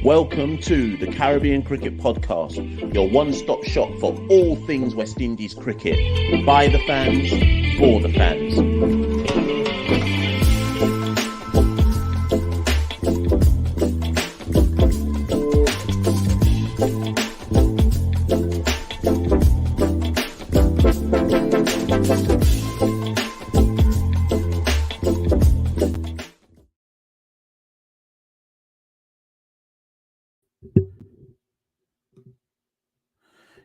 Welcome to the Caribbean Cricket Podcast, your one-stop shop for all things West Indies cricket. By the fans, for the fans.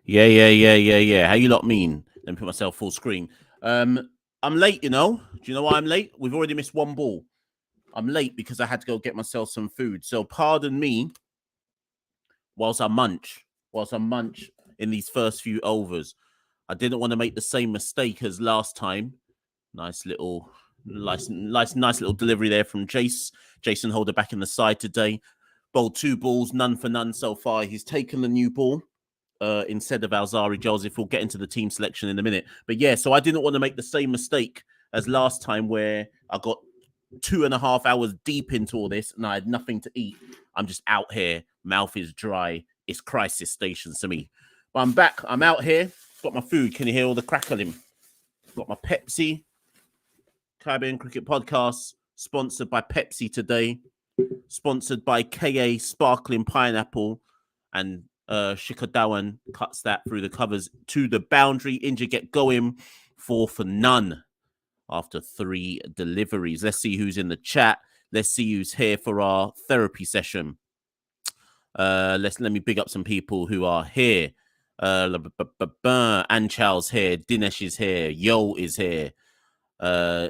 Yeah. How you lot mean? Let me put myself full screen. I'm late, you know. Do you know why I'm late? We've already missed one ball. I'm late because I had to go get myself some food. So pardon me whilst I munch in these first few overs. I didn't want to make the same mistake as last time. Nice little delivery there from Jason Holder back in the side today. Bowled 2 balls, none for none so far. He's taken the new ball. Instead of Alzari Joseph. We'll get into the team selection in a minute. But yeah, so I didn't want to make the same mistake as last time where I got 2.5 hours deep into all this and I had nothing to eat. I'm just out here. Mouth is dry. It's crisis stations to me. But I'm back. I'm out here. Got my food. Can you hear all the crackling? Got my Pepsi. Caribbean Cricket Podcast. Sponsored by Pepsi today. Sponsored by KA Sparkling Pineapple. And Shikodawan cuts that through the covers to the boundary. India get going 4 for none after 3 deliveries. Let's see who's in the chat. Let's see who's here for our therapy session. Let me big up some people who are here. Anchal's here. Dinesh is here. Yo is here.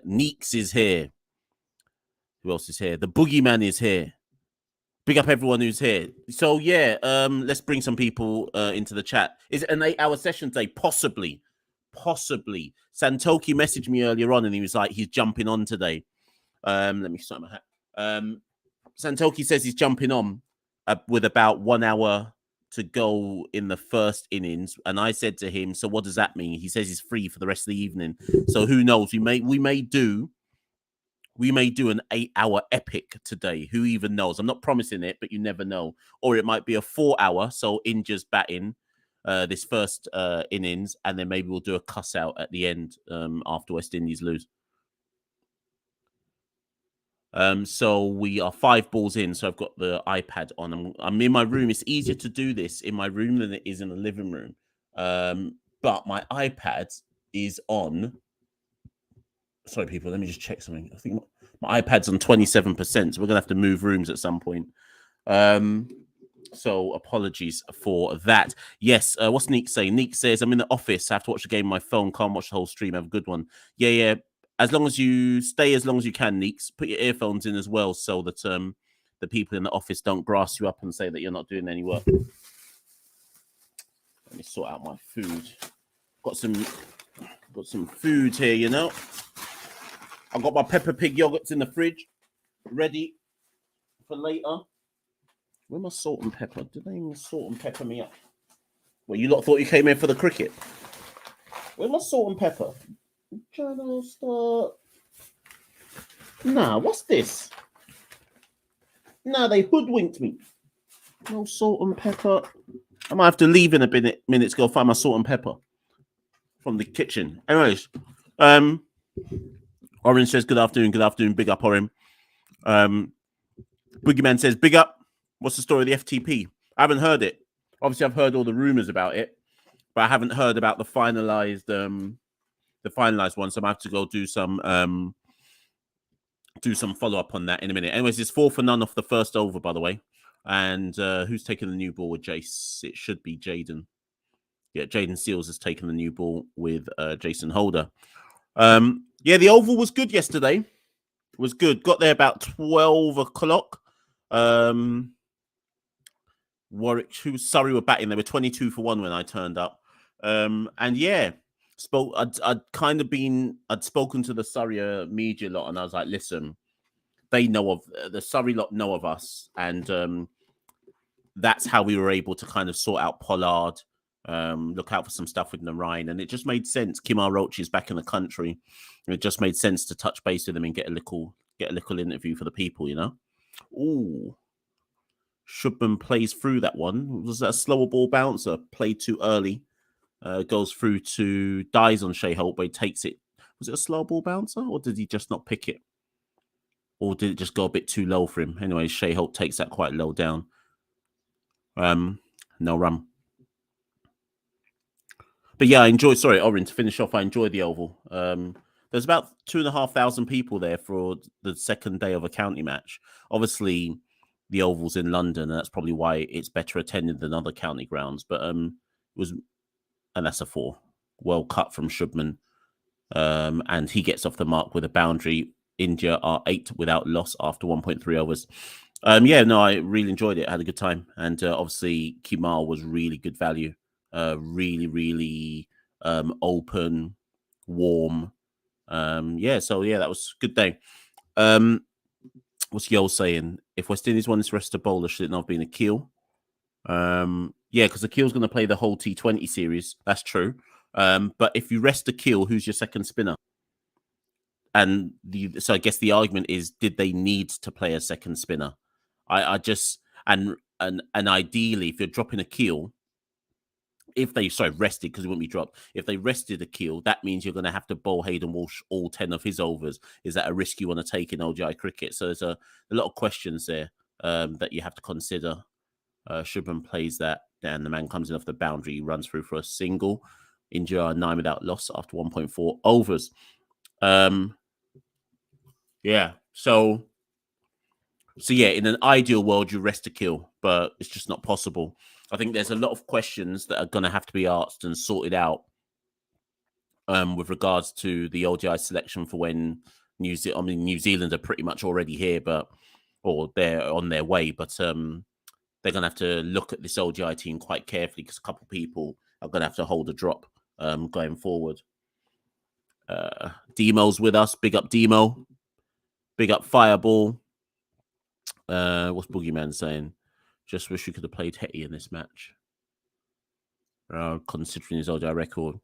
Neeks is here. Who else is here? The Boogeyman is here. Big up everyone who's here. So, yeah, let's bring some people into the chat. Is it an 8-hour session today? Possibly. Santokie messaged me earlier on and he was like, he's jumping on today. Let me start my hat. Santokie says he's jumping on with about 1 hour to go in the first innings. And I said to him, so what does that mean? He says he's free for the rest of the evening. So who knows? We may do an 8-hour epic today. Who even knows? I'm not promising it, but you never know. Or it might be a 4-hour. So India's batting this first innings, and then maybe we'll do a cuss out at the end after West Indies lose. So we are 5 balls in. So I've got the iPad on. I'm in my room. It's easier to do this in my room than it is in the living room. But my iPad is on. Sorry, people, let me just check something. I think my iPad's on 27%, so we're going to have to move rooms at some point. So apologies for that. Yes, what's Neek saying? Neek says, I'm in the office. I have to watch the game on my phone. Can't watch the whole stream. Have a good one. Yeah. As long as you stay as long as you can, Neeks. Put your earphones in as well so that the people in the office don't grass you up and say that you're not doing any work. Let me sort out my food. Got some food here, you know. I've got my Peppa Pig yogurts in the fridge, ready for later. Where's my salt and pepper? Did they even salt and pepper me up? Well, you lot thought you came in for the cricket. Where's my salt and pepper? I'm trying to start. Nah, what's this? Nah, they hoodwinked me. No salt and pepper. I might have to leave in a minute to go find my salt and pepper from the kitchen. Anyways, Orange says, good afternoon. Big up, Orin. Boogeyman says, big up. What's the story of the FTP? I haven't heard it. Obviously, I've heard all the rumors about it, but I haven't heard about the finalized one. So I have to go do some follow up on that in a minute. Anyways, it's 4 for none off the first over, by the way. And who's taking the new ball with Jace? It should be Jaden. Yeah, Jaden Seals has taken the new ball with Jason Holder. Yeah, the oval was good yesterday. It was good. Got there about 12 o'clock. Warwick, Surrey were batting. They were 22 for 1 when I turned up. And yeah, I'd spoken to the Surrey media lot, and I was like, listen, they know of the Surrey lot know of us, and that's how we were able to kind of sort out Pollard. Look out for some stuff with Narayan, and it just made sense. Kimar Roach is back in the country, and it just made sense to touch base with him and get a little interview for the people, you know. Ooh, Shubman plays through that one. Was that a slower ball bouncer? Played too early. Goes through to dies on Shea Holt, but he takes it. Was it a slow ball bouncer, or did he just not pick it? Or did it just go a bit too low for him? Anyway, Shea Holt takes that quite low down. No run. But yeah, I enjoyed. Sorry, Orin, to finish off, I enjoyed the Oval. There's about 2,500 people there for the second day of a county match. Obviously, the Oval's in London, and that's probably why it's better attended than other county grounds. But it was, and that's a 4. Well cut from Shubman. And he gets off the mark with a boundary. India are 8 without loss after 1.3 overs. Yeah, no, I really enjoyed it. I had a good time. And obviously, Kimal was really good value. Really, really open, warm. Yeah, so yeah, that was a good day. What's Yo saying? If West Indies wanted to rest a bowler, should it not have been a Keel? Yeah, because the Keel's going to play the whole T20 series. That's true. But if you rest a Keel, who's your second spinner? And so I guess the argument is, did they need to play a second spinner? I just and ideally, if you're dropping a Keel, if they rested, because it wouldn't be dropped. If they rested a Keel, that means you're going to have to bowl Hayden Walsh all 10 of his overs. Is that a risk you want to take in ODI cricket? So there's a lot of questions there that you have to consider. Shubman plays that, and the man comes in off the boundary. He runs through for a single. India are 9 without loss after 1.4 overs. Yeah, so yeah, in an ideal world, you rest a Keel, but it's just not possible. I think there's a lot of questions that are going to have to be asked and sorted out with regards to the ODI selection for when New Zealand are pretty much already here, or they're on their way, but they're going to have to look at this ODI team quite carefully because a couple of people are going to have to hold a drop going forward. Demo's with us. Big up Demo. Big up Fireball. What's Boogeyman saying? Just wish you could have played Hetty in this match. Considering his ODI record.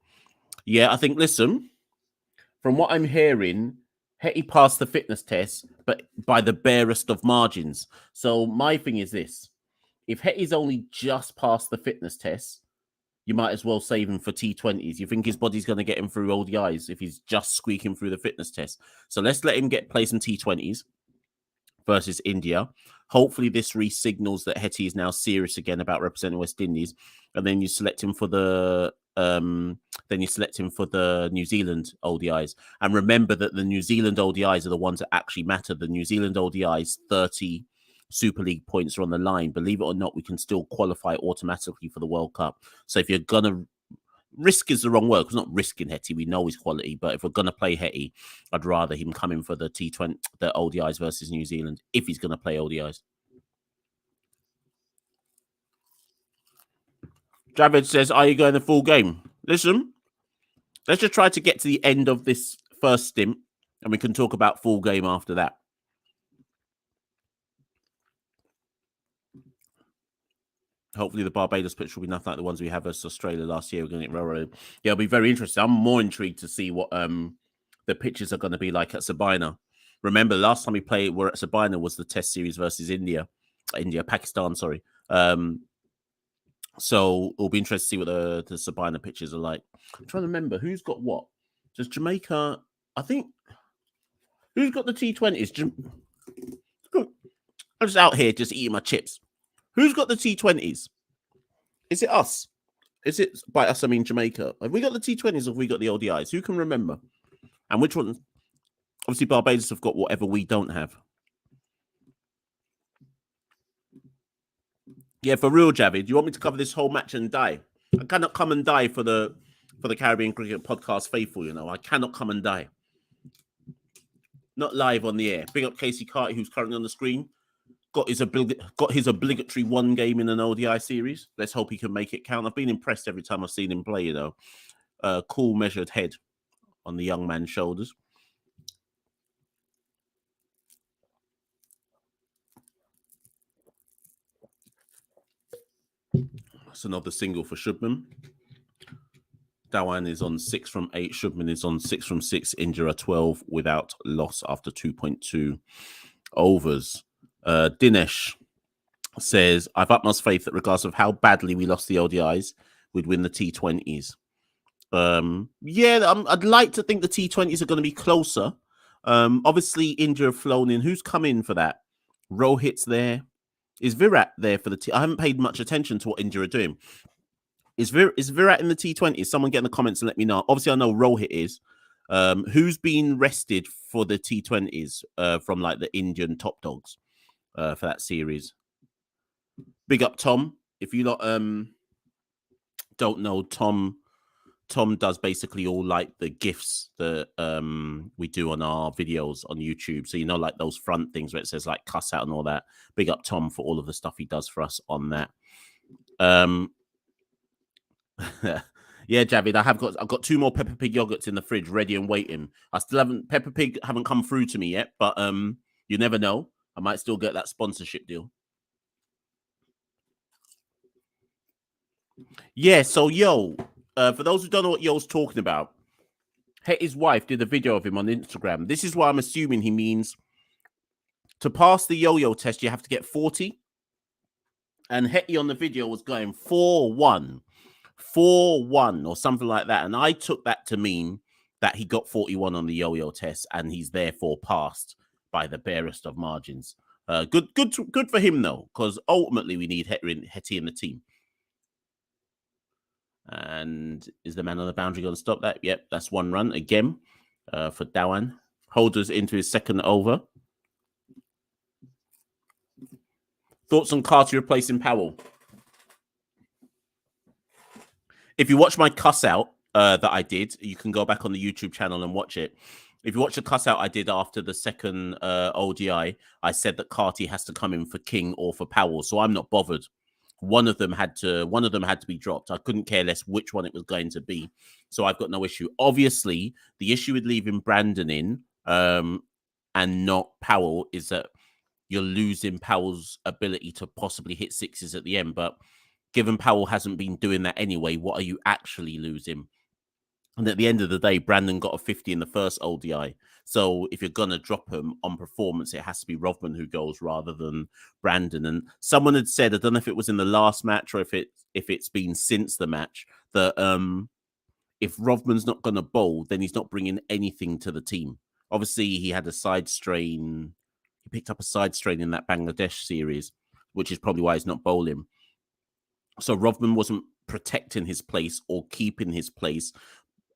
Yeah, I think, listen, from what I'm hearing, Hetty passed the fitness test, but by the barest of margins. So my thing is this. If Hetty's only just passed the fitness test, you might as well save him for T20s. You think his body's going to get him through ODIs if he's just squeaking through the fitness test? So let's let him play some T20s versus India. Hopefully this re-signals that Hetty is now serious again about representing West Indies, and then you select him for the New Zealand ODIs. And remember that the New Zealand ODIs are the ones that actually matter. The New Zealand ODIs, 30 Super League points are on the line. Believe it or not, we can still qualify automatically for the World Cup. So if you're gonna risk is the wrong word, because not risking Hetty, we know his quality, but if we're gonna play Hetty, I'd rather him come in for the T20, the ODIs versus New Zealand, if he's gonna play ODIs. Javed says, are you going the full game? Listen, let's just try to get to the end of this first stint, and we can talk about full game after that. Hopefully the Barbados pitch will be nothing like the ones we have versus Australia last year. We're going to get railroaded. Yeah, it'll be very interesting. I'm more intrigued to see what the pitches are going to be like at Sabina. Remember, the last time we were at Sabina was the Test series versus Pakistan, sorry. So it'll be interesting to see what the Sabina pitches are like. I'm trying to remember who's got what. Does Jamaica, I think, who's got the T20s? I'm just out here just eating my chips. Who's got the T20s? Is it us? Is it, by us, I mean Jamaica? Have we got the T20s or have we got the ODIs? Who can remember? And which one? Obviously, Barbados have got whatever we don't have. Yeah, for real, Javid. You want me to cover this whole match and die? I cannot come and die for the Caribbean Cricket Podcast faithful, you know. I cannot come and die. Not live on the air. Big up Casey Carty, who's currently on the screen. Got his obligatory one game in an ODI series. Let's hope he can make it count. I've been impressed every time I've seen him play, you know. Cool, measured head on the young man's shoulders. That's another single for Shubman. Dhawan is on 6 from 8. Shubman is on 6 from 6. India are 12 without loss after 2.2 overs. Dinesh, says, I've utmost faith that regardless of how badly we lost the ODIs, we'd win the T20s. Yeah, I'd like to think the T20s are going to be closer. Obviously, India have flown in. Who's come in for that? Rohit's there. Is Virat there for the I haven't paid much attention to what India are doing. Is Virat in the T20? Someone get in the comments and let me know. Obviously, I know Rohit is. Who's been rested for the T20s from like the Indian top dogs for that series? Big up Tom. If you lot don't know, Tom does basically all like the GIFs that we do on our videos on YouTube. So, you know, like those front things where it says like cuss out and all that. Big up Tom for all of the stuff he does for us on that. Yeah, Javid, I've got 2 more Peppa Pig yogurts in the fridge ready and waiting. I still haven't Peppa Pig haven't come through to me yet, but you never know. I might still get that sponsorship deal. Yeah, so for those who don't know what Yo's talking about, his wife did a video of him on Instagram. This is what I'm assuming he means. To pass the yo-yo test, you have to get 40. And Hetty on the video was going 4-1, 4-1 or something like that. And I took that to mean that he got 41 on the yo-yo test and he's therefore passed by the barest of margins. Good for him, though, because ultimately we need Hetty in the team. And is the man on the boundary going to stop that? Yep, that's 1 run again for Dhawan. Holders into his 2nd over. Thoughts on Carty replacing Powell? If you watch my cuss out that I did, you can go back on the YouTube channel and watch it. If you watch the cuss out I did after the 2nd ODI, I said that Carty has to come in for King or for Powell. So I'm not bothered. One of them had to be dropped. I couldn't care less which one it was going to be. So I've got no issue. Obviously, the issue with leaving Brandon in and not Powell is that you're losing Powell's ability to possibly hit 6s at the end. But given Powell hasn't been doing that anyway, what are you actually losing? And at the end of the day, Brandon got a 50 in the first ODI. So if you're going to drop him on performance, it has to be Rovman who goes rather than Brandon. And someone had said, I don't know if it was in the last match or if it's been since the match, that if Rovman's not going to bowl, then he's not bringing anything to the team. Obviously, he had a side strain. He picked up a side strain in that Bangladesh series, which is probably why he's not bowling. So Rovman wasn't protecting his place or keeping his place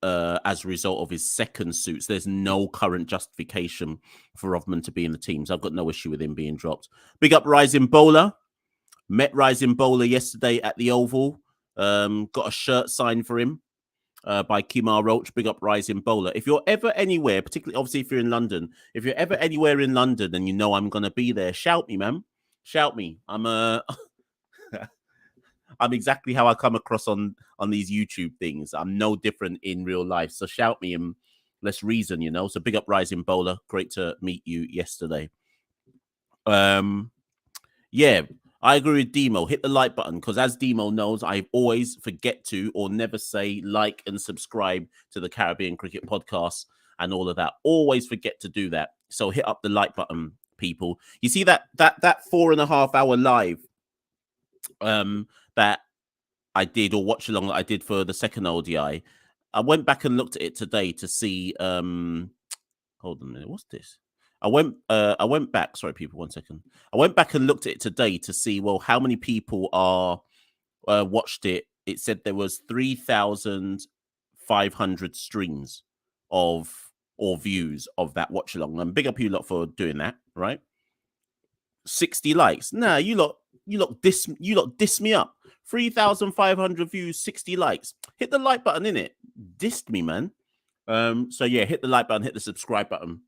as a result of his 2nd suits. There's no current justification for Rovman to be in the team. So I've got no issue with him being dropped. Big up Rising Bowler. Met Rising Bowler yesterday at the Oval. Got a shirt signed for him by Kimar Roach. Big up Rising Bowler. If you're ever anywhere, particularly obviously if you're in London, if you're ever anywhere in London and you know I'm going to be there, shout me, man. Shout me. I'm exactly how I come across on these YouTube things. I'm no different in real life. So shout me and let's reason, you know. So big up Rising Bowler. Great to meet you yesterday. Yeah, I agree with Demo. Hit the like button because as Demo knows, I always forget to or never say like and subscribe to the Caribbean Cricket Podcast and all of that. Always forget to do that. So hit up the like button, people. You see that 4.5 hour live that I did or watch along that I did for the 2nd ODI. I went back and looked at it today to see hold on a minute, what's this? I went back, sorry people, 1 second. I went back and looked at it today to see, well, how many people are watched it. It said there was 3,500 streams or views of that watch along. And big up you lot for doing that, right? 60 likes. Nah, you lot diss me up. 3,500 views, 60 likes. Hit the like button, innit? Dissed me, man. So yeah, hit the like button, hit the subscribe button.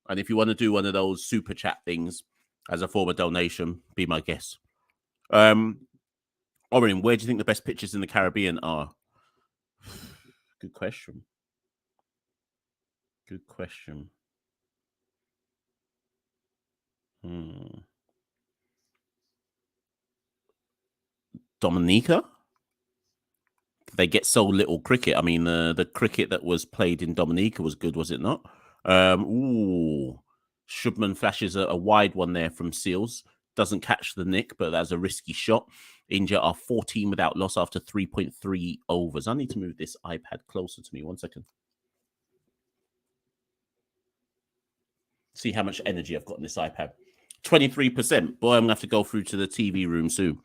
And if you want to do one of those super chat things as a form of donation, be my guest. Oren, where do you think the best pitches in the Caribbean are? Good question. Good question. Dominica? They get so little cricket. I mean, the cricket that was played in Dominica was good, was it not? Shubman flashes a wide one there from Seals. doesn't catch the nick, but that's a risky shot. India are 14 without loss after 3.3 overs. I need to move this iPad closer to me. 1 second. See how much energy I've got in this iPad. 23%. Boy, I'm going to have to go through to the TV room soon.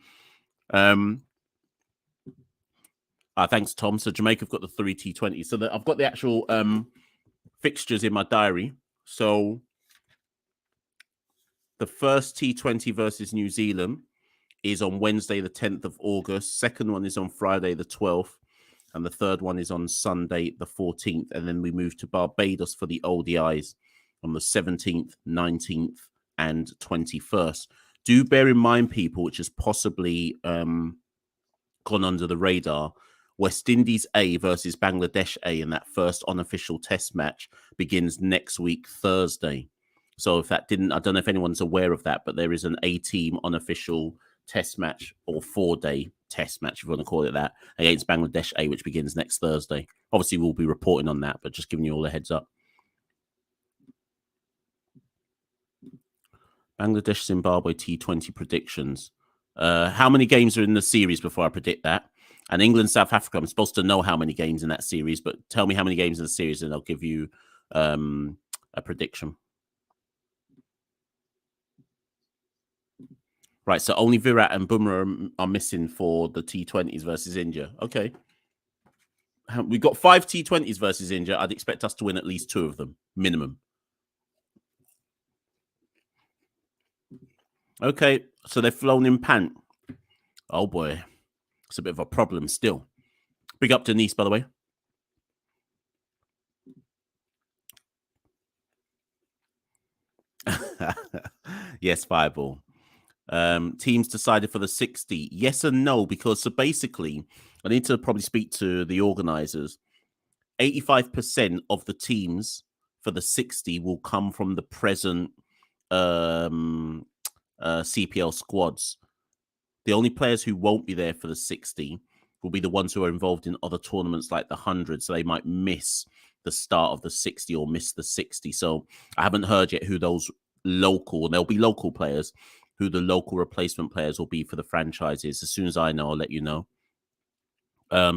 Thanks, Tom. So Jamaica have got the 3 T20s. So I've got the actual fixtures in my diary. So the first T20 versus New Zealand is on Wednesday, the 10th of August. Second one is on Friday, the 12th. And the third one is on Sunday, the 14th. And then we move to Barbados for the ODIs on the 17th, 19th, and 21st. Do bear in mind, people, which has possibly gone under the radar, West Indies A versus Bangladesh A in that first unofficial test match begins next week, Thursday. So if that didn't, I don't know if anyone's aware of that, but there is an A-team unofficial test match or 4-day test match, if you want to call it that, against Bangladesh A, which begins next Thursday. Obviously, we'll be reporting on that, but just giving you all a heads up. Bangladesh, Zimbabwe T20 predictions. How many games are in the series before I predict that? And England, South Africa, I'm supposed to know how many games in that series, but tell me how many games in the series and I'll give you a prediction. Right, so only Virat and Bumrah are missing for the T20s versus India. Okay. We've got 5 T20s versus India. I'd expect us to win at least 2 of them, minimum. Okay, so they've flown in pant. Oh, boy. It's a bit of a problem still. Big up Denise, by the way. Yes, Fireball. Teams decided for the 60. Yes and no, because so basically, I need to probably speak to the organizers. 85% of the teams for the 60 will come from the present CPL squads. The only players who won't be there for the 60 will be the ones who are involved in other tournaments like the 100. So they might miss the start of the 60 or miss the 60. So I haven't heard yet who those local, and there'll be local players, who the local replacement players will be for the franchises. As soon as I know, I'll let you know.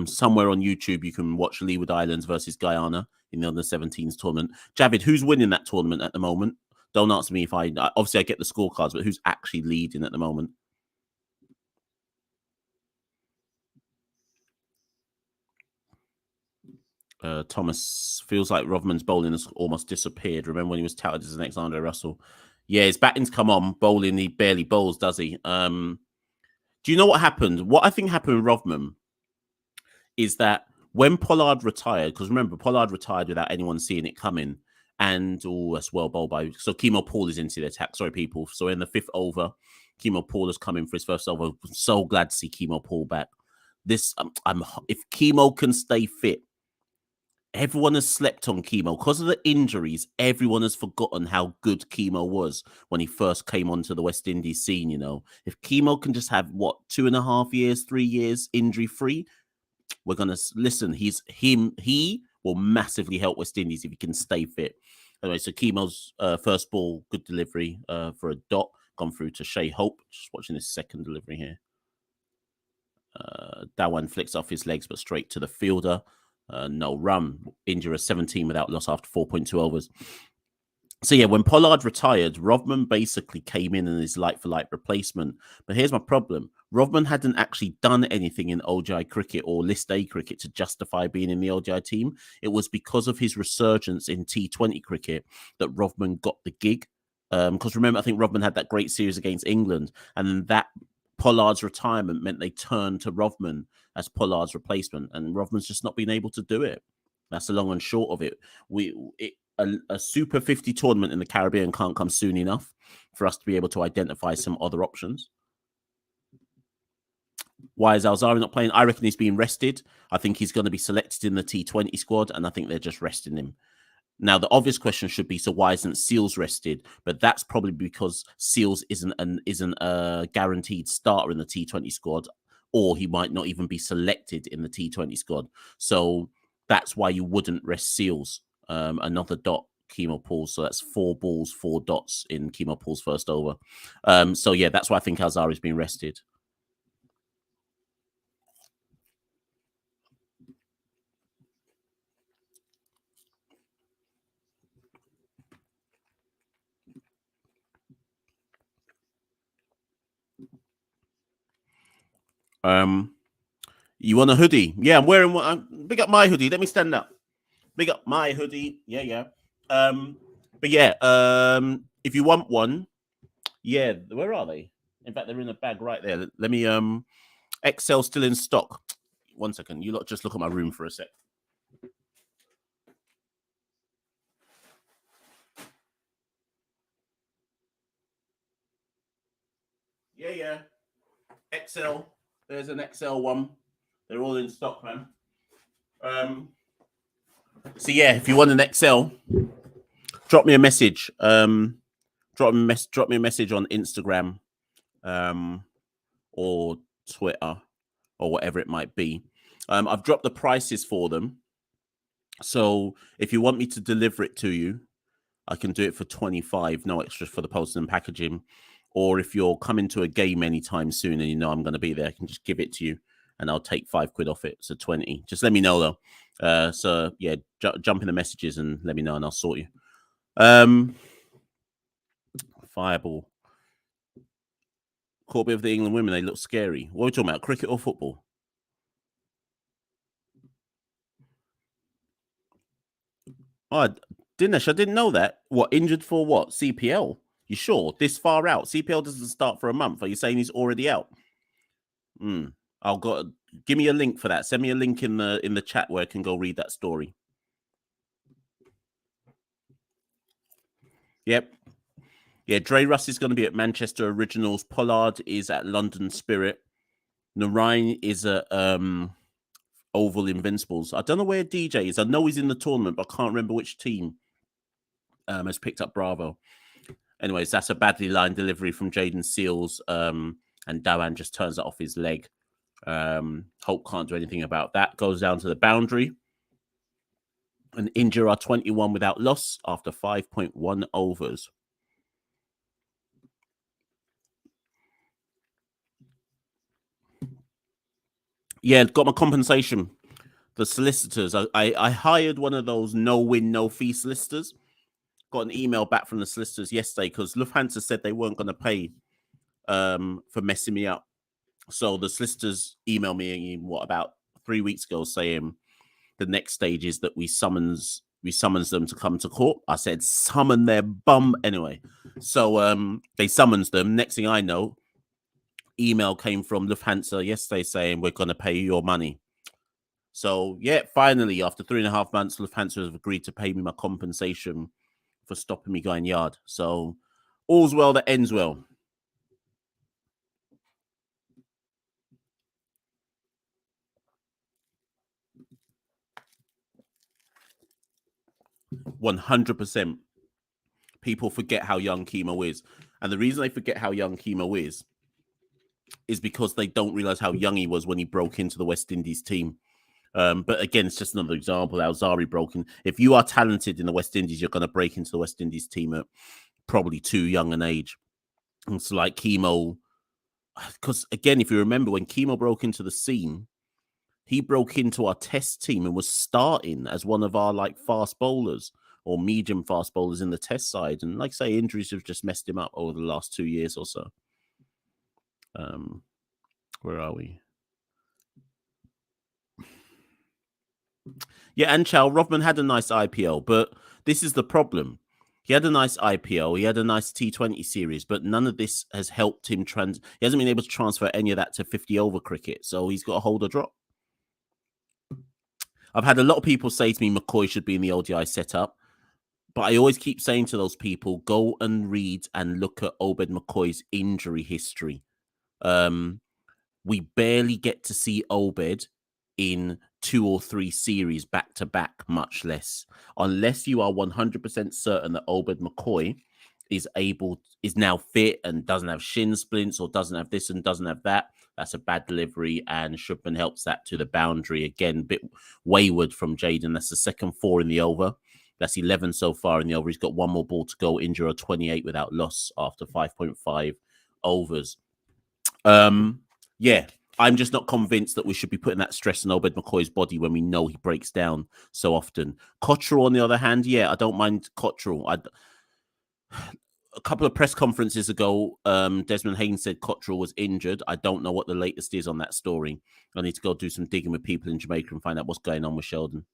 Somewhere on YouTube, you can watch Leeward Islands versus Guyana in the under-17s tournament. Javid, who's winning that tournament at the moment? Don't ask me if obviously I get the scorecards, but who's actually leading at the moment? Thomas feels like Rovman's bowling has almost disappeared. Remember when he was touted as the next Andre Russell? Yeah, his batting's come on. Bowling, he barely bowls, does he? Do you know what happened? What I think happened with Rovman is that when Pollard retired, because remember, Pollard retired without anyone seeing it coming. And, that's well bowled by. So Kemo Paul is into the attack. Sorry, people. So in the 5th over, Kemo Paul has come in for his first over. I'm so glad to see Kemo Paul back. This, if Kemo can stay fit, everyone has slept on Kemo because of the injuries. Everyone has forgotten how good Kemo was when he first came onto the West Indies scene. You know, if Kemo can just have 2.5 years, 3 years injury free, we're gonna listen. He will massively help West Indies if he can stay fit. Anyway, so Kemo's first ball, good delivery for a dot, gone through to Shea Hope. Just watching this second delivery here. Dhawan flicks off his legs, but straight to the fielder. No run. India 17 without loss after 4.2 overs. So yeah, when Pollard retired, Rovman basically came in his like-for-like replacement. But here's my problem. Rovman hadn't actually done anything in ODI cricket or List A cricket to justify being in the ODI team. It was because of his resurgence in T20 cricket that Rovman got the gig. Because remember, I think Rovman had that great series against England. And that Pollard's retirement meant they turned to Rovman as Pollard's replacement. And Rovman's just not been able to do it. That's the long and short of it. A Super 50 tournament in the Caribbean can't come soon enough for us to be able to identify some other options. Why is Alzari not playing? I reckon he's being rested. I think he's going to be selected in the T20 squad, and I think they're just resting him. Now, the obvious question should be, so why isn't Seals rested? But that's probably because Seals isn't a guaranteed starter in the T20 squad, or he might not even be selected in the T20 squad. So that's why you wouldn't rest Seals. Another dot Chemo Paul's. So that's 4 balls, 4 dots in Chemo Paul's first over. So yeah, that's why I think Alzari's been rested. You want a hoodie? Yeah, I'm wearing one. Big up my hoodie. Let me stand up. Big up my hoodie. Yeah. But yeah, if you want one, yeah, where are they? In fact, they're in a bag right there. Let me XL still in stock. 1 second. You lot just look at my room for a sec. Yeah. XL. There's an XL one. They're all in stock, man. So yeah, if you want an XL, drop me a message. Drop me a message on Instagram, or Twitter, or whatever it might be. I've dropped the prices for them. So if you want me to deliver it to you, I can do it for 25, no extras for the posting and packaging. Or if you're coming to a game anytime soon and you know I'm going to be there, I can just give it to you and I'll take £5 off it. So 20. Just let me know though. So yeah, jump in the messages and let me know and I'll sort you. Fireball. Caught me with the England women. They look scary. What are we talking about? Cricket or football? Oh, Dinesh, I didn't know that. What, injured for what? CPL? You sure? This far out? CPL doesn't start for a month. Are you saying he's already out? I'll go. Give me a link for that. Send me a link in the chat where I can go read that story. Yep. Yeah, Dre Russ is going to be at Manchester Originals. Pollard is at London Spirit. Narain is at Oval Invincibles. I don't know where DJ is. I know he's in the tournament, but I can't remember which team has picked up Bravo. Anyways, that's a badly lined delivery from Jaden Seals, and Dawan just turns it off his leg. Hope can't do anything about that. Goes down to the boundary. And India are 21 without loss after 5.1 overs. Yeah, got my compensation. The solicitors. I hired one of those no win, no fee solicitors. Got an email back from the solicitors yesterday because Lufthansa said they weren't going to pay for messing me up. So the solicitors emailed me about 3 weeks ago saying the next stage is that we summons them to come to court. I said summon their bum anyway. So they summons them. Next thing I know, email came from Lufthansa yesterday saying we're going to pay you your money. So yeah, finally after 3.5 months, Lufthansa have agreed to pay me my compensation for stopping me going yard. So all's well that ends well. %100%. People forget how young Chemo is. And the reason they forget how young Chemo is because they don't realize how young he was when he broke into the West Indies team. But again, it's just another example. Alzari broke in. If you are talented in the West Indies, you're going to break into the West Indies team at probably too young an age. And it's like Chemo, because again, if you remember when Chemo broke into the scene, he broke into our test team and was starting as one of our like fast bowlers or medium fast bowlers in the test side. And like I say, injuries have just messed him up over the last 2 years or so. Where are we? Yeah, and Chow Rodman had a nice IPL, but this is the problem. He had a nice IPL, he had a nice T20 series, but none of this has helped him he hasn't been able to transfer any of that to 50 over cricket, so he's got to hold a drop. I've had a lot of people say to me McCoy should be in the ODI setup, but I always keep saying to those people, go and read and look at Obed McCoy's injury history. We barely get to see Obed in 2 or 3 series back to back, much less. Unless you are 100% certain that Obed McCoy is now fit and doesn't have shin splints or doesn't have this and doesn't have that. That's a bad delivery, and Shubman helps that to the boundary. Again, a bit wayward from Jaden. That's the second 4 in the over. That's 11 so far in the over. He's got one more ball to go. India are 28 without loss after 5.5 overs. Yeah, I'm just not convinced that we should be putting that stress on Obed McCoy's body when we know he breaks down so often. Cottrell, on the other hand, yeah, I don't mind Cottrell. A couple of press conferences ago, Desmond Haynes said Cottrell was injured. I don't know what the latest is on that story. I need to go do some digging with people in Jamaica and find out what's going on with Sheldon.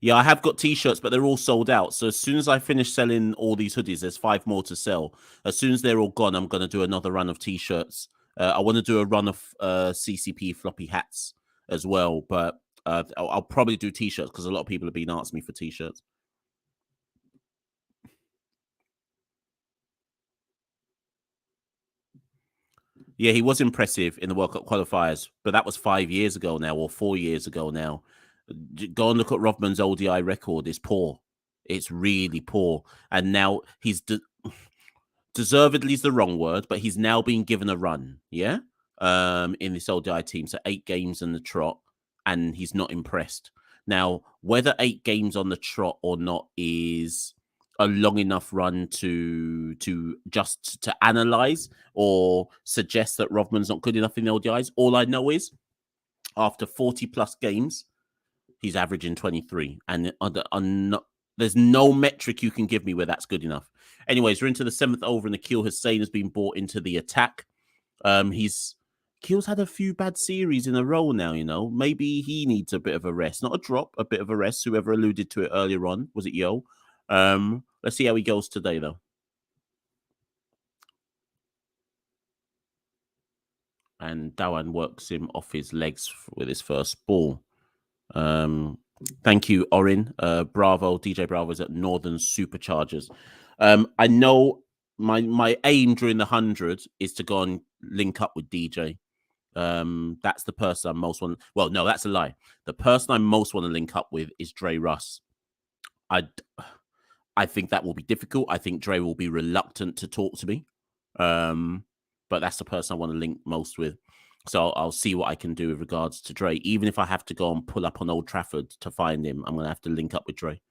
Yeah, I have got T-shirts, but they're all sold out. So as soon as I finish selling all these hoodies, there's 5 more to sell. As soon as they're all gone, I'm going to do another run of T-shirts. I want to do a run of CCP floppy hats as well, but I'll probably do T-shirts because a lot of people have been asking me for T-shirts. Yeah, he was impressive in the World Cup qualifiers, but that was 5 years ago now, or 4 years ago now. Go and look at Rodman's ODI record. It's poor. It's really poor. And now he's deservedly is the wrong word, but he's now being given a run. Yeah, in this ODI team, so 8 games in the trot, and he's not impressed. Now, whether 8 games on the trot or not is a long enough run to just to analyze or suggest that Rodman's not good enough in the ODIs. All I know is after 40 plus games, he's averaging 23, and there's no metric you can give me where that's good enough. Anyways, we're into the 7th over, and Akil Hussain has been brought into the attack. Keel's had a few bad series in a row now, you know. Maybe he needs a bit of a rest. Not a drop, a bit of a rest. Whoever alluded to it earlier on. Was it Yo? Let's see how he goes today, though. And Dawan works him off his legs with his first ball. Thank you, Orin. Bravo, DJ Bravo's at Northern Superchargers. I know my aim during the 100 is to go and link up with DJ. That's the person I'm most want. Well, no, that's a lie. The person I most want to link up with is Dre Russ. I think that will be difficult. I think Dre will be reluctant to talk to me. But that's the person I want to link most with. So I'll see what I can do with regards to Dre. Even if I have to go and pull up on Old Trafford to find him, I'm going to have to link up with Dre.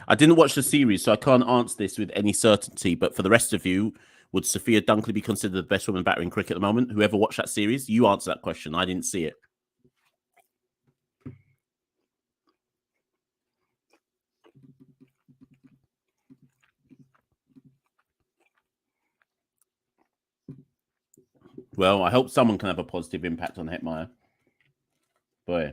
I didn't watch the series, so I can't answer this with any certainty. But for the rest of you, would Sophia Dunkley be considered the best woman batter in cricket at the moment? Whoever watched that series, you answer that question. I didn't see it. Well, I hope someone can have a positive impact on Hetmeyer. Boy.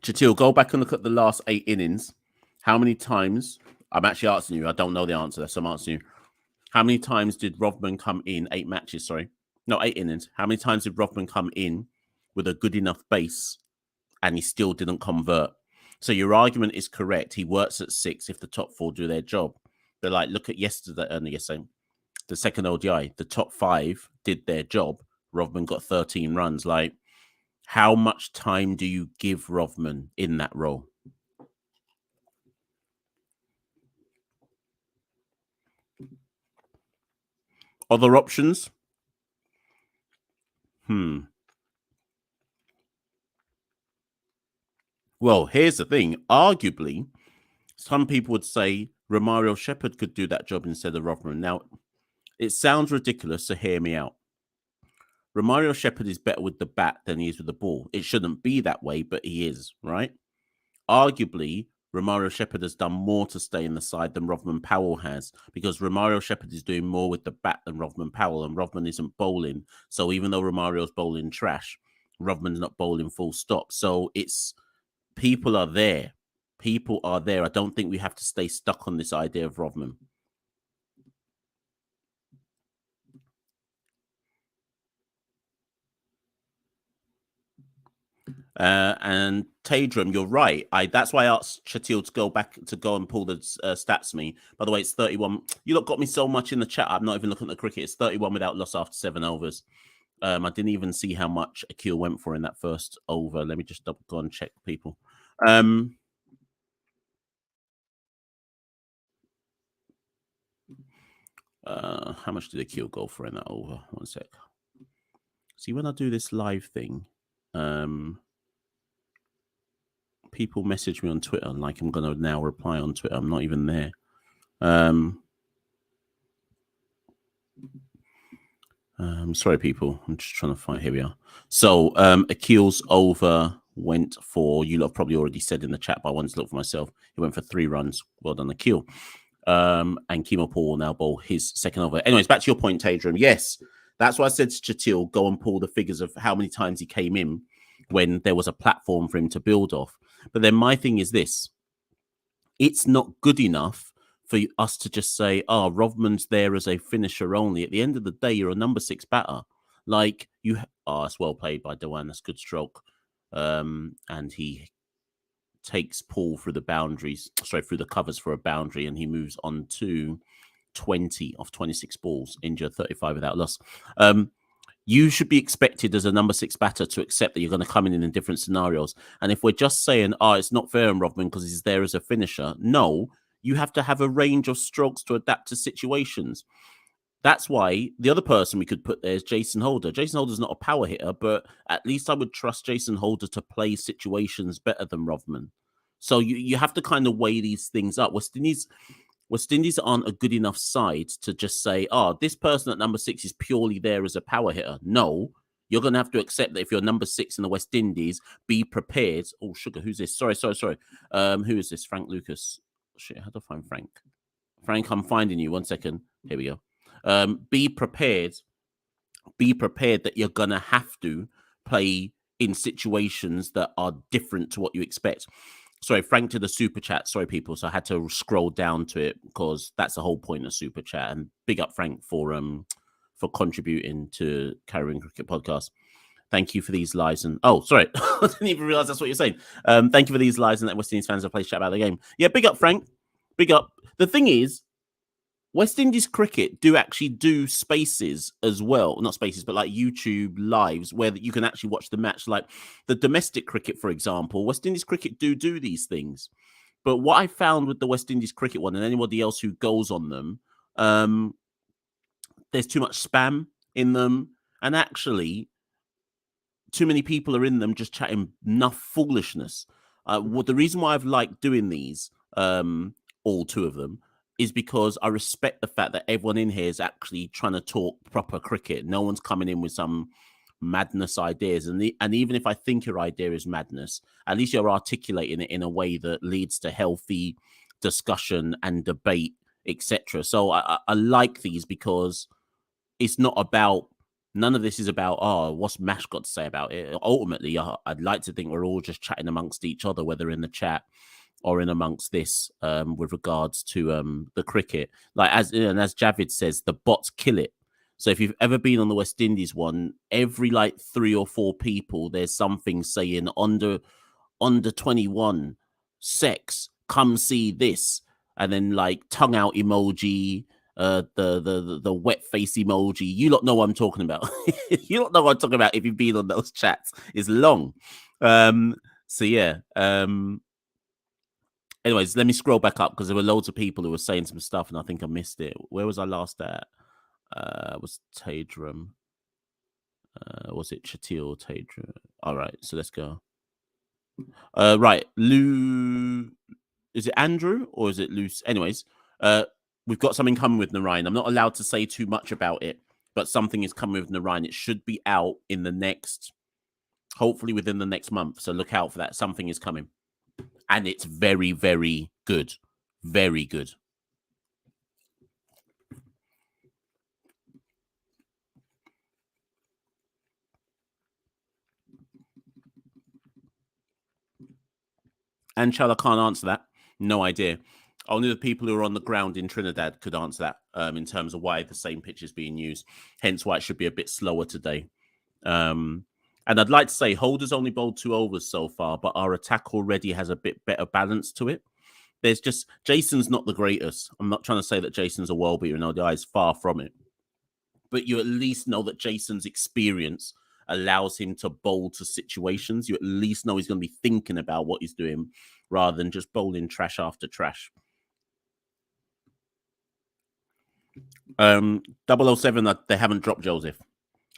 Chatil, go back and look at the last 8 innings. How many times? I'm actually asking you. I don't know the answer. So I'm asking you. How many times did Rodman come in? 8 matches, sorry. No, 8 innings. How many times did Rodman come in with a good enough base and he still didn't convert? So your argument is correct. He works at 6 if the top 4 do their job. But like, look at yesterday, the second ODI. The top 5 did their job. Rodman got 13 runs. Like, how much time do you give Rodman in that role? Other options? Well, here's the thing. Arguably, some people would say Romario Shepherd could do that job instead of Rodman. Now, it sounds ridiculous, so hear me out. Romario Shepherd is better with the bat than he is with the ball. It shouldn't be that way, but he is, right? Arguably, Romario Shepherd has done more to stay in the side than Rodman Powell has, because Romario Shepherd is doing more with the bat than Rodman Powell, and Rodman isn't bowling. So even though Romario's bowling trash, Rodman's not bowling full stop. So it's people are there. People are there. I don't think we have to stay stuck on this idea of Rodman. And Tadram, you're right. That's why I asked Chatil to go and pull the stats. Me, by the way, it's 31. You lot got me so much in the chat. I'm not even looking at the cricket. It's 31 without loss after 7 overs. I didn't even see how much Akil went for in that first over. Let me just go and check, people. How much did Akil go for in that over? One sec. See, when I do this live thing, people message me on Twitter like I'm going to now reply on Twitter. I'm not even there. Sorry, people. I'm just trying to find. Here we are. So Akil's over went for, you lot have probably already said in the chat, but I wanted to look for myself. He went for 3 runs. Well done, Akil. And Kimo Paul will now bowl his second over. Anyways, back to your point, Tadram. Yes, that's why I said to Chatil, go and pull the figures of how many times he came in when there was a platform for him to build off. But then my thing is this. It's not good enough for us to just say, oh, Rovman's there as a finisher only. At the end of the day, you're a number 6 batter. Like, it's well played by Dewan. That's good stroke. And he takes Paul through the boundaries, through the covers for a boundary, and he moves on to 20 off 26 balls, injured 35 without loss. You should be expected as a number 6 batter to accept that you're going to come in different scenarios. And if we're just saying, it's not fair on Rovman because he's there as a finisher, no, you have to have a range of strokes to adapt to situations. That's why the other person we could put there is Jason Holder. Jason Holder's not a power hitter, but at least I would trust Jason Holder to play situations better than Rovman. So you have to kind of weigh these things up. West Indies aren't a good enough side to just say, this person at number 6 is purely there as a power hitter. No, you're going to have to accept that if you're number 6 in the West Indies, be prepared. Oh, sugar, who's this? Sorry. Who is this? Frank Lucas. Shit, how do I find Frank? Frank, I'm finding you. 1 second. Here we go. Be prepared that you're going to have to play in situations that are different to what you expect. Sorry, Frank to the super chat. Sorry, people. So I had to scroll down to it because that's the whole point of super chat. And big up Frank for contributing to Carrying Cricket Podcast. Thank you for these lives. And sorry, I didn't even realize that's what you're saying. Thank you for these lives and that West Indies fans have played chat about the game. Yeah, big up Frank. Big up. The thing is, West Indies cricket do actually do spaces as well. Not spaces, but like YouTube lives where you can actually watch the match. Like the domestic cricket, for example, West Indies cricket do these things. But what I found with the West Indies cricket one and anybody else who goes on them, there's too much spam in them. And actually, too many people are in them just chatting enough foolishness. The reason why I've liked doing these, all 2 of them, is because I respect the fact that everyone in here is actually trying to talk proper cricket. No one's coming in with some madness ideas. And even if I think your idea is madness, at least you're articulating it in a way that leads to healthy discussion and debate, etc. So I like these because it's not about, none of this is about, what's Mash got to say about it. Ultimately, I'd like to think we're all just chatting amongst each other, whether in the chat or in amongst this, with regards to the cricket. Like as Javid says, the bots kill it. So if you've ever been on the West Indies one, every like 3 or 4 people, there's something saying under 21 sex, come see this, and then like tongue out emoji, the wet face emoji. You lot know what I'm talking about. You lot know what I'm talking about if you've been on those chats. It's long. So yeah. Anyways, let me scroll back up because there were loads of people who were saying some stuff and I think I missed it. Where was I last at? Was Tadram. Was it Chatil or Tadram? All right, so let's go. Right, Lou. Is it Andrew or is it Luce? Anyways, we've got something coming with Narayan. I'm not allowed to say too much about it, but something is coming with Narayan. It should be out in the next, hopefully within the next month. So look out for that. Something is coming. And it's very, very good. Very good. Anshal, I can't answer that. No idea. Only the people who are on the ground in Trinidad could answer that, in terms of why the same pitch is being used. Hence why it should be a bit slower today. And And I'd like to say Holder's only bowled 2 overs so far, but our attack already has a bit better balance to it. There's just Jason's not the greatest. I'm not trying to say that Jason's a world beater in ODI, is far from it. But you at least know that Jason's experience allows him to bowl to situations. You at least know he's going to be thinking about what he's doing rather than just bowling trash after trash. 007, they haven't dropped Joseph.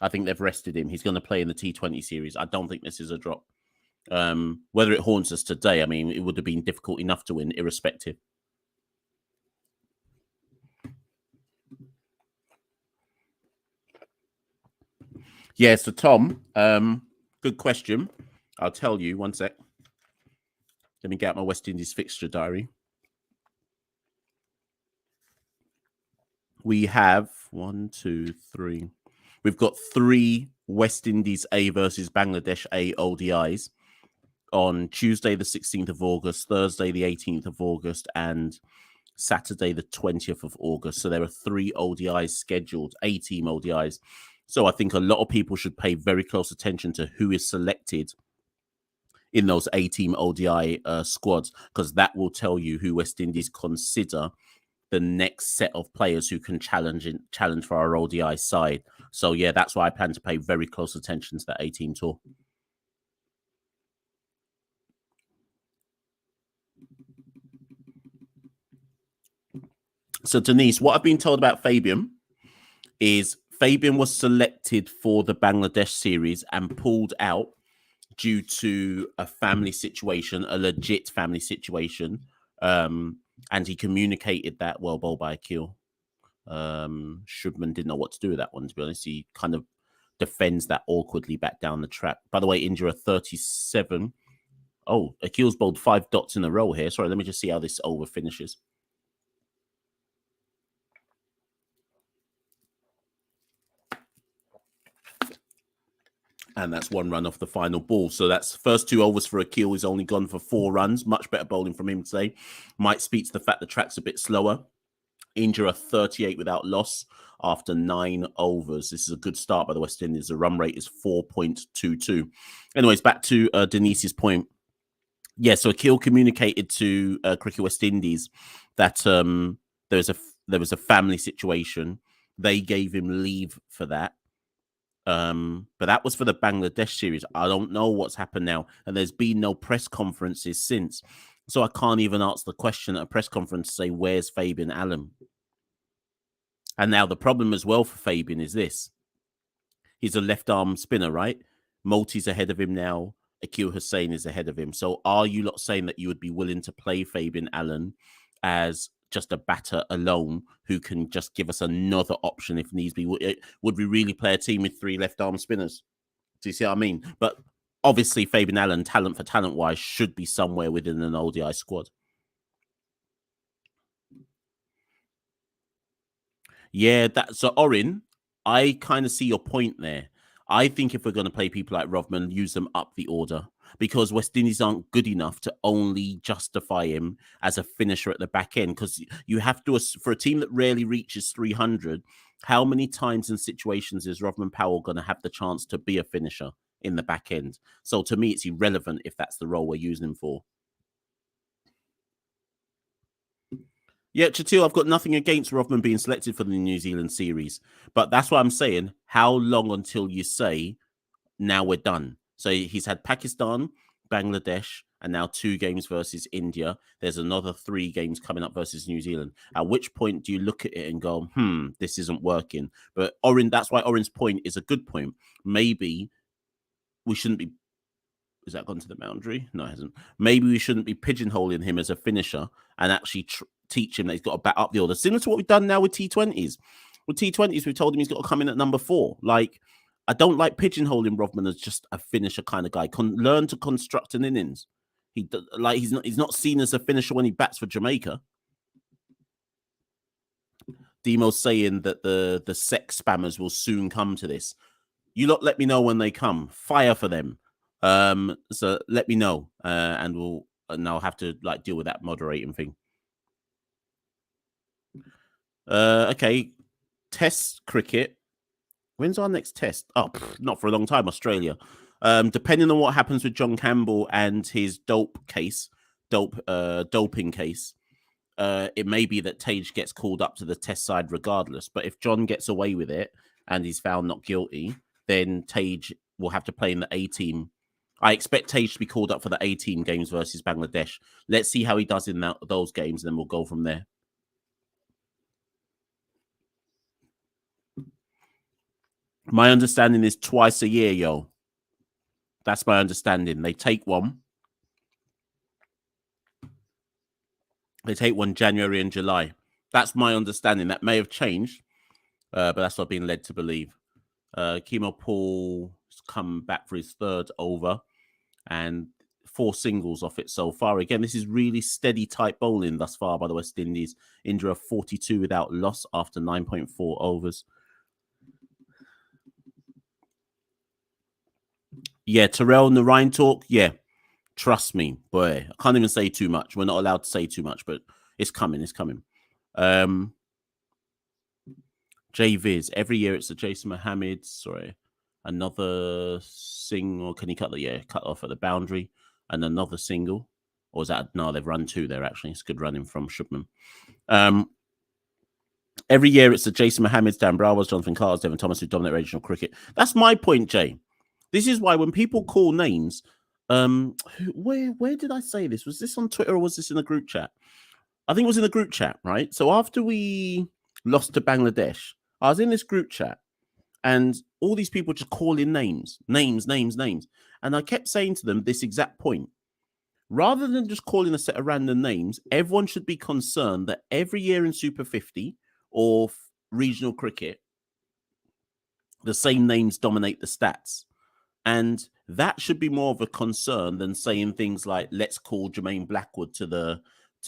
I think they've rested him. He's going to play in the T20 series. I don't think this is a drop. Whether it haunts us today, I mean, it would have been difficult enough to win, irrespective. Yeah, so Tom, good question. I'll tell you, one sec. Let me get out my West Indies fixture diary. We have 1, 2, 3. We've got 3 West Indies A versus Bangladesh A ODIs on Tuesday, the 16th of August, Thursday, the 18th of August, and Saturday, the 20th of August. So there are 3 ODIs scheduled, A-team ODIs. So I think a lot of people should pay very close attention to who is selected in those A-team ODI squads, because that will tell you who West Indies consider the next set of players who can challenge for our ODI side. So yeah, that's why I plan to pay very close attention to that A-team tour. So Denise, what I've been told about Fabian is Fabian was selected for the Bangladesh series and pulled out due to a family situation, a legit family situation. And he communicated that well bowled by Akil. Shubman didn't know what to do with that one, to be honest. He kind of defends that awkwardly back down the track. By the way, India 37. Oh, Akil's bowled 5 dots in a row here. Sorry, let me just see how this over finishes. And that's 1 run off the final ball. So that's first 2 overs for Akil. He's only gone for 4 runs. Much better bowling from him today. Might speak to the fact the track's a bit slower. India 38 without loss after 9 overs. This is a good start by the West Indies. The run rate is 4.22. Anyways, back to Denise's point. Yeah, so Akil communicated to Cricket West Indies that there was a family situation. They gave him leave for that. But that was for the Bangladesh series. I don't know what's happened now. And there's been no press conferences since. So I can't even answer the question at a press conference to say, where's Fabian Allen? And now the problem as well for Fabian is this. He's a left-arm spinner, right? Multi's ahead of him now. Akil Hussain is ahead of him. So are you lot saying that you would be willing to play Fabian Allen as just a batter alone who can just give us another option if needs be? Would we really play a team with 3 left-arm spinners? Do you see what I mean? But obviously, Fabian Allen, talent for talent-wise, should be somewhere within an ODI squad. Yeah, so Orin, I kind of see your point there. I think if we're going to play people like Rovman, use them up the order, because West Indies aren't good enough to only justify him as a finisher at the back end. Because you have to, for a team that rarely reaches 300, how many times and situations is Rovman Powell going to have the chance to be a finisher in the back end? So to me, it's irrelevant if that's the role we're using him for. Yeah, Chatil, I've got nothing against Rovman being selected for the New Zealand series. But that's what I'm saying. How long until you say, now we're done? So he's had Pakistan, Bangladesh, and now 2 games versus India. There's another 3 games coming up versus New Zealand. At which point do you look at it and go, this isn't working? But Orin, that's why Orin's point is a good point. Maybe we shouldn't be... Has that gone to the boundary? No, it hasn't. Maybe we shouldn't be pigeonholing him as a finisher and actually teach him that he's got to back up the order. Similar to what we've done now with T20s. With T20s, we've told him he's got to come in at number 4. Like, I don't like pigeonholing Rovman as just a finisher kind of guy. Learn to construct an innings. He's not seen as a finisher when he bats for Jamaica. Demo's saying that the sex spammers will soon come to this. You lot let me know when they come. Fire for them. So let me know, and I'll have to deal with that moderating thing. Okay, Test cricket. When's our next test? Oh, not for a long time. Australia. Depending on what happens with John Campbell and his doping case, it may be that Tage gets called up to the test side regardless. But if John gets away with it and he's found not guilty, then Tage will have to play in the A team. I expect Tage to be called up for the A team games versus Bangladesh. Let's see how he does in those games, and then we'll go from there. My understanding is twice a year, yo. That's my understanding. They take one. They take one January and July. That's my understanding. That may have changed, but that's what I've been led to believe. Kemo Paul has come back for his third over and 4 singles off it so far. Again, this is really steady type bowling thus far by the West Indies. India 42 without loss after 9.4 overs. Yeah, Terrell Narain talk. Yeah, trust me, boy. I can't even say too much. We're not allowed to say too much, but it's coming. It's coming. JViz. Every year it's the Jason Mohammed. Sorry. Another single. Can he cut the cut off at the boundary and another single? Or is that no? They've run 2 there actually. It's good running from Shubman. Every year it's the Jason Mohammed, Dan Bravos, Jonathan Carter's, Devon Thomas who dominate regional cricket. That's my point, Jay. This is why when people call names, where did I say this? Was this on Twitter or was this in a group chat? I think it was in a group chat, right? So after we lost to Bangladesh, I was in this group chat and all these people just calling names. And I kept saying to them this exact point. Rather than just calling a set of random names, everyone should be concerned that every year in Super 50 or regional cricket, the same names dominate the stats. And that should be more of a concern than saying things like, let's call Jermaine Blackwood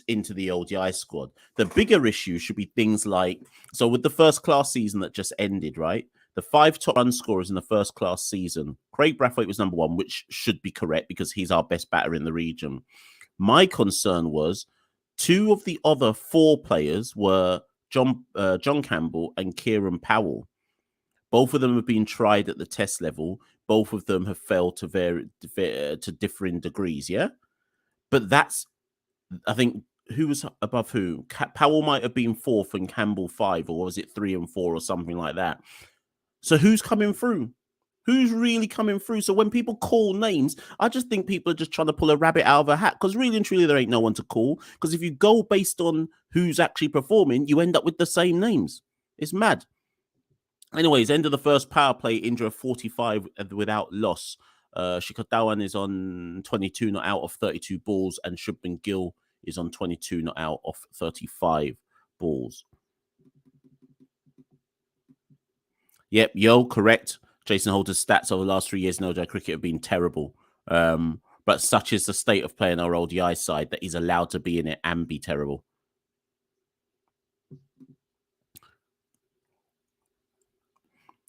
into the ODI squad. The bigger issue should be things like, so with the first class season that just ended, right? The 5 top run scorers in the first class season, Craig Brathwaite was number 1, which should be correct because he's our best batter in the region. My concern was 2 of the other 4 players were John Campbell and Kieran Powell. Both of them have been tried at the test level. Both of them have failed to differing degrees, yeah? But that's, I think, who was above who? Powell might have been 4th and Campbell 5, or was it 3 and 4 or something like that? So who's coming through? Who's really coming through? So when people call names, I just think people are just trying to pull a rabbit out of a hat because really and truly there ain't no one to call. Because if you go based on who's actually performing, you end up with the same names. It's mad. Anyways, end of the first power play, India 45 without loss. Shikhar Dhawan is on 22 not out of 32 balls, and Shubman Gill is on 22 not out of 35 balls. Yep, yo, correct. Jason Holder's stats over the last 3 years in ODI cricket have been terrible. But such is the state of play in our ODI side that he's allowed to be in it and be terrible.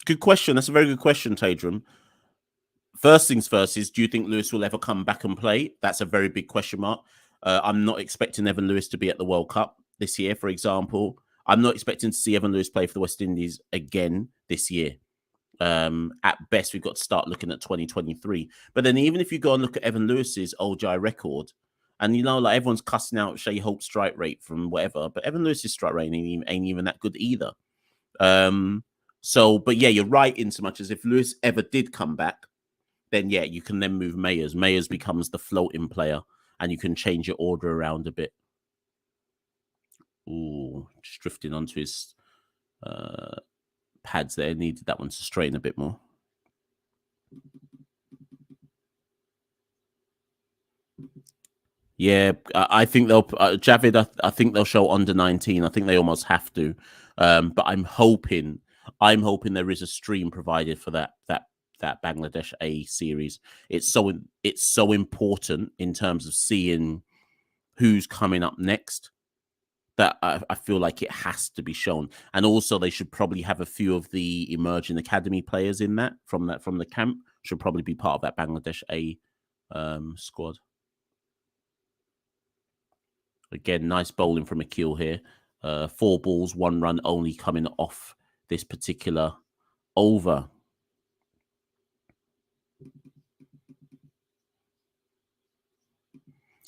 Good question. That's a very good question, Tadram. First things first is, do you think Lewis will ever come back and play? That's a very big question mark. I'm not expecting Evan Lewis to be at the World Cup this year, for example. I'm not expecting to see Evan Lewis play for the West Indies again this year. At best, we've got to start looking at 2023. But then even if you go and look at Evan Lewis's ODI record, and like everyone's cussing out Shea Holt's strike rate from whatever, but Evan Lewis's strike rate ain't even that good either. But yeah, you're right in so much as if Lewis ever did come back, then yeah, you can then move Mayers. Mayers becomes the floating player, and you can change your order around a bit. Ooh, just drifting onto his pads there. Needed that one to straighten a bit more. Yeah, I think they'll Javid. I think they'll show under 19. I think they almost have to. But I'm hoping there is a stream provided for that Bangladesh A series. It's so important in terms of seeing who's coming up next that I feel like it has to be shown. And also they should probably have a few of the emerging academy players in that from the camp should probably be part of that Bangladesh A squad. Again, nice bowling from Machel here. 4 balls, 1 run only coming off this particular over.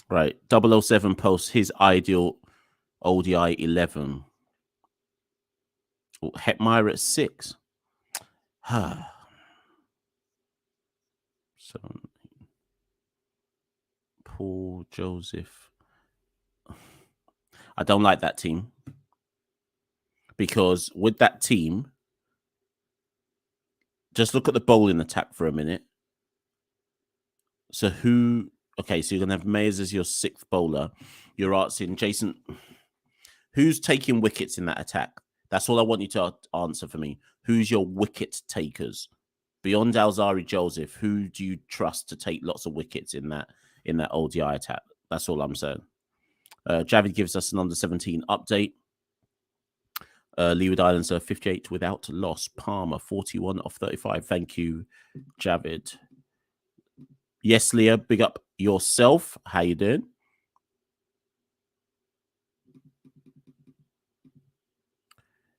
Right. 007 posts his ideal ODI 11. Hetmeyer at 6. So Paul Joseph. I don't like that team. Because with that team, just look at the bowling attack for a minute. So who... Okay, so you're going to have Mayers as your 6th bowler. You're asking, Jason, who's taking wickets in that attack? That's all I want you to answer for me. Who's your wicket takers? Beyond Alzari Joseph, who do you trust to take lots of wickets in that ODI attack? That's all I'm saying. Javid gives us an under-17 update. Leeward Islands are 58 without loss. Palmer, 41 off 35. Thank you, Javid. Yes, Leah, big up yourself. How you doing?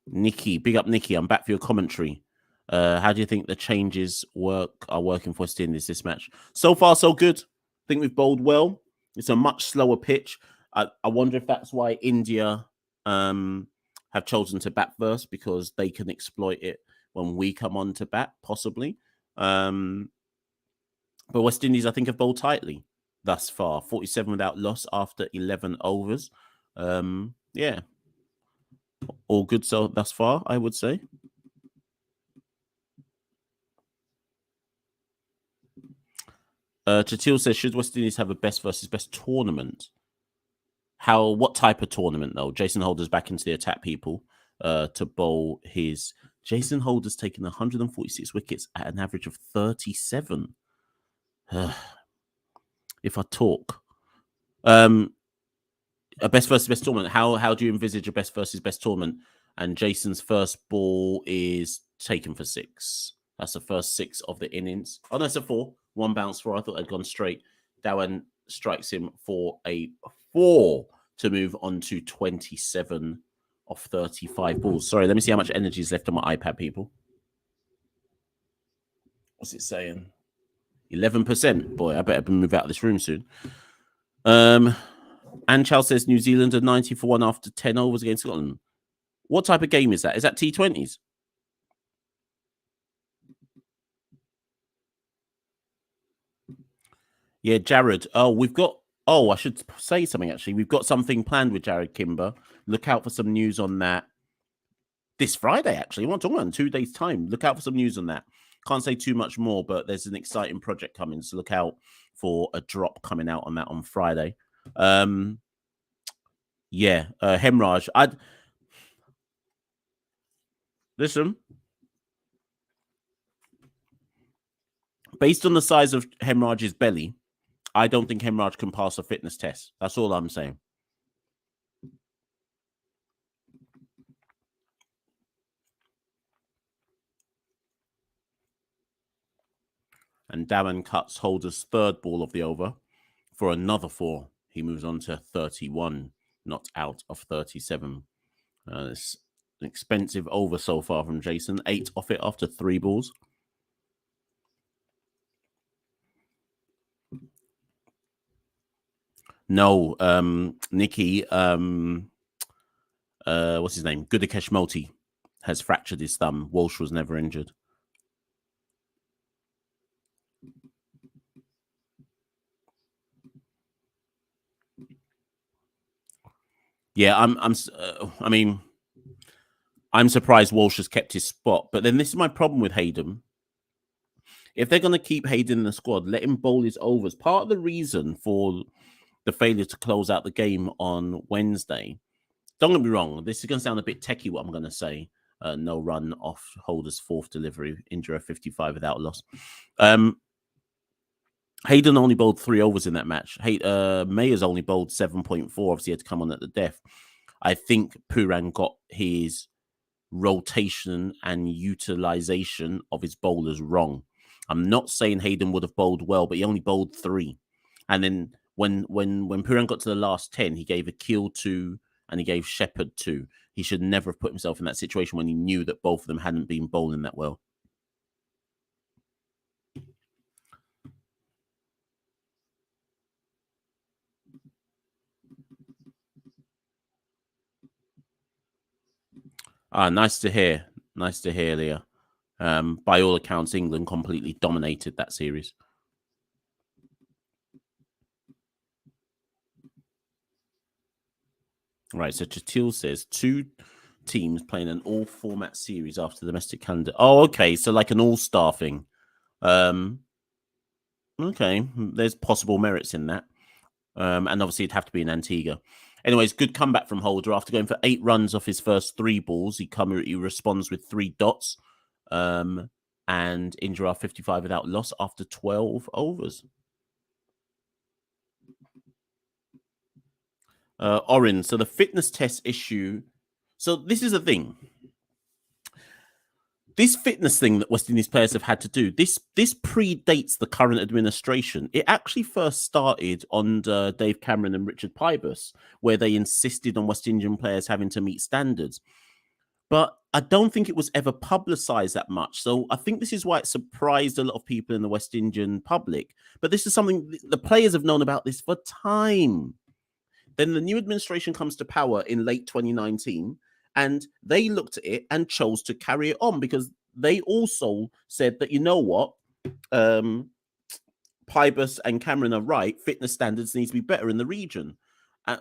Nikki, big up Nikki. I'm back for your commentary. How do you think the changes are working for West Indies this match? So far, so good. I think we've bowled well. It's a much slower pitch. I wonder if that's why India have chosen to bat first, because they can exploit it when we come on to bat, possibly. But West Indies, I think, have bowled tightly thus far. 47 without loss after 11 overs. Yeah. All good so thus far, I would say. Chatil says, should West Indies have a best versus best tournament? What type of tournament, though? Jason Holder's back into the attack, people, to bowl his... Jason Holder's taken 146 wickets at an average of 37. If I talk. A best versus best tournament. How do you envisage a best versus best tournament? And Jason's first ball is taken for 6. That's the first 6 of the innings. Oh, no, it's a 4. 1 bounce 4. I thought I'd gone straight. Dhawan strikes him for a 4 to move on to 27 of 35 balls. Sorry, let me see how much energy is left on my iPad, people. What's it saying? 11%. Boy, I better move out of this room soon. Anchal says New Zealand are 90 for 1 after 10 overs against Scotland. What type of game is that? Is that T20s? Yeah, Jared. I should say something, actually. We've got something planned with Jared Kimber. Look out for some news on that this Friday, actually. We're not talking about in 2 days' time. Look out for some news on that. Can't say too much more, but there's an exciting project coming. So look out for a drop coming out on that on Friday. Yeah, Hemraj. Listen. Based on the size of Hemraj's belly, I don't think Hemraj can pass a fitness test. That's all I'm saying. And Dhawan cuts Holder's 3rd ball of the over for another 4. He moves on to 31, not out of 37. It's an expensive over so far from Jason. 8 off it after 3 balls. No, Nikki, what's his name? Gudakesh Moti has fractured his thumb. Walsh was never injured. Yeah, I'm surprised Walsh has kept his spot. But then this is my problem with Hayden. If they're going to keep Hayden in the squad, let him bowl his overs. Part of the reason for the failure to close out the game on Wednesday, don't get me wrong, this is going to sound a bit techie, what I'm going to say. No run off Holder's 4th delivery, injury 55 without loss. Hayden only bowled 3 overs in that match. Mayer's only bowled 7.4. Obviously, he had to come on at the death. I think Pooran got his rotation and utilization of his bowlers wrong. I'm not saying Hayden would have bowled well, but he only bowled 3. And then when Pooran got to the last 10, he gave Akil 2 and he gave Shepherd 2. He should never have put himself in that situation when he knew that both of them hadn't been bowling that well. Ah, nice to hear. Nice to hear, Leah. By all accounts, England completely dominated that series. Right, so Chatil says 2 teams playing an all-format series after the domestic calendar. Oh, okay, so like an all-star thing. Okay, there's possible merits in that. And obviously it'd have to be in Antigua. Anyways, good comeback from Holder. After going for 8 runs off his first 3 balls, he responds with 3 dots. And Indra 55 without loss after 12 overs. Orin, so the fitness test issue. So this is the thing. This fitness thing that West Indies players have had to do, this predates the current administration. It actually first started under Dave Cameron and Richard Pybus, where they insisted on West Indian players having to meet standards. But I don't think it was ever publicized that much. So I think this is why it surprised a lot of people in the West Indian public. But this is something the players have known about this for time. Then the new administration comes to power in late 2019, and they looked at it and chose to carry it on because they also said that, you know what, Pybus and Cameron are right, fitness standards need to be better in the region.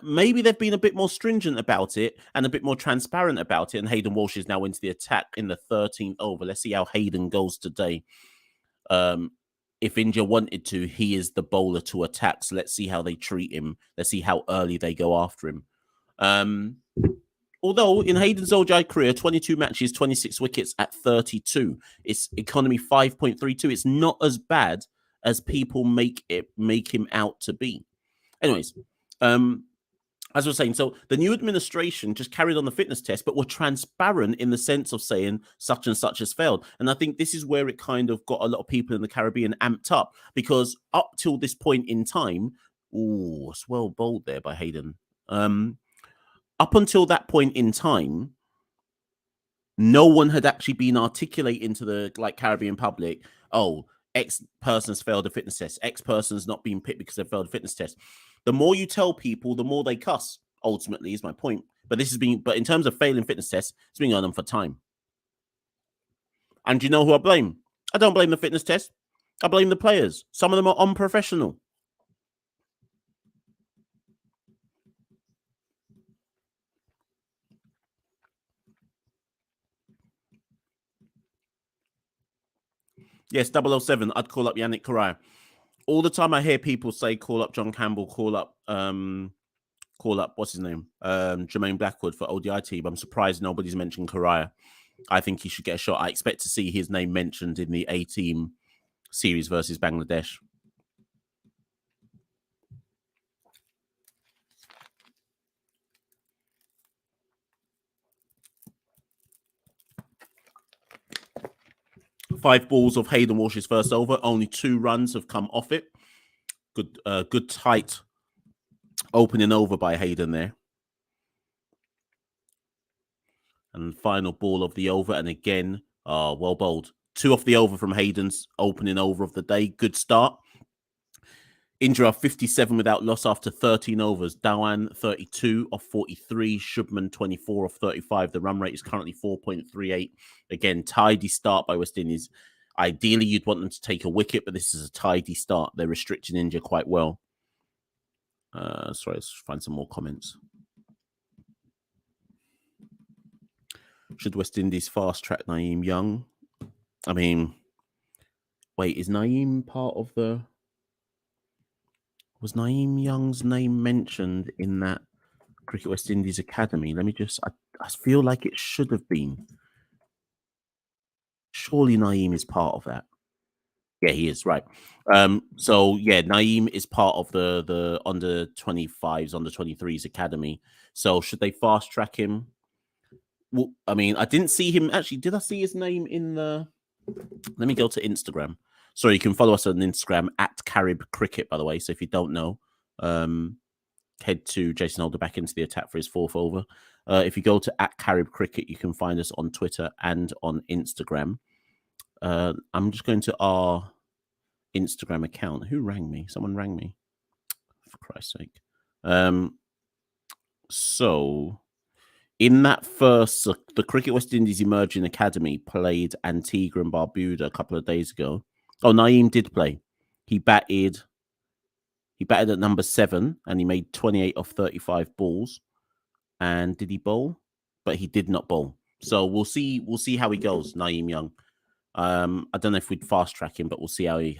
Maybe they've been a bit more stringent about it and a bit more transparent about it, and Hayden Walsh is now into the attack in the 13th over. Let's see how Hayden goes today. If India wanted to, he is the bowler to attack. So let's see how they treat him. Let's see how early they go after him. Although in Hayden's ODI career, 22 matches, 26 wickets at 32. It's economy 5.32. It's not as bad as people make him out to be. Anyways, as I was saying, so the new administration just carried on the fitness test, but were transparent in the sense of saying such and such has failed. And I think this is where it kind of got a lot of people in the Caribbean amped up, because up till this point in time, it's well bowled there by Hayden. Up until that point in time, no one had actually been articulating to the Caribbean public, oh, X person's failed a fitness test. X person's not being picked because they failed a fitness test. The more you tell people, the more they cuss, ultimately, is my point. But in terms of failing fitness tests, it's been on them for time. And do you know who I blame? I don't blame the fitness test. I blame the players. Some of them are unprofessional. Yes, 007, I'd call up Yannick Correa. All the time I hear people say, call up John Campbell, call up, what's his name? Jermaine Blackwood for ODI team. I'm surprised nobody's mentioned Correa. I think he should get a shot. I expect to see his name mentioned in the A-team series versus Bangladesh. Five balls of Hayden Walsh's first over. Only 2 runs have come off it. Good tight opening over by Hayden there. And final ball of the over. And again, well bowled. 2 off the over from Hayden's opening over of the day. Good start. Indra 57 without loss after 13 overs. Dhawan 32 off 43. Shubman 24 off 35. The run rate is currently 4.38. Again, tidy start by West Indies. Ideally, you'd want them to take a wicket, but this is a tidy start. They're restricting India quite well. Sorry, let's find some more comments. Should West Indies fast track Naeem Young? I mean, wait, is Naeem part of the... Was Naeem Young's name mentioned in that Cricket West Indies Academy? Let me just... I feel like it should have been. Surely Naeem is part of that. Yeah, he is, right. So, yeah, Naeem is part of the under 25s, under 23s Academy. So, should they fast track him? Well, I mean, I didn't see him. Actually, did I see his name in the... Let me go to Instagram. Sorry, you can follow us on Instagram at Carib Cricket, by the way. So if you don't know, head to Jason Holder back into the attack for his 4th over. If you go to at Carib Cricket, you can find us on Twitter and on Instagram. I'm just going to our Instagram account. Who rang me? Someone rang me. For Christ's sake. So in that first, the Cricket West Indies Emerging Academy played Antigua and Barbuda a couple of days ago. Oh, Naeem did play. He batted at number 7 and he made 28 off 35 balls. And did he bowl? But he did not bowl. So we'll see how he goes, Naeem Young. I don't know if we'd fast track him, but we'll see how he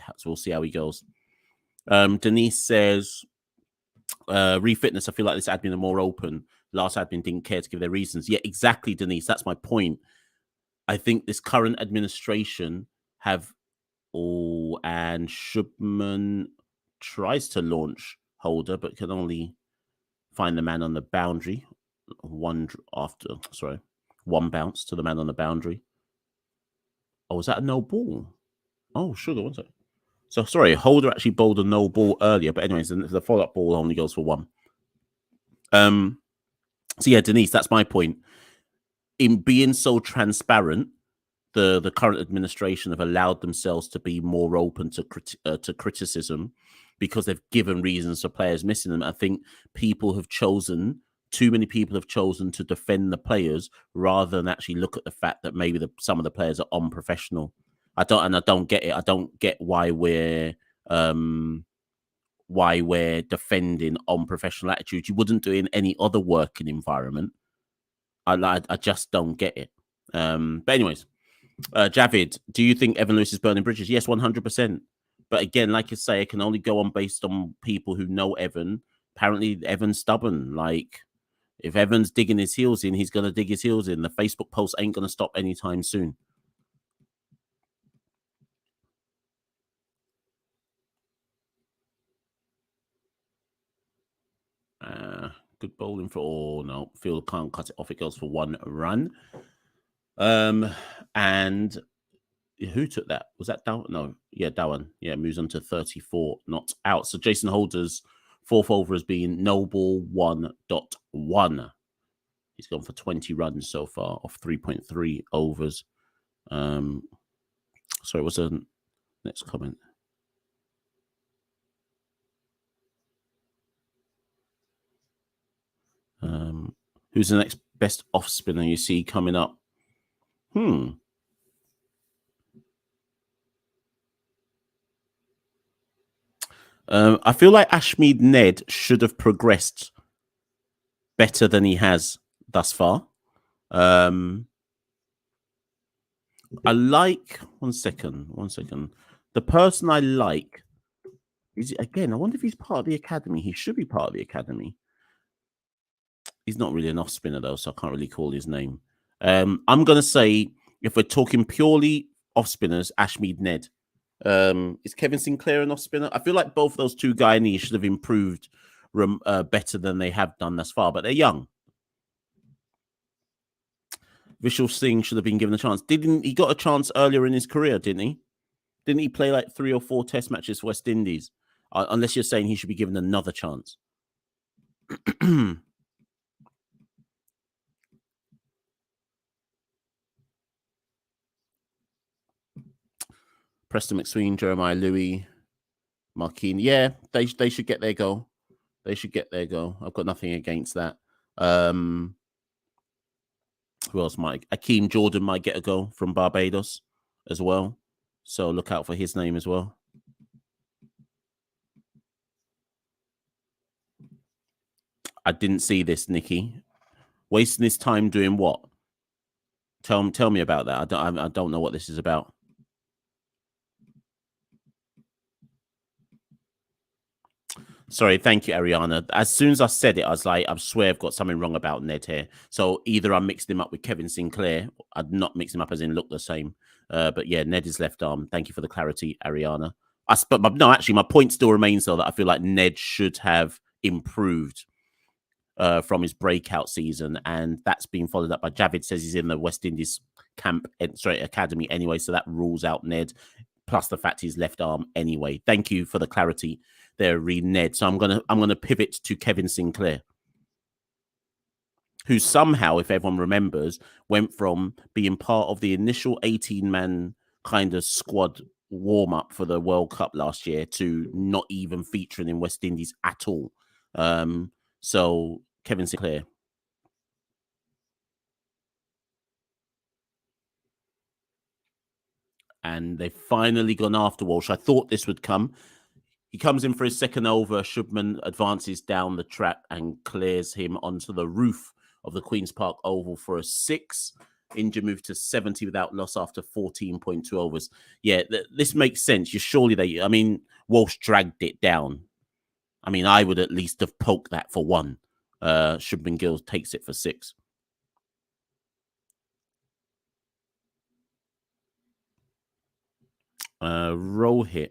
goes. Denise says, refitness, I feel like this admin are more open. Last admin didn't care to give their reasons. Yeah, exactly, Denise. That's my point. I think this current administration have and Shubman tries to launch Holder, but can only find the man on the boundary. One bounce to the man on the boundary. Oh, was that a no ball? Oh, sugar, one second. So sorry, Holder actually bowled a no ball earlier, but anyways, the follow-up ball only goes for 1. So yeah, Denise, that's my point. In being so transparent, the current administration have allowed themselves to be more open to criticism because they've given reasons for players missing them. I think too many people have chosen to defend the players rather than actually look at the fact that maybe some of the players are unprofessional. I don't get it. I don't get why we're defending unprofessional attitudes. You wouldn't do it in any other working environment. I just don't get it. But anyways, Javid, do you think Evan Lewis is burning bridges? Yes, 100%. But again, like you say, it can only go on based on people who know Evan. Apparently, Evan's stubborn. Like, if Evan's digging his heels in, he's going to dig his heels in. The Facebook post ain't going to stop anytime soon. Good bowling for no. Field can't cut it off. It goes for 1 run. And who took that? Was that Dowan? No, yeah, Dowan. Yeah, moves on to 34, not out. So Jason Holder's 4th over has been no ball 1.1. He's gone for 20 runs so far off 3.3 overs. Sorry, what's the next comment? Who's the next best off spinner you see coming up? I feel like Ashmead Ned should have progressed better than he has thus far. I like one second. The person I like is again. I wonder if he's part of the academy. He should be part of the academy. He's not really an off spinner though, so I can't really call his name. I'm gonna say if we're talking purely off spinners, Ashmead Ned. Is Kevin Sinclair an off spinner? I feel like both those two Guyanese should have improved better than they have done thus far, but they're young. Vishal Singh should have been given a chance. He got a chance earlier in his career, didn't he? Didn't he play like 3 or 4 test matches for West Indies? Unless you're saying he should be given another chance. Preston McSween, Jeremiah Louis, Marquine. Yeah, they should get their goal. They should get their goal. I've got nothing against that. Who else might? Akeem Jordan might get a goal from Barbados as well. So look out for his name as well. I didn't see this, Nikki. Wasting his time doing what? Tell me about that. I don't know what this is about. Sorry, thank you, Ariana. As soon as I said it, I was like, I swear I've got something wrong about Ned here. So either I mixed him up with Kevin Sinclair. I'd not mix him up as in look the same. But yeah, Ned is left arm. Thank you for the clarity, Ariana. No, actually, my point still remains though that I feel like Ned should have improved from his breakout season, and that's been followed up by Javid says he's in the West Indies academy anyway, so that rules out Ned. Plus the fact he's left arm anyway. Thank you for the clarity there, Ned. So I'm gonna pivot to Kevin Sinclair, who somehow, if everyone remembers, went from being part of the initial 18-man kind of squad warm-up for the World Cup last year to not even featuring in West Indies at all. So Kevin Sinclair. and they've finally gone after Walsh. I thought this would come. He comes in for his second over. Shubman advances down the track and clears him onto the roof of the Queen's Park Oval for a 6. India moved to 70 without loss after 14.2 overs. Yeah, this makes sense. Walsh dragged it down. I mean, I would at least have poked that for 1. Shubman Gill takes it for 6. Rohit.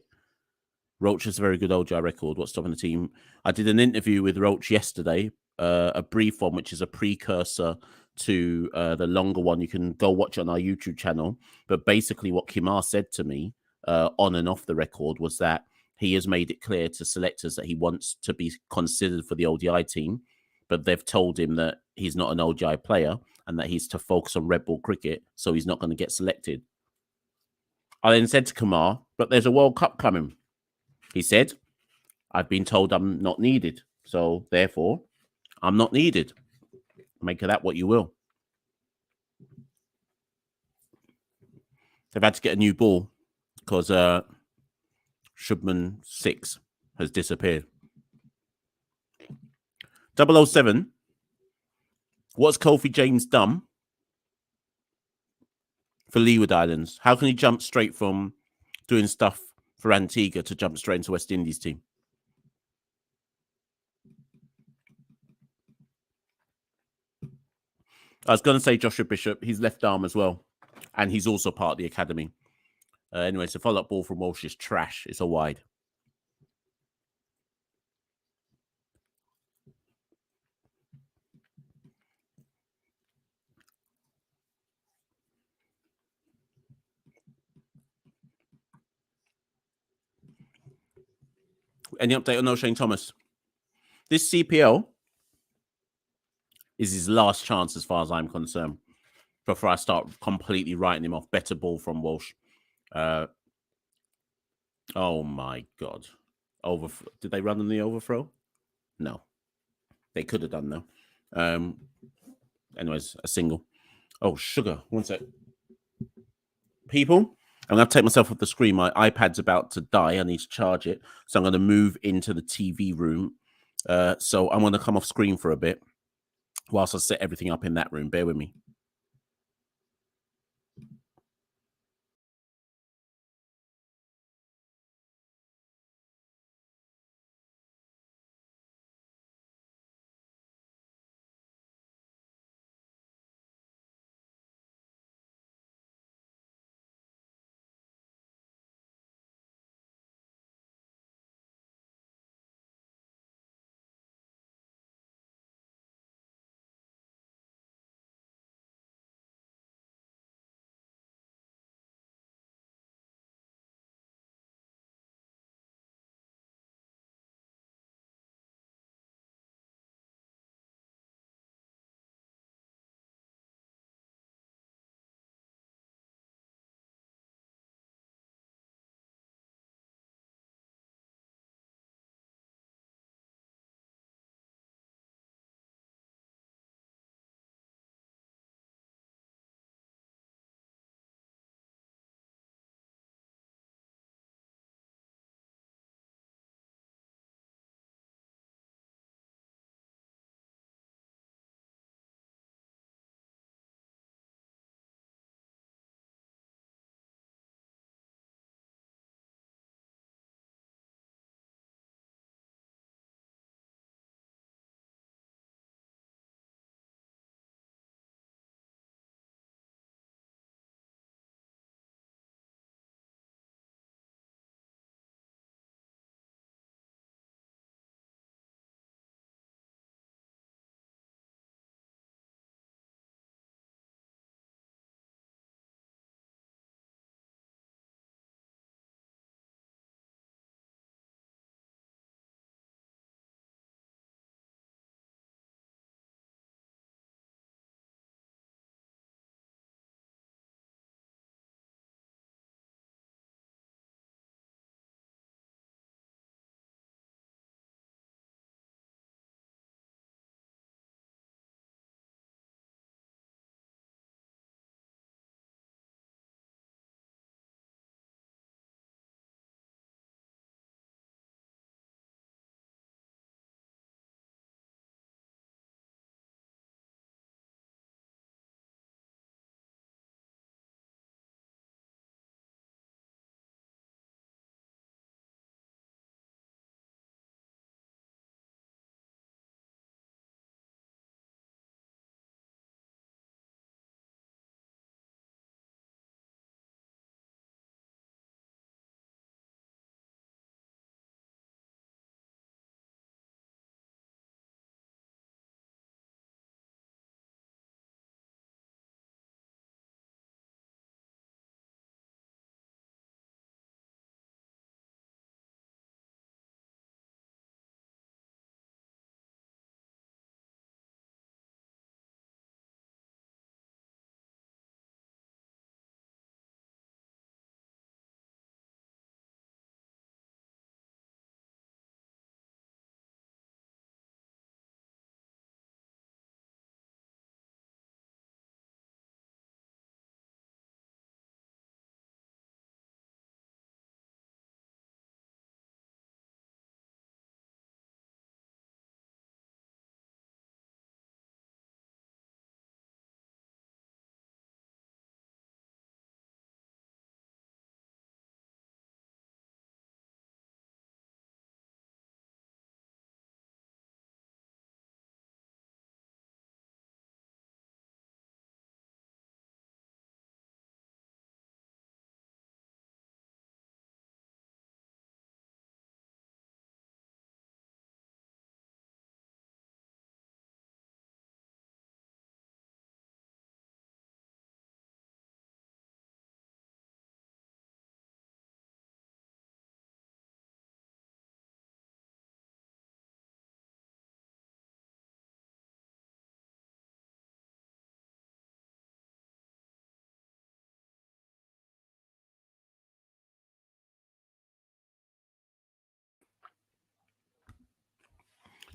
Roach has a very good ODI record. What's stopping the team? I did an interview with Roach yesterday, a brief one, which is a precursor to the longer one. You can go watch it on our YouTube channel. But basically what Kimar said to me on and off the record was that he has made it clear to selectors that he wants to be considered for the ODI team, but they've told him that he's not an ODI player and that he's to focus on red ball cricket, so he's not going to get selected. I then said to Kumar, but there's a World Cup coming. He said, I've been told I'm not needed, so therefore I'm not needed. Make of that what you will. They've had to get a new ball because Shubman 6 has disappeared. 007. What's Kofi James done for Leeward Islands? How can he jump straight from doing stuff for Antigua to jump straight into West Indies team? I was going to say Joshua Bishop. He's left arm as well. And he's also part of the academy. Anyway, so follow-up ball from Walsh is trash. It's a wide. Any update on O'Shane Thomas? This CPL is his last chance as far as I'm concerned before I start completely writing him off. Better ball from Walsh. Oh, my God. Did they run on the overthrow? No. They could have done, though. Anyways, a single. Oh, sugar. One sec. People, I'm going to take myself off the screen. My iPad's about to die. I need to charge it. So I'm going to move into the TV room. So I'm going to come off screen for a bit whilst I set everything up in that room. Bear with me.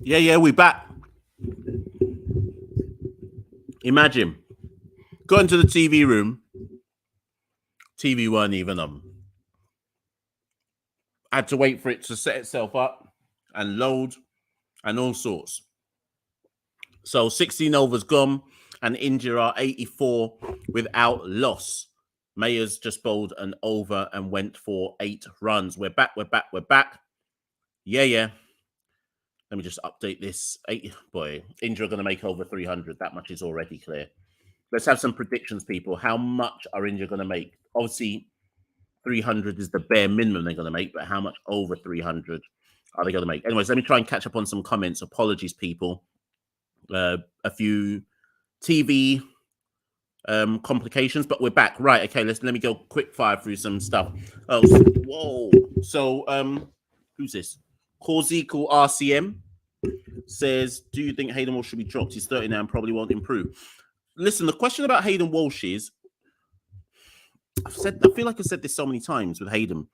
Yeah, we back. Imagine going to the TV room. TV weren't even on. I had to wait for it to set itself up and load and all sorts. So 16 overs gone, and India are 84 without loss. Mayers just bowled an over and went for 8 runs. We're back. Yeah. Let me just update this. Boy, India are going to make over 300. That much is already clear. Let's have some predictions, people. How much are India going to make? Obviously, 300 is the bare minimum they're going to make, but how much over 300 are they going to make? Anyways, let me try and catch up on some comments. Apologies, people. A few TV complications, but we're back. Right, okay, let me go quick fire through some stuff. Oh, whoa. So, who's this? Corsical RCM says, do you think Hayden Walsh should be dropped? He's 30 now and probably won't improve. Listen, the question about Hayden Walsh is, I feel like I've said this so many times with Hayden.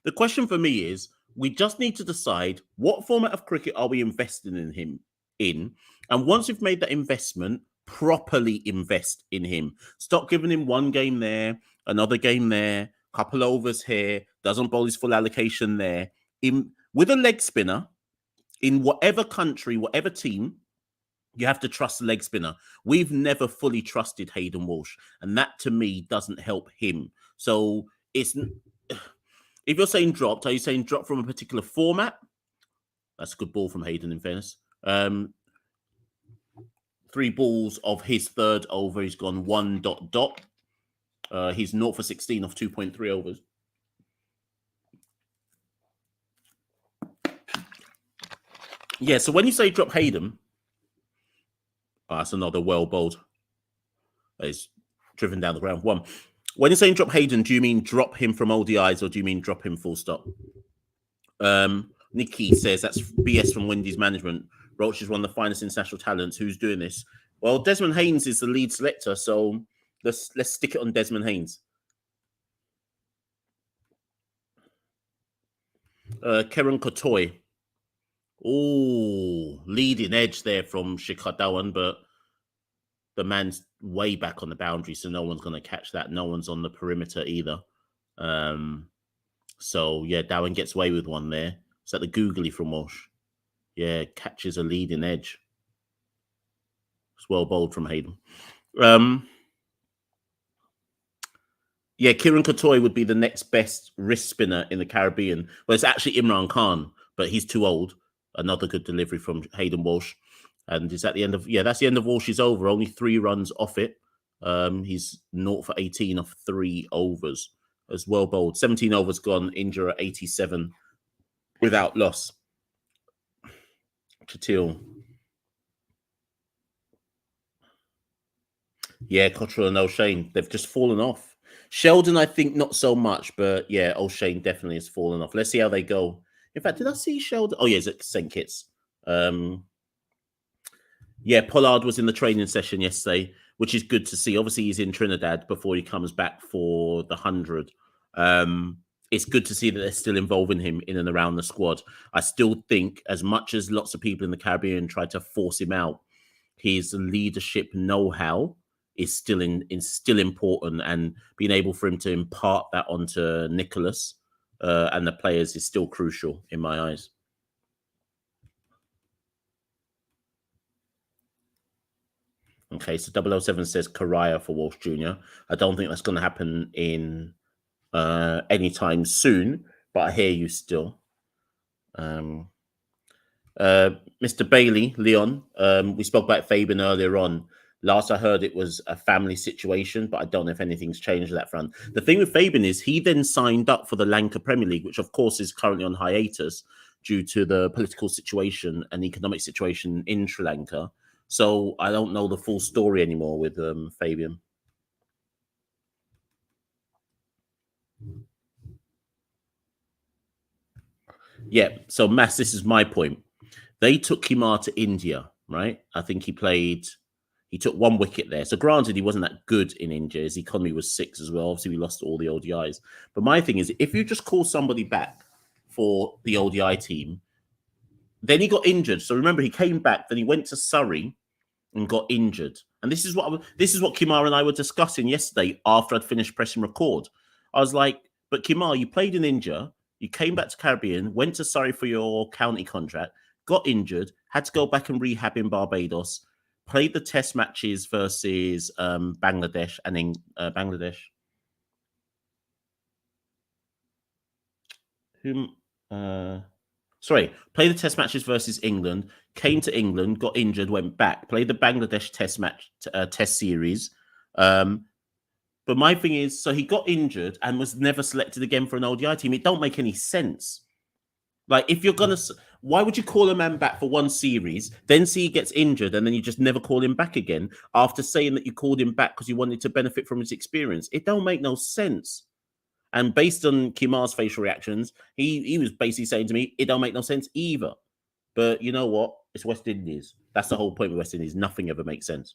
The question for me is, we just need to decide what format of cricket are we investing in him in, and once we've made that investment, properly invest in him. Stop giving him one game there, another game there, couple overs here, doesn't bowl his full allocation there. With a leg spinner, in whatever country, whatever team, you have to trust the leg spinner. We've never fully trusted Hayden Walsh, and that to me doesn't help him. So it's, if you're saying dropped, are you saying dropped from a particular format? That's a good ball from Hayden, in fairness. 3 balls of his third over. He's gone 1 ... He's 0 for 16 off 2.3 overs. Yeah, so when you say drop Hayden, that's another well bowled. He's driven down the ground. 1. When you're saying drop Hayden, do you mean drop him from ODIs or do you mean drop him full stop? Nikki says that's BS from Wendy's management. Roach is one of the finest international talents. Who's doing this? Well, Desmond Haynes is the lead selector, so let's stick it on Desmond Haynes. Karen Kotoy. Oh, leading edge there from Shikhar Dhawan, but the man's way back on the boundary, so no one's going to catch that. No one's on the perimeter either. So, yeah, Dhawan gets away with one there. Is that the googly from Walsh? Yeah, catches a leading edge. It's well bowled from Hayden. Yeah, Kieran Kotoy would be the next best wrist spinner in the Caribbean. Well, it's actually Imran Khan, but he's too old. Another good delivery from Hayden Walsh. And is that the end of... Yeah, that's the end of Walsh's over. Only 3 runs off it. He's 0 for 18 off 3 overs. As well bowled. 17 overs gone. India at 87 without loss. Chatil. Yeah, Cottrell and O'Shane, they've just fallen off. Sheldon, I think not so much, but yeah, O'Shane definitely has fallen off. Let's see how they go. In fact, did I see Sheldon? Oh, yeah, it's at St. Kitts. Yeah, Pollard was in the training session yesterday, which is good to see. Obviously, he's in Trinidad before he comes back for the 100. It's good to see that they're still involving him in and around the squad. I still think, as much as lots of people in the Caribbean try to force him out, his leadership know-how is still important, and being able for him to impart that onto Nicholas and the players is still crucial in my eyes. Okay, so 007 says Karaya for Walsh Jr. I don't think that's going to happen in anytime soon, but I hear you still. Mr. Bailey, Leon, we spoke about Fabian earlier on. Last I heard, it was a family situation, but I don't know if anything's changed on that front. The thing with Fabian is he then signed up for the Lanka Premier League, which of course is currently on hiatus due to the political situation and economic situation in Sri Lanka. So I don't know the full story anymore with Fabian. Yeah, so Mass, this is my point. They took Kimar to India, right? I think he took 1 wicket there. So granted, he wasn't that good in India. His economy was 6 as well. Obviously, we lost all the ODIs. But my thing is, if you just call somebody back for the ODI team, Then he got injured. So remember, he came back. Then he went to Surrey and got injured. And this is what Kimar and I were discussing yesterday after I'd finished pressing record. I was like, but Kimar, you played an injury. You came back to Caribbean, went to Surrey for your county contract, got injured, had to go back and rehab in Barbados, played the test matches versus Bangladesh and then Bangladesh. Played the test matches versus England, came to England, got injured, went back, played the Bangladesh test series. But my thing is, so he got injured and was never selected again for an ODI team. It don't make any sense. Like, if you're going to, why would you call a man back for one series, then see he gets injured, and then you just never call him back again after saying that you called him back because you wanted to benefit from his experience? It don't make no sense. And based on Kimar's facial reactions, he was basically saying to me, it don't make no sense either. But you know what? It's West Indies. That's the whole point with West Indies. Nothing ever makes sense.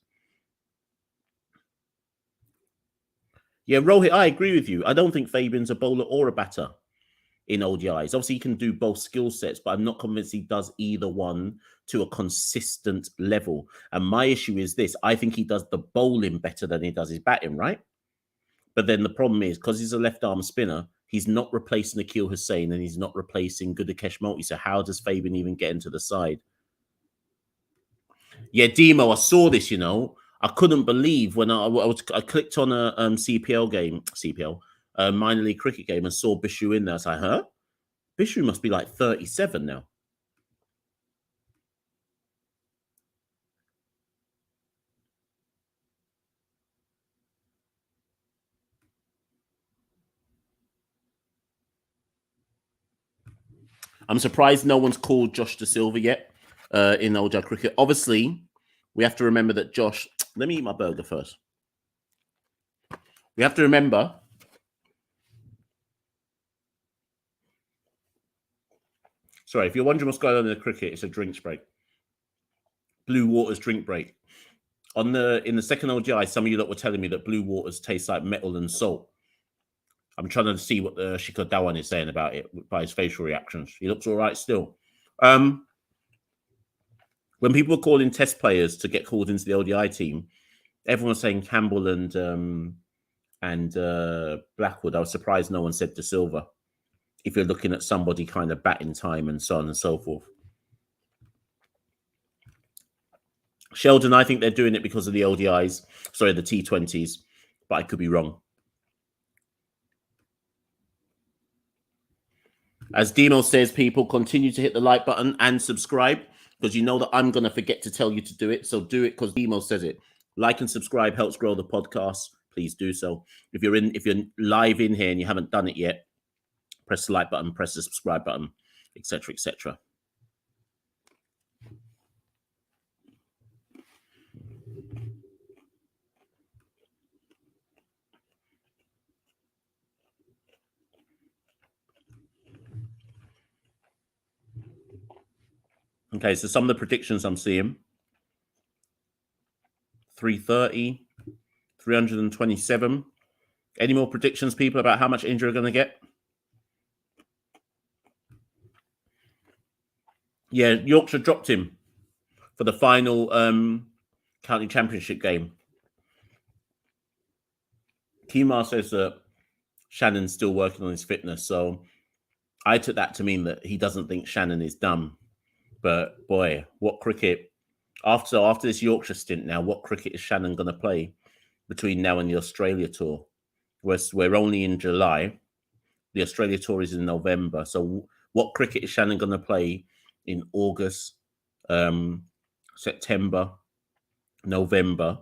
Yeah, Rohit, I agree with you. I don't think Fabian's a bowler or a batter in ODIs. Obviously, he can do both skill sets, but I'm not convinced he does either one to a consistent level. And my issue is this. I think he does the bowling better than he does his batting, right? But then the problem is, because he's a left-arm spinner, he's not replacing Akeal Hussain and he's not replacing Gudakesh Multi. So how does Fabian even get into the side? Yeah, Demo, I saw this, you know. I couldn't believe when I clicked on a CPL minor league cricket game, and saw Bishu in there. I was like, huh? Bishu must be like 37 now. I'm surprised no one's called Josh De Silva yet in ODI cricket. Obviously, we have to remember that Josh... Let me eat my burger first. We have to remember... Sorry, if you're wondering what's going on in the cricket, it's a drinks break. Blue Waters drink break. In the second ODI, some of you lot were telling me that Blue Waters tastes like metal and salt. I'm trying to see what the Shikhar Dhawan is saying about it by his facial reactions. He looks all right still. When people were calling test players to get called into the ODI team, everyone was saying Campbell and Blackwood. I was surprised no one said De Silva. If you're looking at somebody kind of batting time and so on and so forth. Sheldon, I think they're doing it because of the ODIs. Sorry, the T20s, but I could be wrong. As Demo says, people continue to hit the like button and subscribe, because you know that I'm going to forget to tell you to do it. So do it because Demo says it. Like and subscribe helps grow the podcast. Please do so. If you're live in here and you haven't done it yet, press the like button, press the subscribe button, etc., etc. Okay, so some of the predictions I'm seeing: 330, 327. Any more predictions, people, about how much injury are going to get? Yeah, Yorkshire dropped him for the final county championship game. Kimar says that Shannon's still working on his fitness, so I took that to mean that he doesn't think Shannon is done. But boy, what cricket after this Yorkshire stint now? What cricket is Shannon going to play between now and the Australia tour? We're only in July. The Australia tour is in November. So what cricket is Shannon going to play in August, September, November,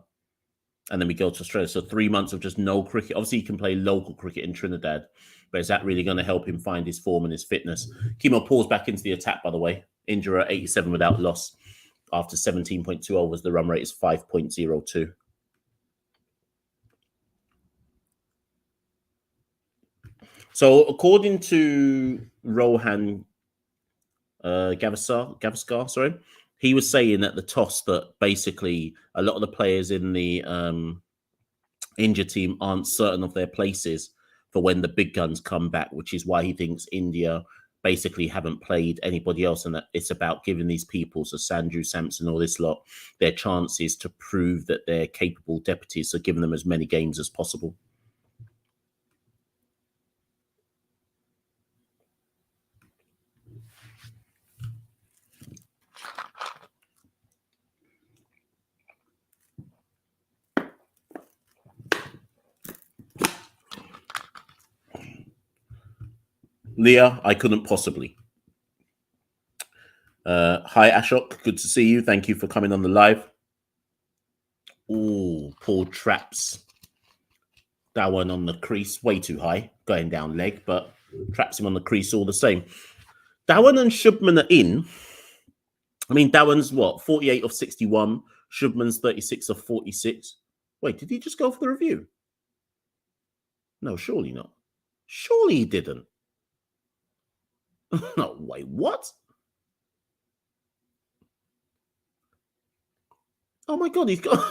and then we go to Australia? So 3 months of just no cricket. Obviously, he can play local cricket in Trinidad, but is that really going to help him find his form and his fitness? Kimo pulls back into the attack, by the way. Injury at 87 without loss. After 17.2 overs, the run rate is 5.02. So according to Rohan Gavaskar, sorry, he was saying at the toss that basically a lot of the players in the India team aren't certain of their places for when the big guns come back, which is why he thinks India basically haven't played anybody else, and that it's about giving these people, so Sanju, Samson, all this lot, their chances to prove that they're capable deputies, so giving them as many games as possible. Leah, I couldn't possibly. Hi, Ashok. Good to see you. Thank you for coming on the live. Oh, Paul traps that one on the crease. Way too high, going down leg, but traps him on the crease all the same. Dhawan and Shubman are in. I mean, Dhawan's what? 48 of 61. Shubman's 36 of 46. Wait, did he just go for the review? No, surely not. Surely he didn't. No, wait, what? Oh my God, he's got...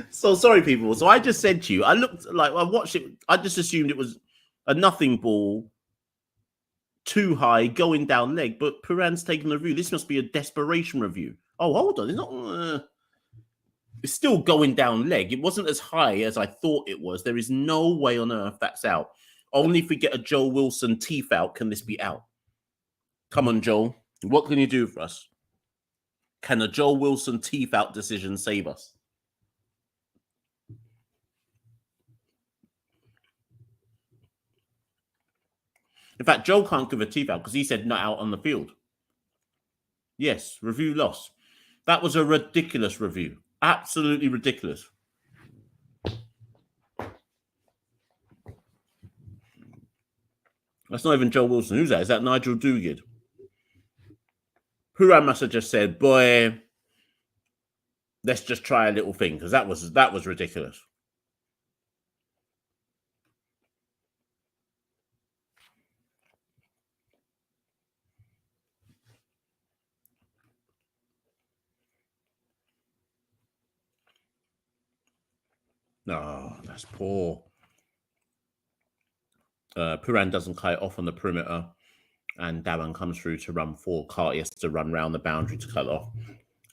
So sorry, people. So I just said to you, I watched it. I just assumed it was a nothing ball, too high, going down leg. But Puran's taking the review. This must be a desperation review. Oh, hold on. It's not... it's still going down leg. It wasn't as high as I thought it was. There is no way on earth that's out. Only if we get a Joel Wilson teeth out can this be out. Come on, Joel. What can you do for us? Can a Joel Wilson teeth out decision save us? In fact, Joel can't give a teeth out because he said not out on the field. Yes, review loss. That was a ridiculous review. Absolutely ridiculous. That's not even Joel Wilson. Who's that? Is that Nigel Duguid? Puran must have just said, boy, let's just try a little thing, because that was ridiculous. No, that's poor. Puran doesn't kite off on the perimeter, and Dhawan comes through to run 4. Carty has to run round the boundary to cut off.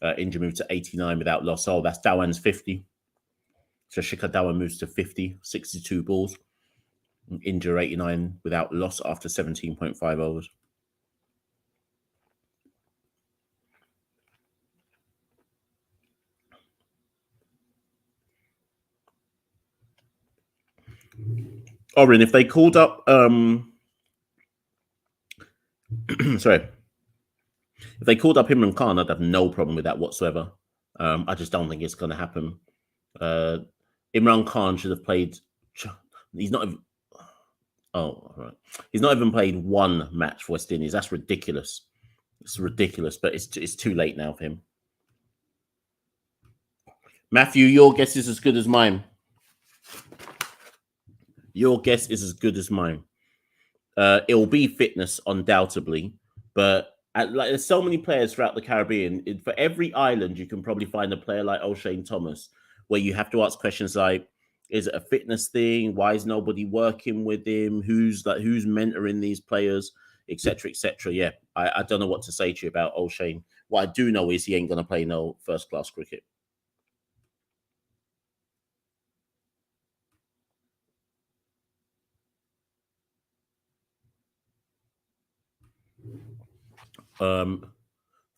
Inja moved to 89 without loss. Oh, that's Dhawan's 50. So Shikhar Dhawan moves to 50, 62 balls. Inja 89 without loss after 17.5 overs. Orin, if they called up sorry. If they called up Imran Khan, I'd have no problem with that whatsoever. I just don't think it's going to happen. Imran Khan should have played. He's not. Oh, right. He's not even played one match for West Indies. That's ridiculous. It's ridiculous, but it's too late now for him. Matthew, your guess is as good as mine. Your guess is as good as mine. It'll be fitness, undoubtedly, but there's so many players throughout the Caribbean. For every island, you can probably find a player like O'Shane Thomas, where you have to ask questions like, is it a fitness thing? Why is nobody working with him? Who's mentoring these players, etc., etc. Yeah, I don't know what to say to you about O'Shane. What I do know is he ain't going to play no first-class cricket.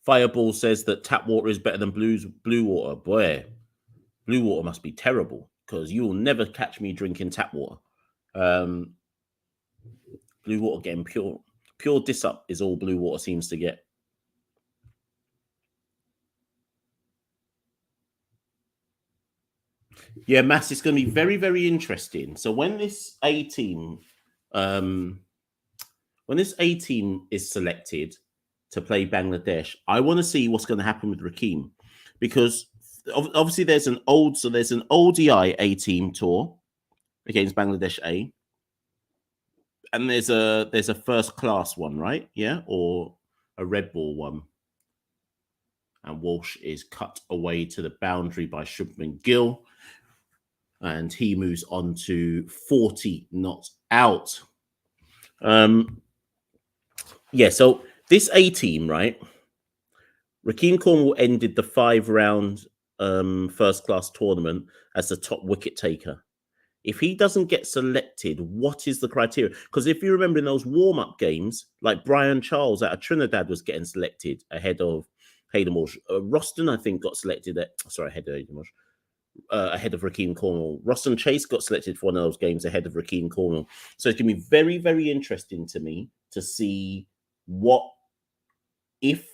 Fireball says that tap water is better than blue water. Boy, blue water must be terrible, because you will never catch me drinking tap water. Blue water getting pure diss up is all blue water seems to get. Yeah, Mass, it's going to be very, very interesting. So when this A team is selected to play Bangladesh, I want to see what's going to happen with Rakeem, because obviously there's an ODI A team tour against Bangladesh A, and there's a first class one, right? Yeah, or a red ball one. And Walsh is cut away to the boundary by Shubman Gill, and he moves on to 40 not out. Yeah, so this A team, right? Raheem Cornwall ended the 5 round first class tournament as the top wicket taker. If he doesn't get selected, what is the criteria? Because if you remember in those warm up games, like Brian Charles out of Trinidad was getting selected ahead of Hayden Walsh. Roston, I think, got selected ahead of Hayden Walsh, ahead of Raheem Cornwall. Roston Chase got selected for one of those games ahead of Raheem Cornwall. So it's going to be very, very interesting to me to see what if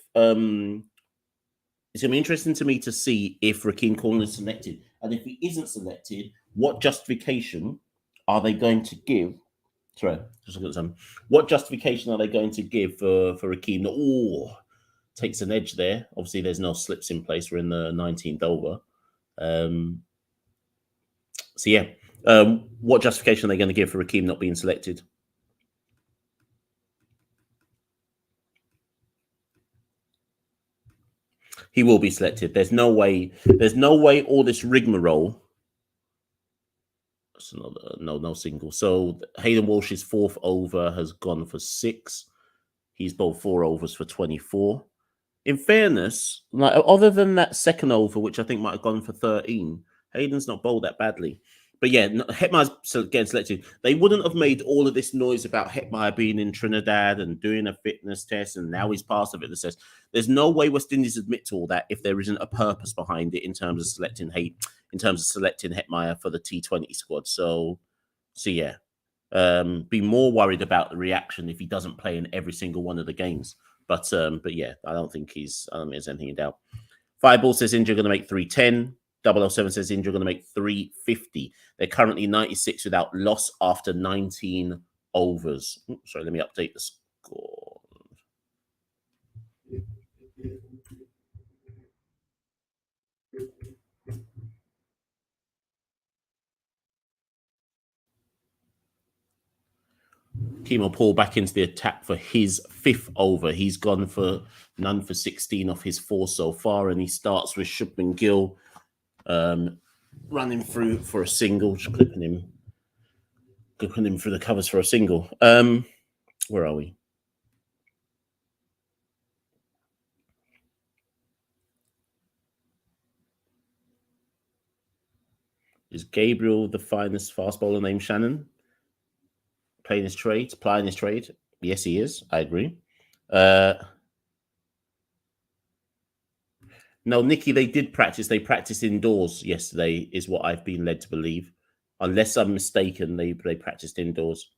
it's going to be interesting to me to see if Raheem Cornwall is selected, and if he isn't selected, what justification are they going to give? Sorry, just look at some. What justification are they going to give for Raheem? Oh, takes an edge there. Obviously, there's no slips in place. We're in the 19th over. So yeah, what justification are they going to give for Raheem not being selected? He will be selected. There's no way. There's no way all this rigmarole. No single. So Hayden Walsh's fourth over has gone for 6. He's bowled 4 overs for 24. In fairness, like other than that second over, which I think might have gone for 13, Hayden's not bowled that badly. But yeah, Hetmeyer's getting selected. They wouldn't have made all of this noise about Hetmeyer being in Trinidad and doing a fitness test, and now he's passed a fitness test. There's no way West Indies admit to all that if there isn't a purpose behind it in terms of selecting Hetmeyer for the T20 squad. So yeah, be more worried about the reaction if he doesn't play in every single one of the games. But yeah, I don't think there's anything in doubt. Fireball says India going to make 310. 007 says India going to make 350. They're currently 96 without loss after 19 overs. Sorry, let me update the score. Kemo Paul back into the attack for his 5th over. He's gone for none for 16 off his 4 so far, and he starts with Shubman Gill running through for a single, just clipping him through the covers for a single. Where are we? Is Gabriel the finest fast bowler named Shannon? Playing his trade? Yes, he is. I agree. No, Nikki, they did practice. They practiced indoors yesterday, is what I've been led to believe. Unless I'm mistaken, they practiced indoors.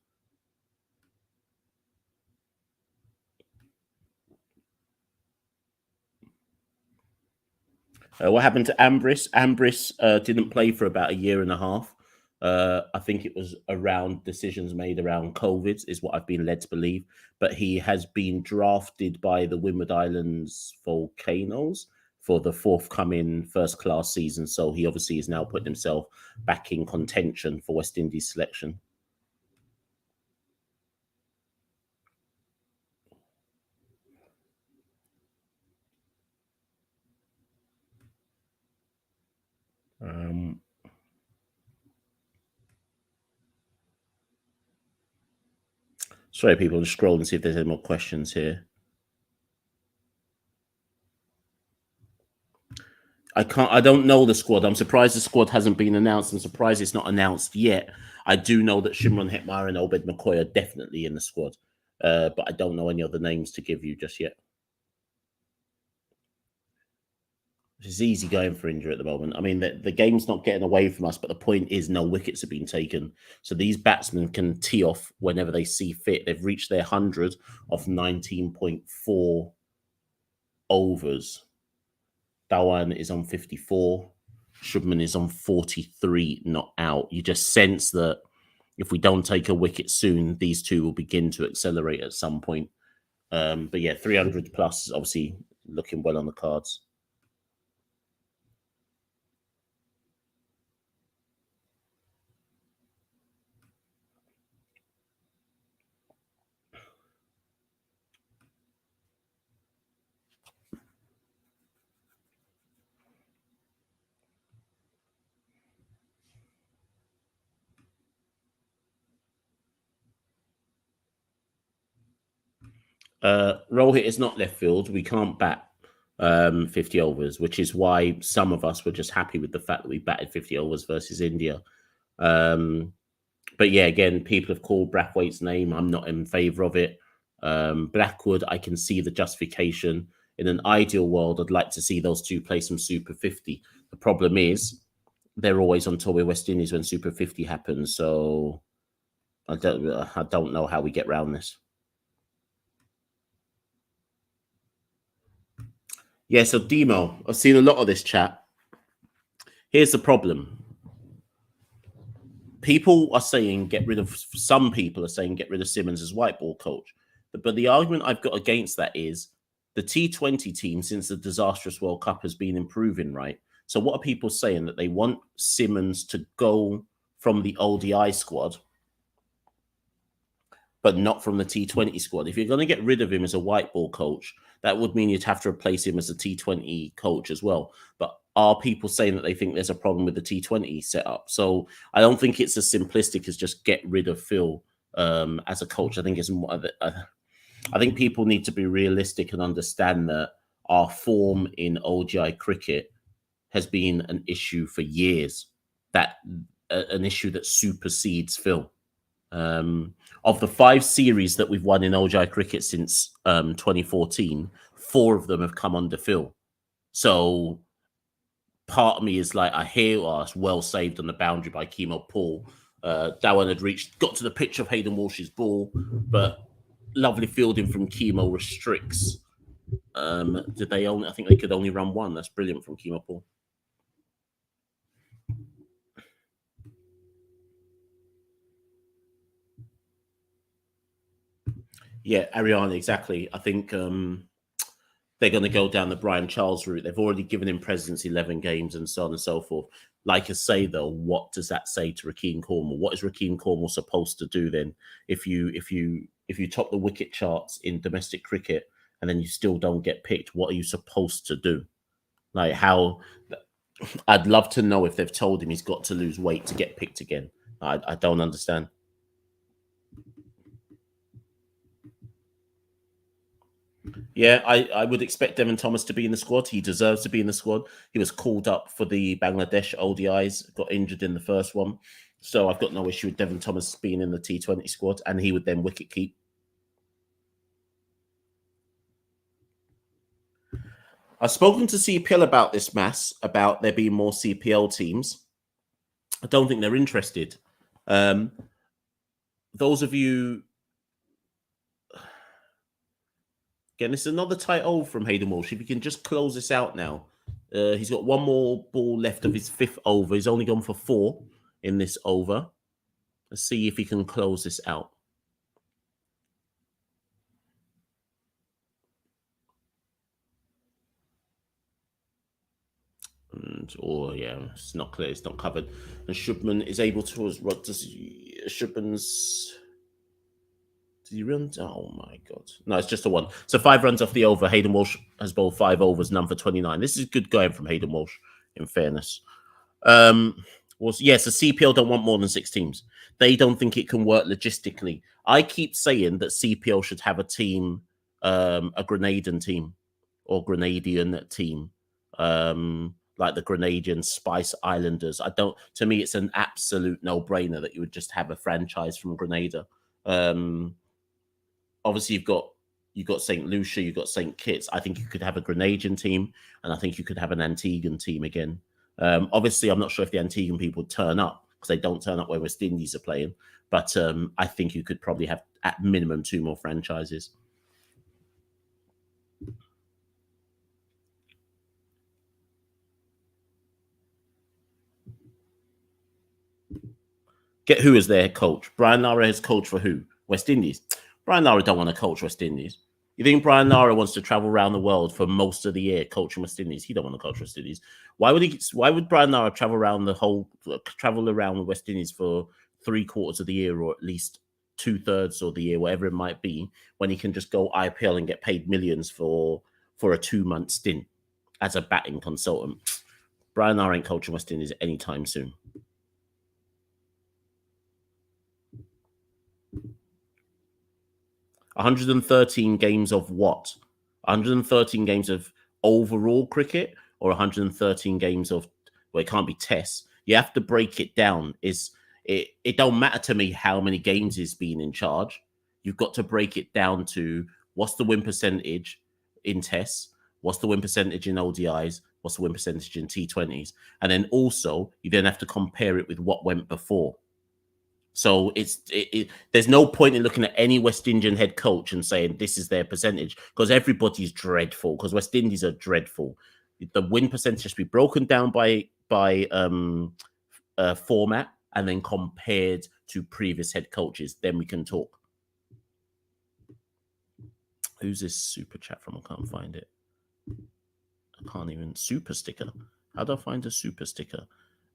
What happened to Ambris? Ambris didn't play for about a year and a half. I think it was around decisions made around COVID, is what I've been led to believe. But he has been drafted by the Windward Islands Volcanoes for the forthcoming first class season. So he obviously is now putting himself back in contention for West Indies selection. Sorry, people, just scroll and see if there's any more questions here. I don't know the squad. I'm surprised the squad hasn't been announced. I'm surprised it's not announced yet. I do know that Shimron Hetmeyer and Obed McCoy are definitely in the squad, but I don't know any other names to give you just yet. It's easy going for India at the moment. I mean, the game's not getting away from us, but the point is no wickets have been taken. So these batsmen can tee off whenever they see fit. They've reached their 100 off 19.4 overs. Dhawan is on 54. Shubman is on 43, not out. You just sense that if we don't take a wicket soon, these two will begin to accelerate at some point. But yeah, 300 plus is obviously looking well on the cards. Rohit is not left field. We can't bat 50 overs, which is why some of us were just happy with the fact that we batted 50 overs versus India. But yeah, again, people have called Brathwaite's name. I'm not in favour of it. Blackwood, I can see the justification. In an ideal world, I'd like to see those two play some Super 50. The problem is they're always on tour with West Indies when Super 50 happens. So I don't know how we get around this. Yeah, so Demo, I've seen a lot of this chat. Here's the problem. People are saying some people are saying get rid of Simmons as white ball coach. But the argument I've got against that is the T20 team, since the disastrous World Cup, has been improving, right? So what are people saying? That they want Simmons to go from the ODI squad, but not from the T20 squad. If you're going to get rid of him as a white ball coach, that would mean you'd have to replace him as a T20 coach as well. But are people saying that they think there's a problem with the T20 setup? So I don't think it's as simplistic as just get rid of Phil as a coach. I think it's more. I think people need to be realistic and understand that our form in ODI cricket has been an issue for years. An issue that supersedes Phil. Of the 5 series that we've won in ODI cricket since 2014, 4 of them have come under Phil. So part of me is like, I hear us well saved on the boundary by Kemo Paul. Dhawan had got to the pitch of Hayden Walsh's ball, but lovely fielding from Kemo restricts. I think they could only run 1. That's brilliant from Kemo Paul. Yeah, Ariana, exactly. I think they're going to go down the Brian Charles route. They've already given him presidency 11 games and so on and so forth. Like I say, though, what does that say to Rakeem Cornwall? What is Rakeem Cornwall supposed to do then? If you top the wicket charts in domestic cricket and then you still don't get picked, what are you supposed to do? Like how? I'd love to know if they've told him he's got to lose weight to get picked again. I don't understand. Yeah, I would expect Devon Thomas to be in the squad. He deserves to be in the squad. He was called up for the Bangladesh ODIs, got injured in the first one. So I've got no issue with Devon Thomas being in the T20 squad, and he would then wicket keep. I've spoken to CPL about this, about there being more CPL teams. I don't think they're interested. Those of you... Again, this is another tight over from Hayden Walsh. If you can just close this out now. He's got 1 more ball left of his 5th over. He's only gone for 4 in this over. Let's see if he can close this out. Yeah, it's not clear. It's not covered. And Shubman is able to... What does Shubman's... Did he run? Oh my God. No, it's just a 1. So 5 runs off the over. Hayden Walsh has bowled 5 overs, none for 29. This is good going from Hayden Walsh, in fairness. Yes, the CPL don't want more than 6 teams. They don't think it can work logistically. I keep saying that CPL should have a team, a Grenadian team or Grenadian team, like the Grenadian Spice Islanders. To me, it's an absolute no-brainer that you would just have a franchise from Grenada. Obviously, you've got St. Lucia, you've got St. Kitts. I think you could have a Grenadian team, and I think you could have an Antiguan team again. Obviously, I'm not sure if the Antiguan people turn up because they don't turn up where West Indies are playing. But I think you could probably have at minimum 2 more franchises. Get who as their coach? Brian Lara has coached for who? West Indies. Brian Lara don't want to coach West Indies. You think Brian Lara wants to travel around the world for most of the year coaching West Indies? He don't want to coach West Indies. Why would Brian Lara travel around West Indies for 3/4 of the year, or at least 2/3 of the year, whatever it might be, when he can just go IPL and get paid millions for a 2-month stint as a batting consultant? Brian Lara ain't coaching West Indies anytime soon. 113 games of what? 113 games of overall cricket or 113 games of, well, it can't be tests. You have to break it down. It don't matter to me how many games he's been in charge. You've got to break it down to what's the win percentage in tests, what's the win percentage in ODIs, what's the win percentage in T20s, and then also you then have to compare it with what went before. So there's no point in looking at any West Indian head coach and saying this is their percentage, because everybody's dreadful, because West Indies are dreadful. The win percentage has to be broken down by format and then compared to previous head coaches. Then we can talk. Who's this super chat from? I can't find it. I can't even super sticker. How do I find a super sticker?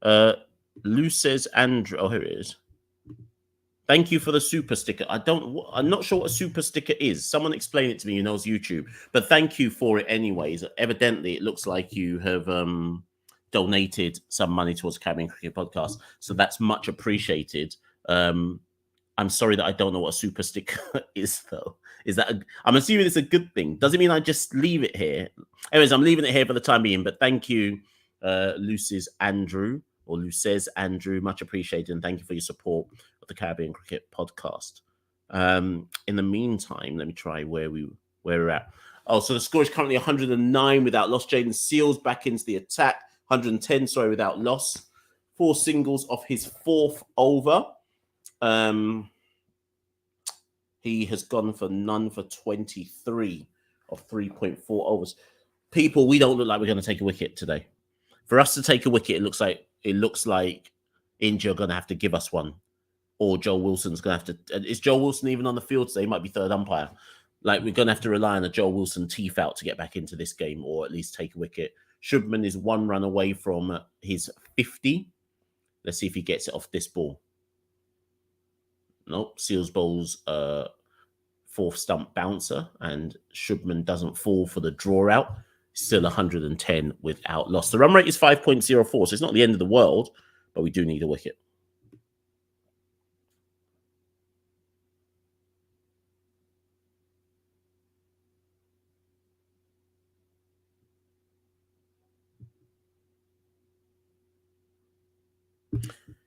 Lou says Andrew. Oh, here it is. Thank you for the super sticker. I'm not sure what a super sticker is. Someone explain it to me who knows YouTube. But thank you for it anyways. Evidently, it looks like you have donated some money towards Caribbean Cricket Podcast. So that's much appreciated. I'm sorry that I don't know what a super sticker is, though. I'm assuming it's a good thing. Doesn't mean I just leave it here. Anyways, I'm leaving it here for the time being. But thank you, Luce's Andrew, or Luce's Andrew. Much appreciated. And thank you for your support of the Caribbean Cricket Podcast. In the meantime, let me try where we're at. Oh, so the score is currently 109 without loss. Jaden Seals back into the attack. 110, sorry, without loss. 4 singles off his 4th over. He has gone for none for 23 of 3.4 overs. People, we don't look like we're going to take a wicket today. For us to take a wicket, it looks like India are going to have to give us one, or Joe Wilson's going to have to. Is Joe Wilson even on the field today? He might be third umpire. Like, we're going to have to rely on a Joe Wilson teeth out to get back into this game, or at least take a wicket. Shubman is 1 run away from his 50. Let's see if he gets it off this ball. Nope. Seals bowls 4th stump bouncer, and Shubman doesn't fall for the draw out. Still 110 without loss. The run rate is 5.04, so it's not the end of the world, but we do need a wicket.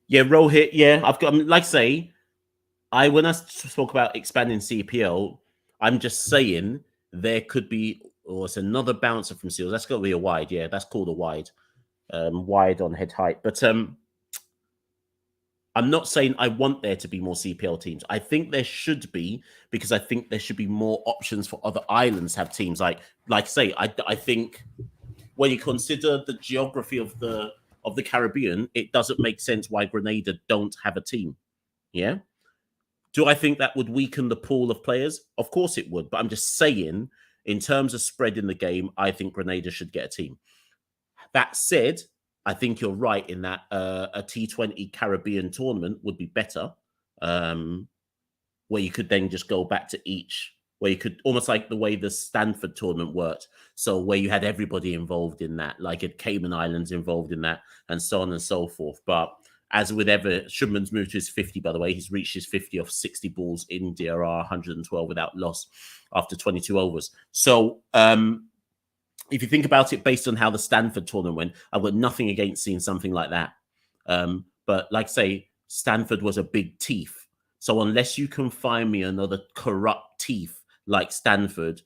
Yeah, Rohit. Yeah, I've got. Like I say, when I spoke about expanding CPL, I'm just saying there could be, or it's another bouncer from Seals. That's got to be a wide. Yeah, that's called a wide. Wide on head height. But I'm not saying I want there to be more CPL teams. I think there should be, because I think there should be more options for other islands to have teams. Like I say, I think when you consider the geography of the Caribbean, it doesn't make sense why Grenada don't have a team. Yeah. Do I think that would weaken the pool of players? Of course it would. But I'm just saying, in terms of spreading the game, I think Grenada should get a team. That said, I think you're right in that a T20 Caribbean tournament would be better, where you could then just go back to each, where you could, almost like the way the Stanford tournament worked. So where you had everybody involved in that, like at Cayman Islands involved in that, and so on and so forth. But as with ever, Shubman's moved to his 50, by the way. He's reached his 50 off 60 balls in DRR, 112 without loss after 22 overs. So if you think about it based on how the Stanford tournament went, I've got nothing against seeing something like that. But like I say, Stanford was a big teeth. So unless you can find me another corrupt teeth like Stanford,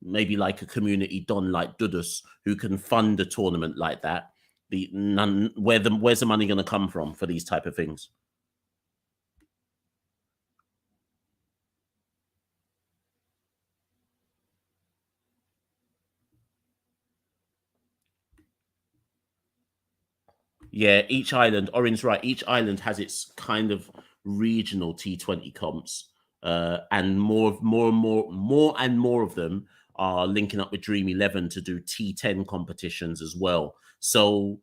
maybe like a community don like Dudus, who can fund a tournament like that, where's the money going to come from for these type of things? Yeah, each island, Orin's right, each island has its kind of regional T20 comps. And more and more of them are linking up with Dream 11 to do T10 competitions as well. So,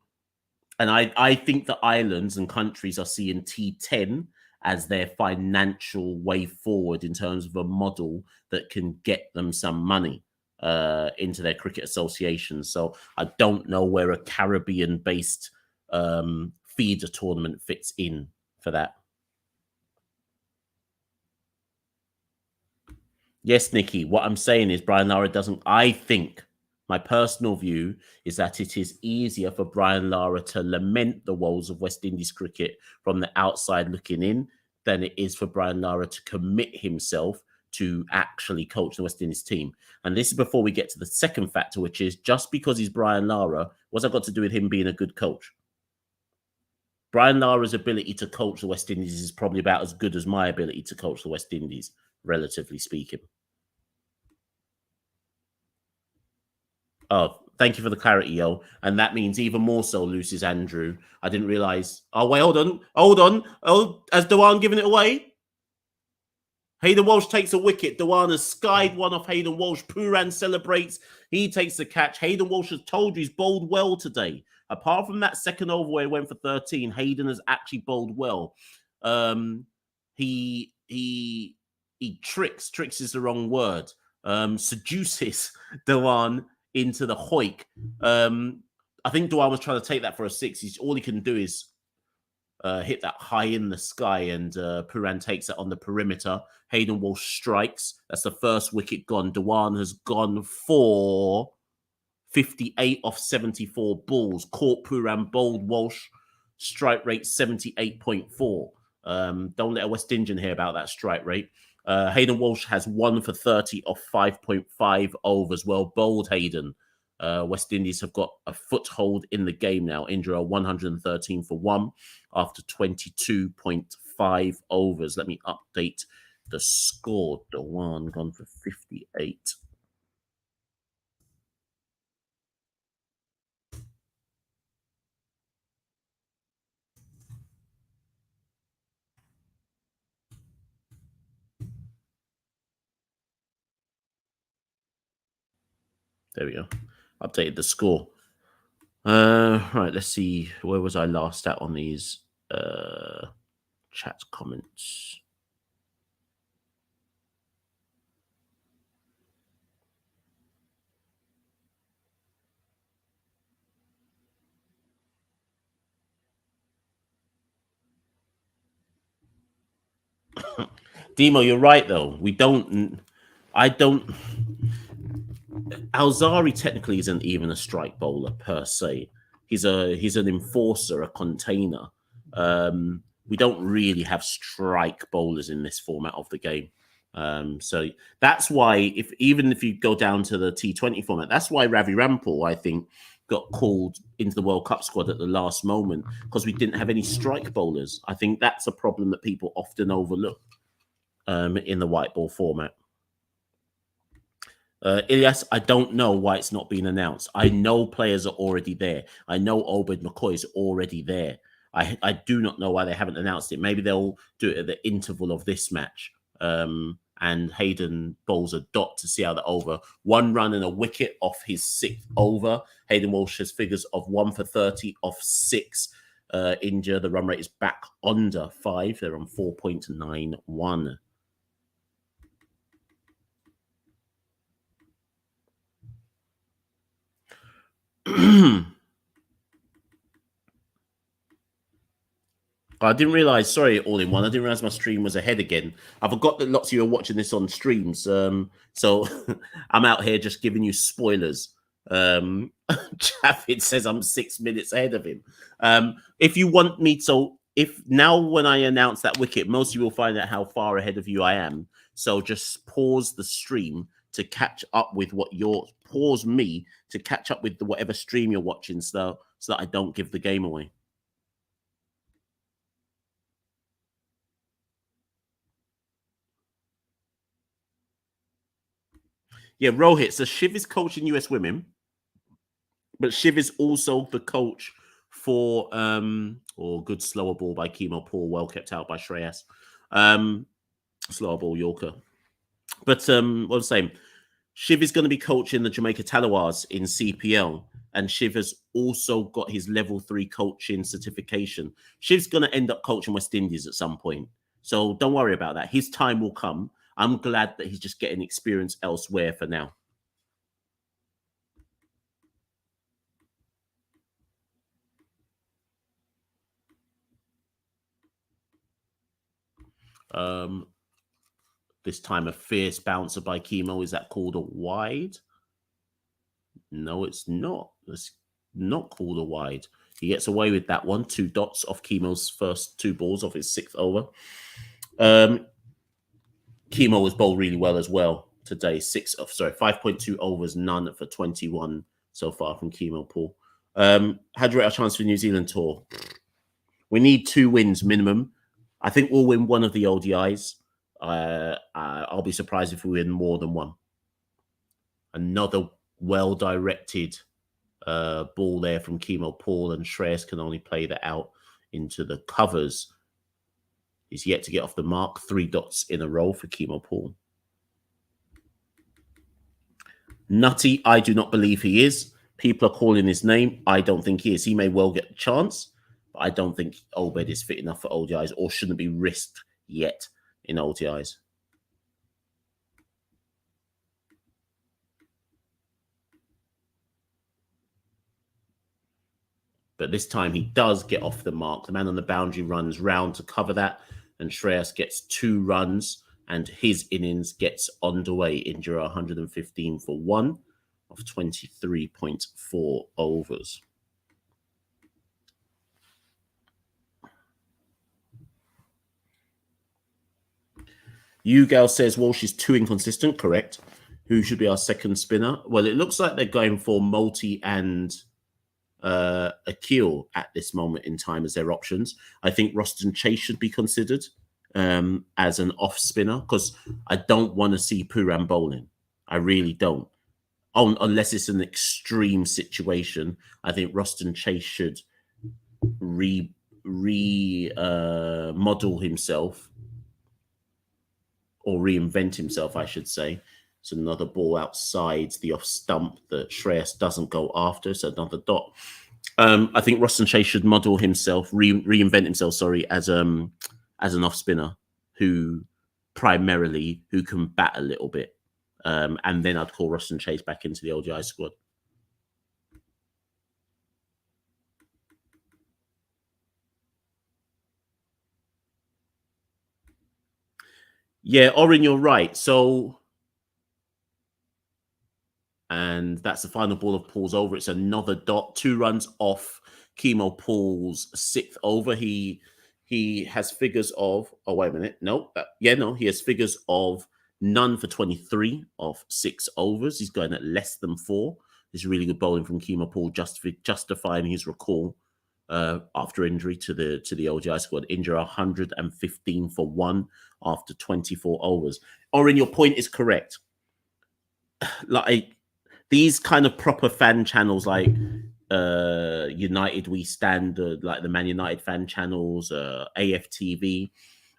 and I think the islands and countries are seeing T10 as their financial way forward in terms of a model that can get them some money into their cricket associations. So I don't know where a Caribbean-based feeder tournament fits in for that. Yes, Nikki. What I'm saying is Brian Lara doesn't. I think my personal view is that it is easier for Brian Lara to lament the woes of West Indies cricket from the outside looking in than it is for Brian Lara to commit himself to actually coach the West Indies team. And this is before we get to the second factor, which is just because he's Brian Lara, what's that got to do with him being a good coach? Brian Lara's ability to coach the West Indies is probably about as good as my ability to coach the West Indies, relatively speaking. Oh, thank you for the clarity, yo. And that means even more so loses Andrew. I didn't realize. Oh, wait, hold on. Hold on. Oh, has Dewan given it away? Hayden Walsh takes a wicket. Dewan has skied one off Hayden Walsh. Pooran celebrates. He takes the catch. Hayden Walsh has told you he's bowled well today. Apart from that second over where he went for 13, Hayden has actually bowled well. He tricks. Tricks is the wrong word. Seduces Dewan into the hoik. I think Dewan was trying to take that for a six. All he can do is hit that high in the sky, and Pooran takes it on the perimeter. Hayden Walsh strikes. That's the first wicket gone. Dewan has gone for 58 off 74 balls. Caught Pooran, bowled Walsh. Strike rate 78.4. Don't let a West Indian hear about that strike rate. Hayden Walsh has 1 for 30 off 5.5 overs. Well bowled, Hayden. West Indies have got a foothold in the game now. India are 113 for 1 after 22.5 overs. Let me update the score. Dewan gone for 58. There we go. Updated the score. Right, let's see. Where was I last at on these chat comments? Demo, you're right though. I don't. Alzari technically isn't even a strike bowler per se. He's an enforcer, a container. We don't really have strike bowlers in this format of the game. So that's why, even if you go down to the T20 format, that's why Ravi Rampal, I think, got called into the World Cup squad at the last moment, because we didn't have any strike bowlers. I think that's a problem that people often overlook in the white ball format. Ilyas, I don't know why it's not been announced. I know players are already there. I know Obed McCoy is already there. I do not know why they haven't announced it. Maybe they'll do it at the interval of this match. And Hayden bowls a dot to see how the over. 1 run and a wicket off his 6th over. Hayden Walsh has figures of 1 for 30 off 6. India, the run rate is back under 5. They're on 4.91. I didn't realize, sorry, all in one. I didn't realize my stream was ahead again. I forgot that lots of you are watching this on streams. So I'm out here just giving you spoilers. Javid says I'm 6 minutes ahead of him. If you want me, so if now when I announce that wicket, most of you will find out how far ahead of you I am. So just pause the stream to catch up with pause me to catch up with whatever stream you're watching, so that I don't give the game away. Yeah, Rohit. So Shiv is coaching US women, but Shiv is also the coach for good slower ball by Chemo Paul, well kept out by Shreyas. Slower ball Yorker. But what I'm saying, Shiv is going to be coaching the Jamaica Talawars in CPL, and Shiv has also got his level 3 coaching certification. Shiv's going to end up coaching West Indies at some point. So don't worry about that. His time will come. I'm glad that he's just getting experience elsewhere for now. This time a fierce bouncer by Chemo. Is that called a wide? No, it's not. It's not called a wide. He gets away with that one. 2 dots off Chemo's first 2 balls off his 6th over. Chemo was bowled really well as well today. 5.2 overs, none for 21 so far from Chemo Paul. How do you rate our chance for New Zealand tour? We need 2 wins minimum. I think we'll win one of the ODIs. I'll be surprised if we win more than one. Another well-directed ball there from Chemo Paul, and Shreyas can only play that out into the covers. He's yet to get off the mark. 3 dots in a row for Chemo Paul. Nutty, I do not believe he is. People are calling his name. I don't think he is. He may well get a chance, but I don't think Obed is fit enough for ODIs or shouldn't be risked yet in ODIs. But this time he does get off the mark. The man on the boundary runs round to cover that, and Shreyas gets 2 runs, and his innings gets underway. India 115 for 1 of 23.4 overs. Ugal says Walsh is too inconsistent. Correct. Who should be our second spinner? Well, it looks like they're going for Multi and Akil at this moment in time as their options. I think Roston Chase should be considered as an off spinner, because I don't want to see Puram bowling. I really don't. Unless it's an extreme situation, I think Roston Chase should model himself, or reinvent himself, I should say. It's another ball outside the off stump that Shreyas doesn't go after, so another dot. I think Roston Chase should model himself, reinvent himself, as an off spinner who can bat a little bit. And then I'd call Roston Chase back into the ODI squad. Yeah, Orin, you're right. So, and that's the final ball of Paul's over. It's another dot, 2 runs off Chemo Paul's 6th over. He has figures of, oh, wait a minute. No, he has figures of none for 23 off 6 overs. He's going at less than 4. This is really good bowling from Chemo Paul, justifying his recall after injury to the ODI squad. India 115 for 1 after 24 overs. Orin, your point is correct. Like these kind of proper fan channels, like United We Stand, like the Man United fan channels, AFTV,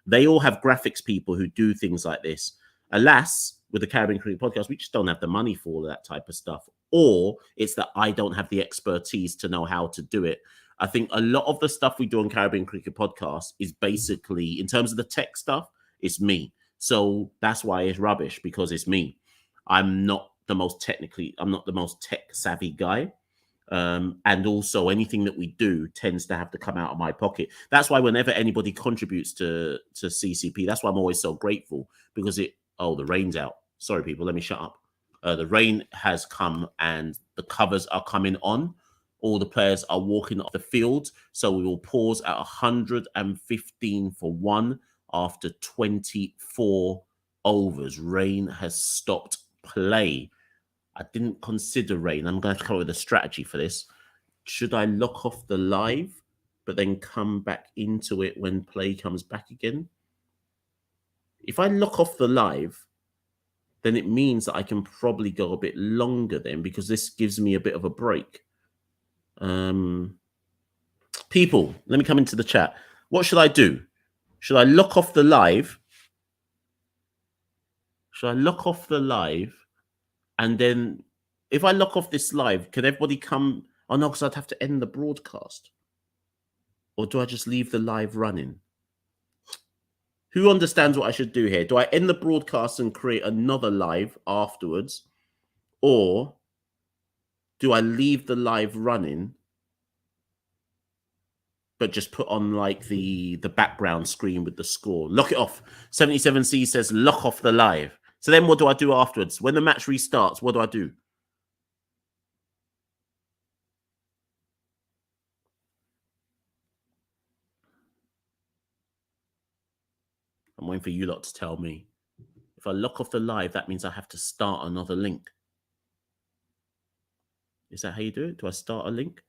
they all have graphics people who do things like this. Alas, with the Caribbean Cricket Podcast, we just don't have the money for all that type of stuff. Or it's that I don't have the expertise to know how to do it. I think a lot of the stuff we do on Caribbean Cricket Podcast is basically, in terms of the tech stuff, it's me. So that's why it's rubbish, because it's me. I'm not the most tech savvy guy. And also anything that we do tends to have to come out of my pocket. That's why whenever anybody contributes to CCP, that's why I'm always so grateful, because the rain's out. Sorry, people, let me shut up. The rain has come and the covers are coming on. All the players are walking off the field. So we will pause at 115 for 1 after 24 overs. Rain has stopped play. I didn't consider rain. I'm going to have to come up with a strategy for this. Should I lock off the live, but then come back into it when play comes back again? If I lock off the live, then it means that I can probably go a bit longer then, because this gives me a bit of a break. People, let me come into the chat. What should I do? Should I lock off the live? Should I lock off the live? And then if I lock off this live, can everybody come? Oh, no, because I'd have to end the broadcast. Or do I just leave the live running? Who understands what I should do here? Do I end the broadcast and create another live afterwards? Or do I leave the live running but just put on like the background screen with the score. Lock it off. 77C says lock off the live. So then what do I do afterwards? When the match restarts, what do I do? I'm waiting for you lot to tell me. If I lock off the live, that means I have to start another link. Is that how you do it? Do I start a link?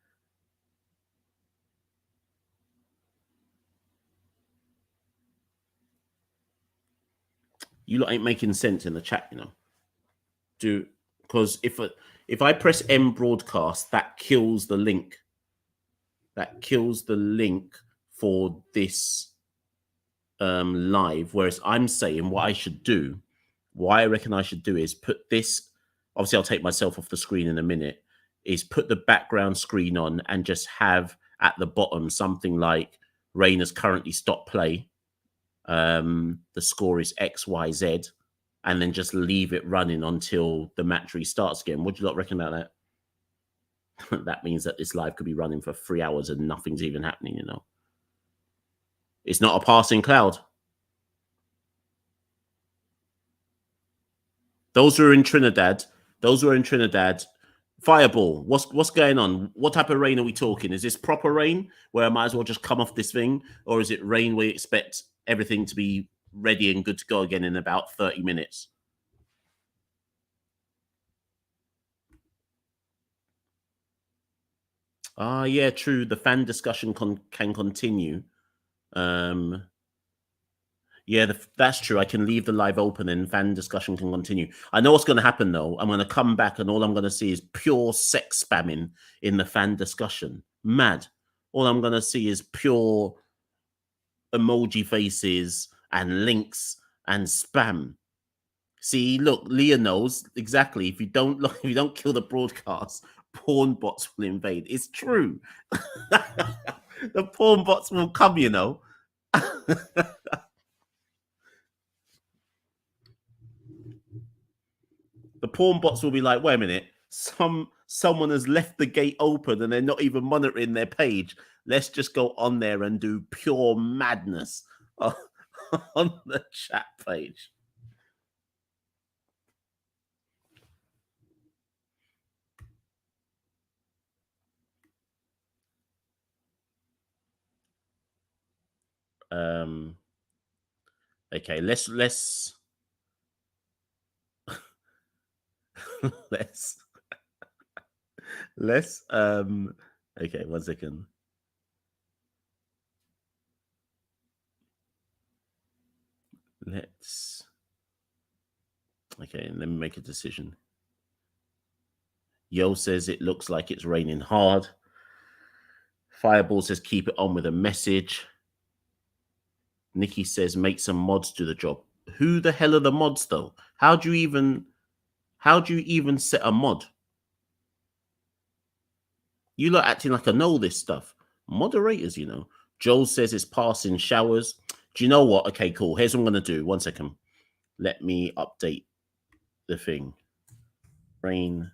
You lot ain't making sense in the chat, you know. Because if I press M broadcast, that kills the link. That kills the link for this live. Whereas I'm saying what I should do, what I reckon I should do is put this. Obviously, I'll take myself off the screen in a minute. Is put the background screen on and just have at the bottom something like Rain has currently stopped play. The score is XYZ, and then just leave it running until the match restarts again. What do you lot reckon about that? That means that this live could be running for 3 hours and nothing's even happening, you know. It's not a passing cloud. Those who are in Trinidad, Fireball, what's going on? What type of rain are we talking? Is this proper rain where I might as well just come off this thing? Or is it rain where you expect everything to be ready and good to go again in about 30 minutes? Ah, yeah, true. The fan discussion can continue. Yeah, that's true. I can leave the live open and fan discussion can continue. I know what's going to happen, though. I'm going to come back and all I'm going to see is pure sex spamming in the fan discussion. Mad. All I'm going to see is pure emoji faces and links and spam. See, look, Leah knows exactly. If you don't look, if you don't kill the broadcast, porn bots will invade. It's true. The porn bots will come, you know. The porn bots will be like, wait a minute, someone has left the gate open and they're not even monitoring their page. Let's just go on there and do pure madness on the chat page. Okay, let's okay, 1 second. Okay, let me make a decision. Yo says it looks like it's raining hard. Fireball says keep it on with a message. Nikki says make some mods do the job. Who the hell are the mods though? How do you even set a mod? You lot acting like I know this stuff. Moderators, you know. Joel says it's passing showers. Do you know what? Okay, cool. Here's what I'm gonna do. 1 second. Let me update the thing. Rain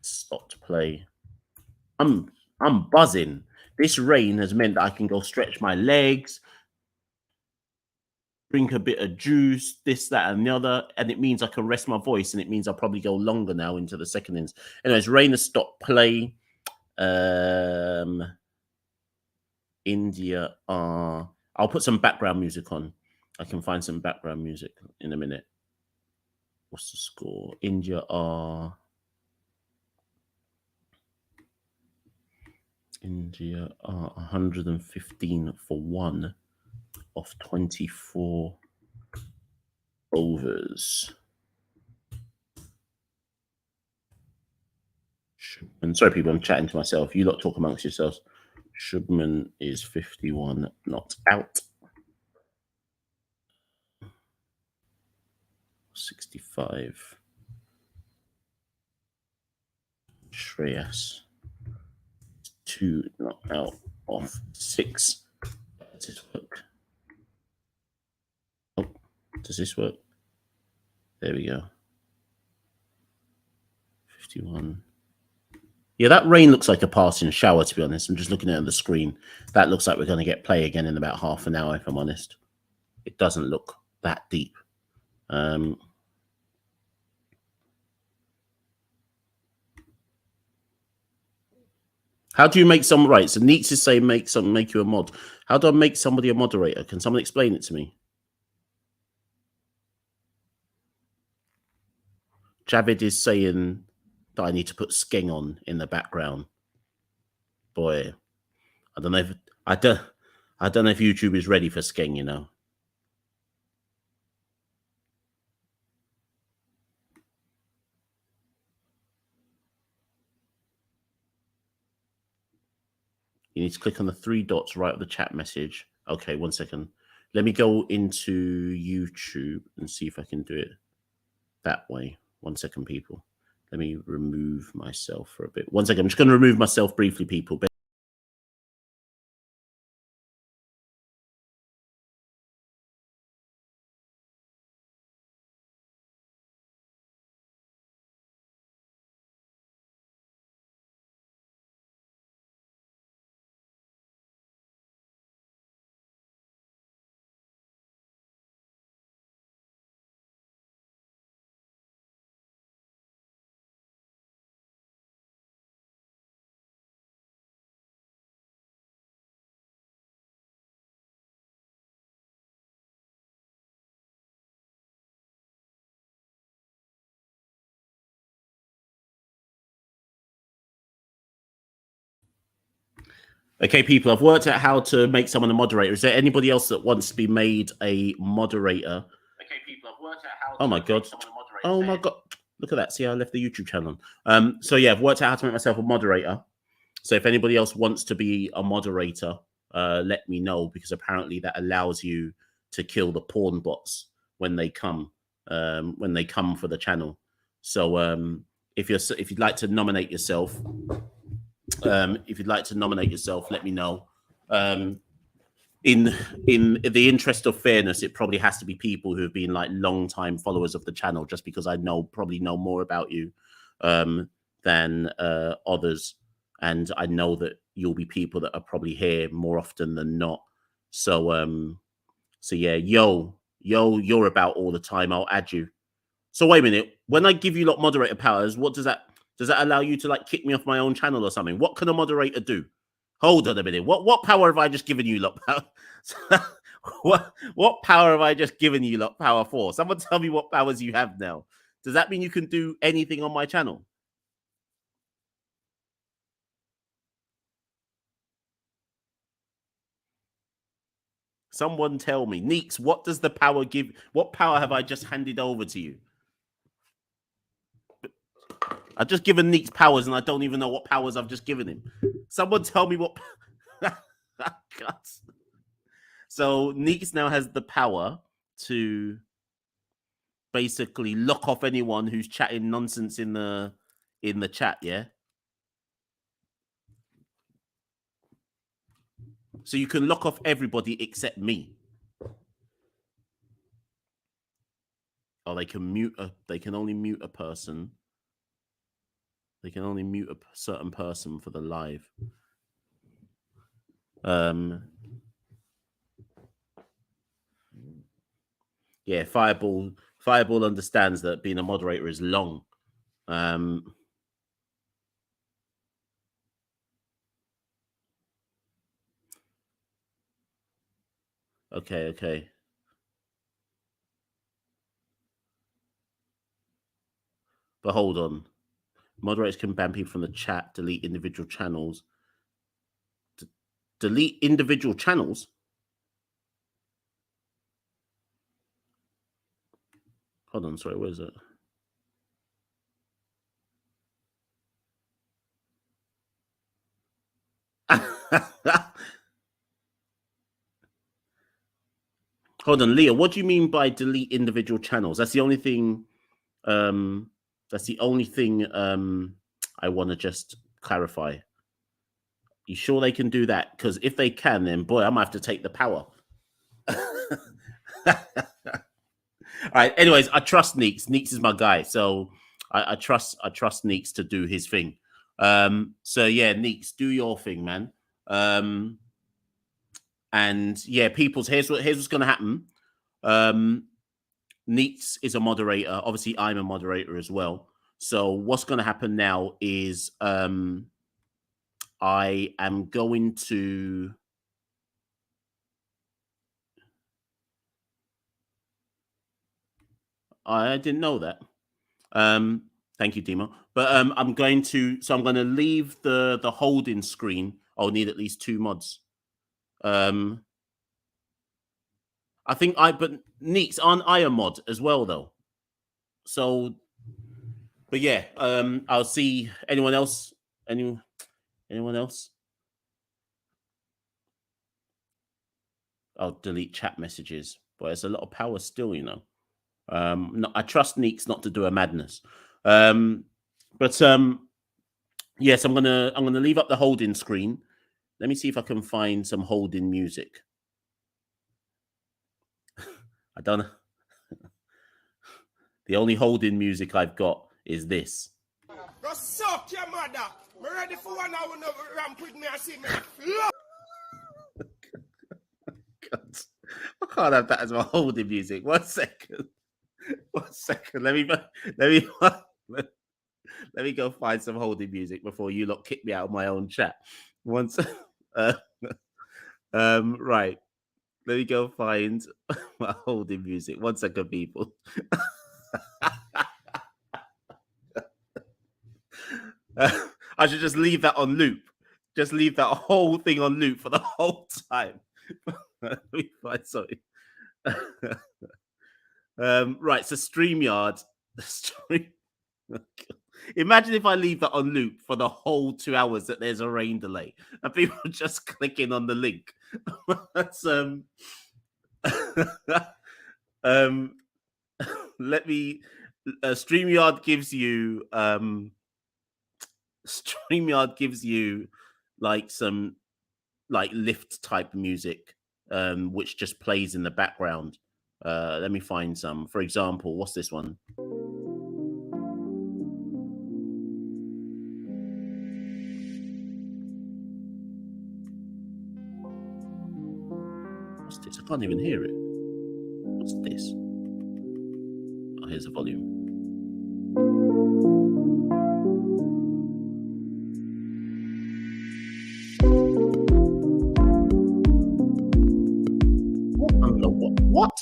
stopped play. I'm buzzing. This rain has meant that I can go stretch my legs, drink a bit of juice, this, that, and the other, and it means I can rest my voice, and it means I'll probably go longer now into the second innings. Anyways, rain has stopped play. India are. I'll put some background music on. I can find some background music in a minute. What's the score? India are 115 for 1 off 24 overs. And sorry, people, I'm chatting to myself. You lot talk amongst yourselves. Shubman is 51, not out. 65. Shreyas. 2 not out off 6. Does this work? Oh, does this work? There we go. 51. Yeah, that rain looks like a passing shower, to be honest. I'm just looking at the screen. That looks like we're going to get play again in about half an hour, if I'm honest. It doesn't look that deep. How do you make some right? So Neats is saying make you a mod. How do I make somebody a moderator? Can someone explain it to me? Javid is saying that I need to put Skeng on in the background. Boy, I don't know if I don't know if YouTube is ready for Skeng, you know. You need to click on the three dots right of the chat message. Okay, 1 second. Let me go into YouTube and see if I can do it that way. 1 second, people. Let me remove myself for a bit. 1 second. I'm just going to remove myself briefly, people. Okay, people, I've worked out how to make someone a moderator. Is there anybody else that wants to be made a moderator? Okay, people, I've worked out how to make someone a moderator. Oh my God. Look at that. See, I left the YouTube channel on. So yeah, I've worked out how to make myself a moderator. So if anybody else wants to be a moderator, let me know, because apparently that allows you to kill the porn bots when they come for the channel. So if you'd like to nominate yourself, let me know. In the interest of fairness, it probably has to be people who have been like long time followers of the channel, just because I probably know more about you than others, and I know that you'll be people that are probably here more often than not. So so yeah, yo, you're about all the time. I'll add you. So wait a minute. When I give you lot moderator powers, what does that allow you to like kick me off my own channel or something? What can a moderator do? Hold on a minute. What power have I just given you lot power? what power have I just given you lot power for? Someone tell me what powers you have now. Does that mean you can do anything on my channel? Someone tell me. Neeks, what does the power give? What power have I just handed over to you? I've just given Neeks powers and I don't even know what powers I've just given him. Someone tell me what. So Neeks now has the power to basically lock off anyone who's chatting nonsense in the chat, yeah? So you can lock off everybody except me. Oh, they can they can only mute a person. They can only mute a certain person for the live. Yeah, Fireball understands that being a moderator is long. Okay. But hold on. Moderators can ban people from the chat, delete individual channels. Delete individual channels? Hold on, sorry, where is it? Hold on, Leah, what do you mean by delete individual channels? That's the only thing I want to just clarify. You sure they can do that? Because if they can, then boy, I might have to take the power. All right. Anyways, I trust Neeks. Neeks is my guy, so I trust Neeks to do his thing. So yeah, Neeks, do your thing, man. And yeah, people's here's what's gonna happen. Neeks is a moderator. Obviously, I'm a moderator as well. So what's gonna happen now is I am going to I didn't know that. Thank you, Demo. But I'm going to leave the holding screen. I'll need at least 2 mods. I think but Neeks, aren't I a mod as well though? So but yeah, I'll see anyone else. Anyone else? I'll delete chat messages. But it's a lot of power still, you know. No, I trust Neeks not to do a madness. But yes, I'm gonna leave up the holding screen. Let me see if I can find some holding music. I don't know. The only holding music I've got is this. Go suck your mother. I'm ready for 1 hour no ramp with me and see me. I can't have that as my holding music. 1 second. 1 second. Let me go find some holding music before you lot kick me out of my own chat. Once right. Let me go find my holding music. 1 second, people. I should just leave that on loop. Just leave that whole thing on loop for the whole time. Let me find something. Right, so StreamYard. Imagine if I leave that on loop for the whole 2 hours that there's a rain delay and people are just clicking on the link. That's let me StreamYard gives you like some like lift type music which just plays in the background. Let me find some. For example, what's this one? What's this? I can't even hear it. What's this? Oh, here's the volume. What?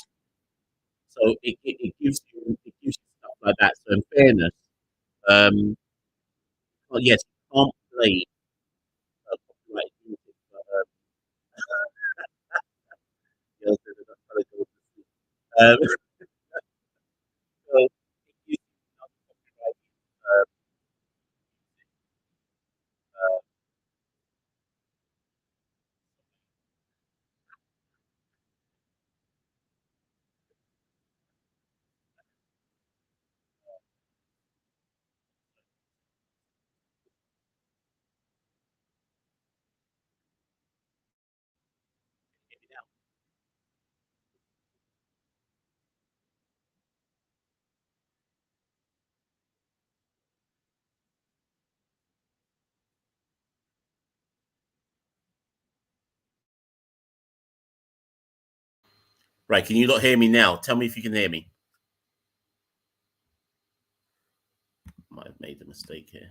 So it gives you stuff like that. So in fairness, well, yes, you can't play copyrighted music, but yeah, so it gives you copyrighted, Right, can you not hear me now? Tell me if you can hear me. Might have made a mistake here.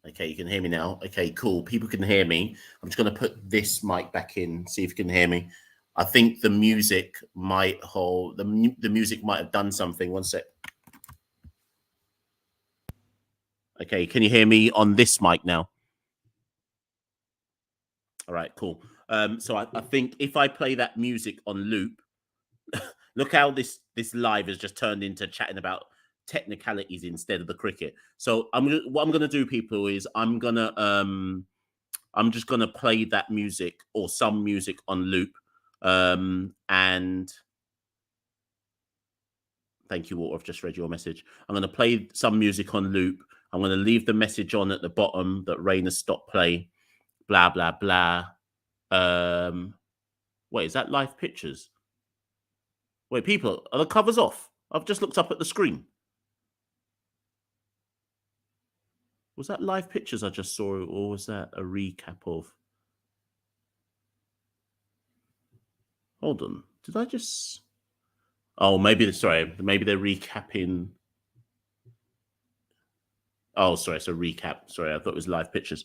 Okay, you can hear me now. Okay, cool. People can hear me. I'm just going to put this mic back in, see if you can hear me. I think the music might hold, the music might have done something. 1 sec. Okay, can you hear me on this mic now? All right, cool. So I think if I play that music on loop, look how this live has just turned into chatting about technicalities instead of the cricket. So what I'm gonna do, people, is I'm just gonna play that music or some music on loop. And thank you, Walter. I've just read your message. I'm gonna play some music on loop. I'm gonna leave the message on at the bottom that Rain has stopped play. Blah blah blah. Wait, is that live pictures? Wait, people, are the covers off? I've just looked up at the screen. Was that live pictures I just saw, or was that a recap of? Hold on. Did I just... Oh, maybe, sorry, maybe they're recapping. Oh, sorry, it's a recap. Sorry, I thought it was live pictures.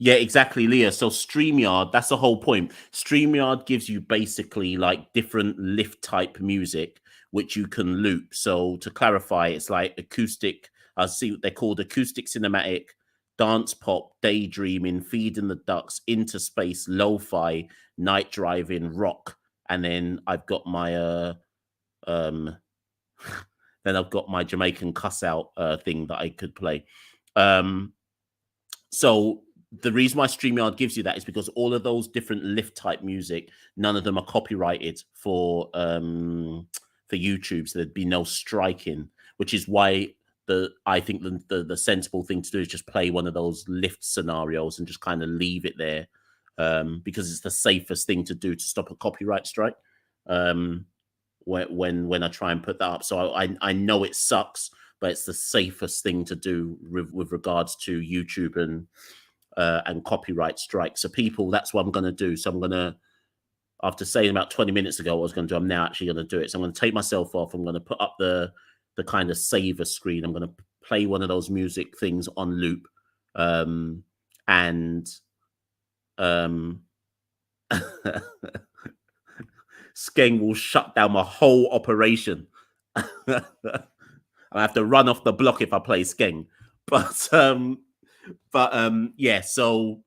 Yeah, exactly, Leah. So StreamYard, that's the whole point. StreamYard gives you basically like different lift type music, which you can loop. So to clarify, it's like acoustic, I see what they're called: acoustic cinematic, dance pop, daydreaming, feeding the ducks, interspace, lo-fi, night driving, rock. And then I've got my then I've got my Jamaican cuss out thing that I could play. So the reason why StreamYard gives you that is because all of those different lift type music, none of them are copyrighted for YouTube, so there'd be no striking, which is why I think the sensible thing to do is just play one of those lift scenarios and just kind of leave it there, because it's the safest thing to do to stop a copyright strike. When I try and put that up, so I know it sucks, but it's the safest thing to do with regards to YouTube and copyright strikes. So people, that's what I'm going to do. So I'm going to, after saying about 20 minutes ago what I was going to do, I'm now actually going to do it. So I'm going to take myself off. I'm going to put up the kind of saver screen. I'm going to play one of those music things on loop. Skeng will shut down my whole operation. I have to run off the block if I play Skeng. Yeah, so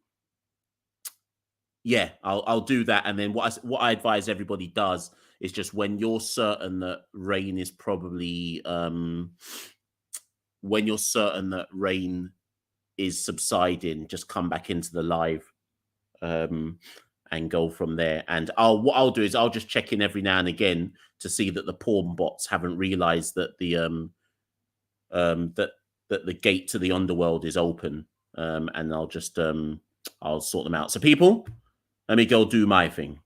yeah, I'll do that. And then what I advise everybody does is just when you're certain that rain is probably when you're certain that rain is subsiding, just come back into the live and go from there. And what I'll do is I'll just check in every now and again to see that the porn bots haven't realized that the that the gate to the underworld is open. And I'll just I'll sort them out. So people, let me go do my thing.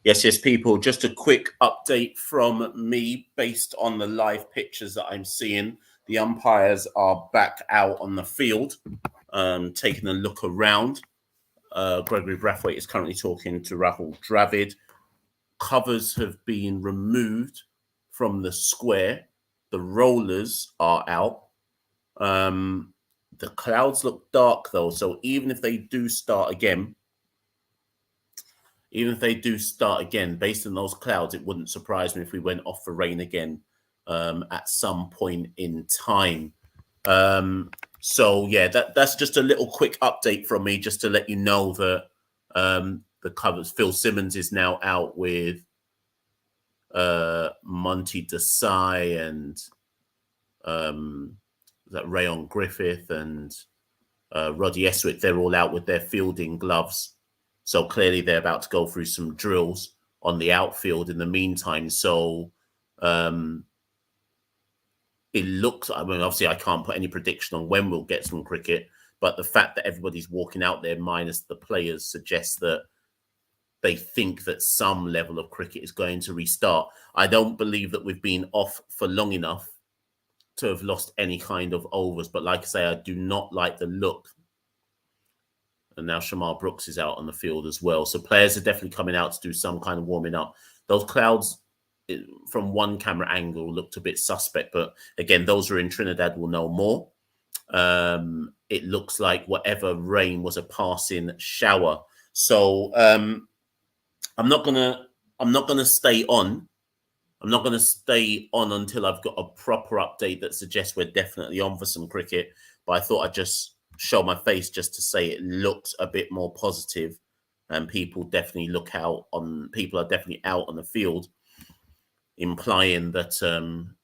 Yes, people. Just a quick update from me based on the live pictures that I'm seeing. The umpires are back out on the field, taking a look around. Gregory Brathwaite is currently talking to Rahul Dravid. Covers have been removed from the square. The rollers are out. The clouds look dark, though. So even if they do start again, based on those clouds, it wouldn't surprise me if we went off for rain again at some point in time. So yeah, that's just a little quick update from me, just to let you know that the covers. Phil Simmons is now out with Monty Desai and that Rayon Griffith and Roddy Eswick. They're all out with their fielding gloves. So clearly they're about to go through some drills on the outfield in the meantime. So it looks, I mean, obviously I can't put any prediction on when we'll get some cricket, but the fact that everybody's walking out there minus the players suggests that they think that some level of cricket is going to restart. I don't believe that we've been off for long enough to have lost any kind of overs. But like I say, I do not like the look. And now Shamar Brooks is out on the field as well. So players are definitely coming out to do some kind of warming up. Those clouds from one camera angle looked a bit suspect. But again, those who are in Trinidad will know more. It looks like whatever rain was a passing shower. So I'm not gonna stay on. I'm not gonna stay on until I've got a proper update that suggests we're definitely on for some cricket. But I thought I'd just show my face just to say it looks a bit more positive, and people are definitely out on the field, implying that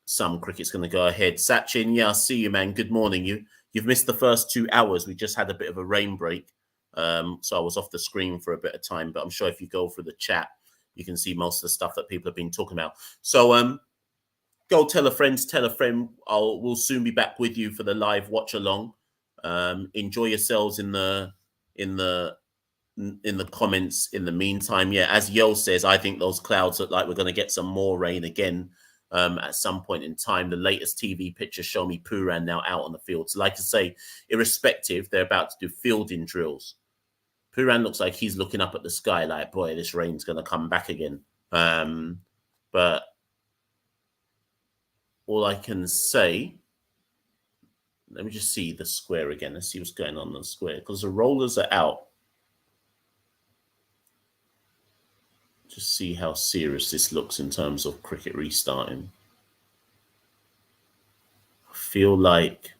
some cricket's going to go ahead. Sachin, yeah, I see you, man. Good morning. You've missed the first 2 hours. We just had a bit of a rain break, so I was off the screen for a bit of time. But I'm sure if you go through the chat, you can see most of the stuff that people have been talking about. So go tell a friend. We'll soon be back with you for the live watch along. Enjoy yourselves in the comments in the meantime. Yeah, as Yo says, I think those clouds look like we're going to get some more rain again at some point in time. The latest TV pictures show me Pooran now out on the field. So like I say, irrespective, they're about to do fielding drills. Pooran looks like he's looking up at the sky like, boy, this rain's going to come back again. But all I can say, let me just see the square again. Let's see what's going on the square, because the rollers are out. Just see how serious this looks in terms of cricket restarting. I feel like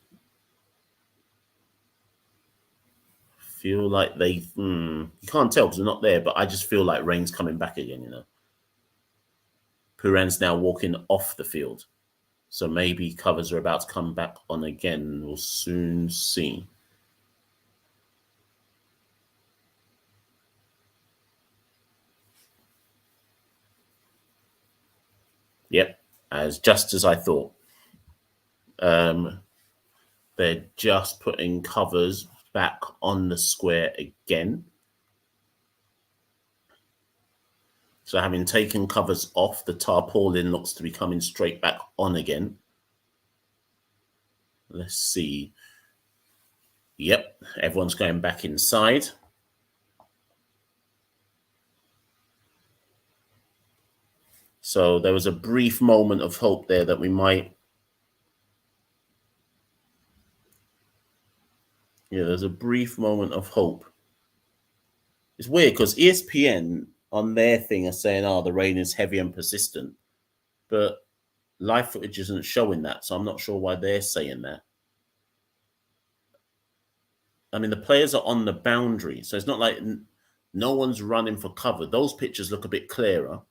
they, you can't tell because they're not there, but I just feel like rain's coming back again, you know. Pooran's now walking off the field. So maybe covers are about to come back on again. We'll soon see. Yep, just as I thought. They're just putting covers back on the square again. So having taken covers off, the tarpaulin looks to be coming straight back on again. Let's see. Yep, everyone's going back inside. So there was a brief moment of hope there that we might... Yeah, there's a brief moment of hope. It's weird because ESPN on their thing are saying, oh, the rain is heavy and persistent. But live footage isn't showing that, so I'm not sure why they're saying that. I mean, the players are on the boundary, so it's not like no one's running for cover. Those pictures look a bit clearer.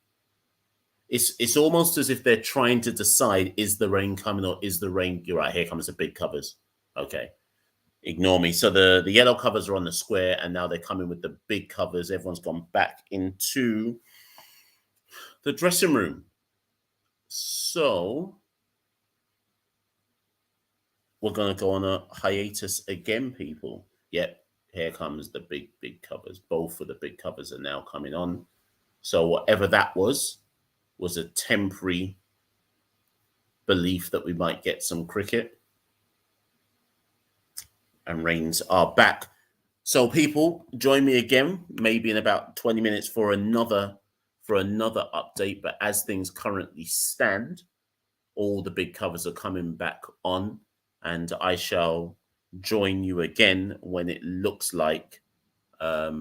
It's almost as if they're trying to decide, is the rain coming or is the rain... You're right, here comes the big covers. Okay. Ignore me. So the yellow covers are on the square, and now they're coming with the big covers. Everyone's gone back into the dressing room. So we're going to go on a hiatus again, people. Yep, here comes the big covers. Both of the big covers are now coming on. So whatever that was a temporary belief that we might get some cricket. And rains are back. So people, join me again, maybe in about 20 minutes for another update. But as things currently stand, all the big covers are coming back on, and I shall join you again when it looks like we're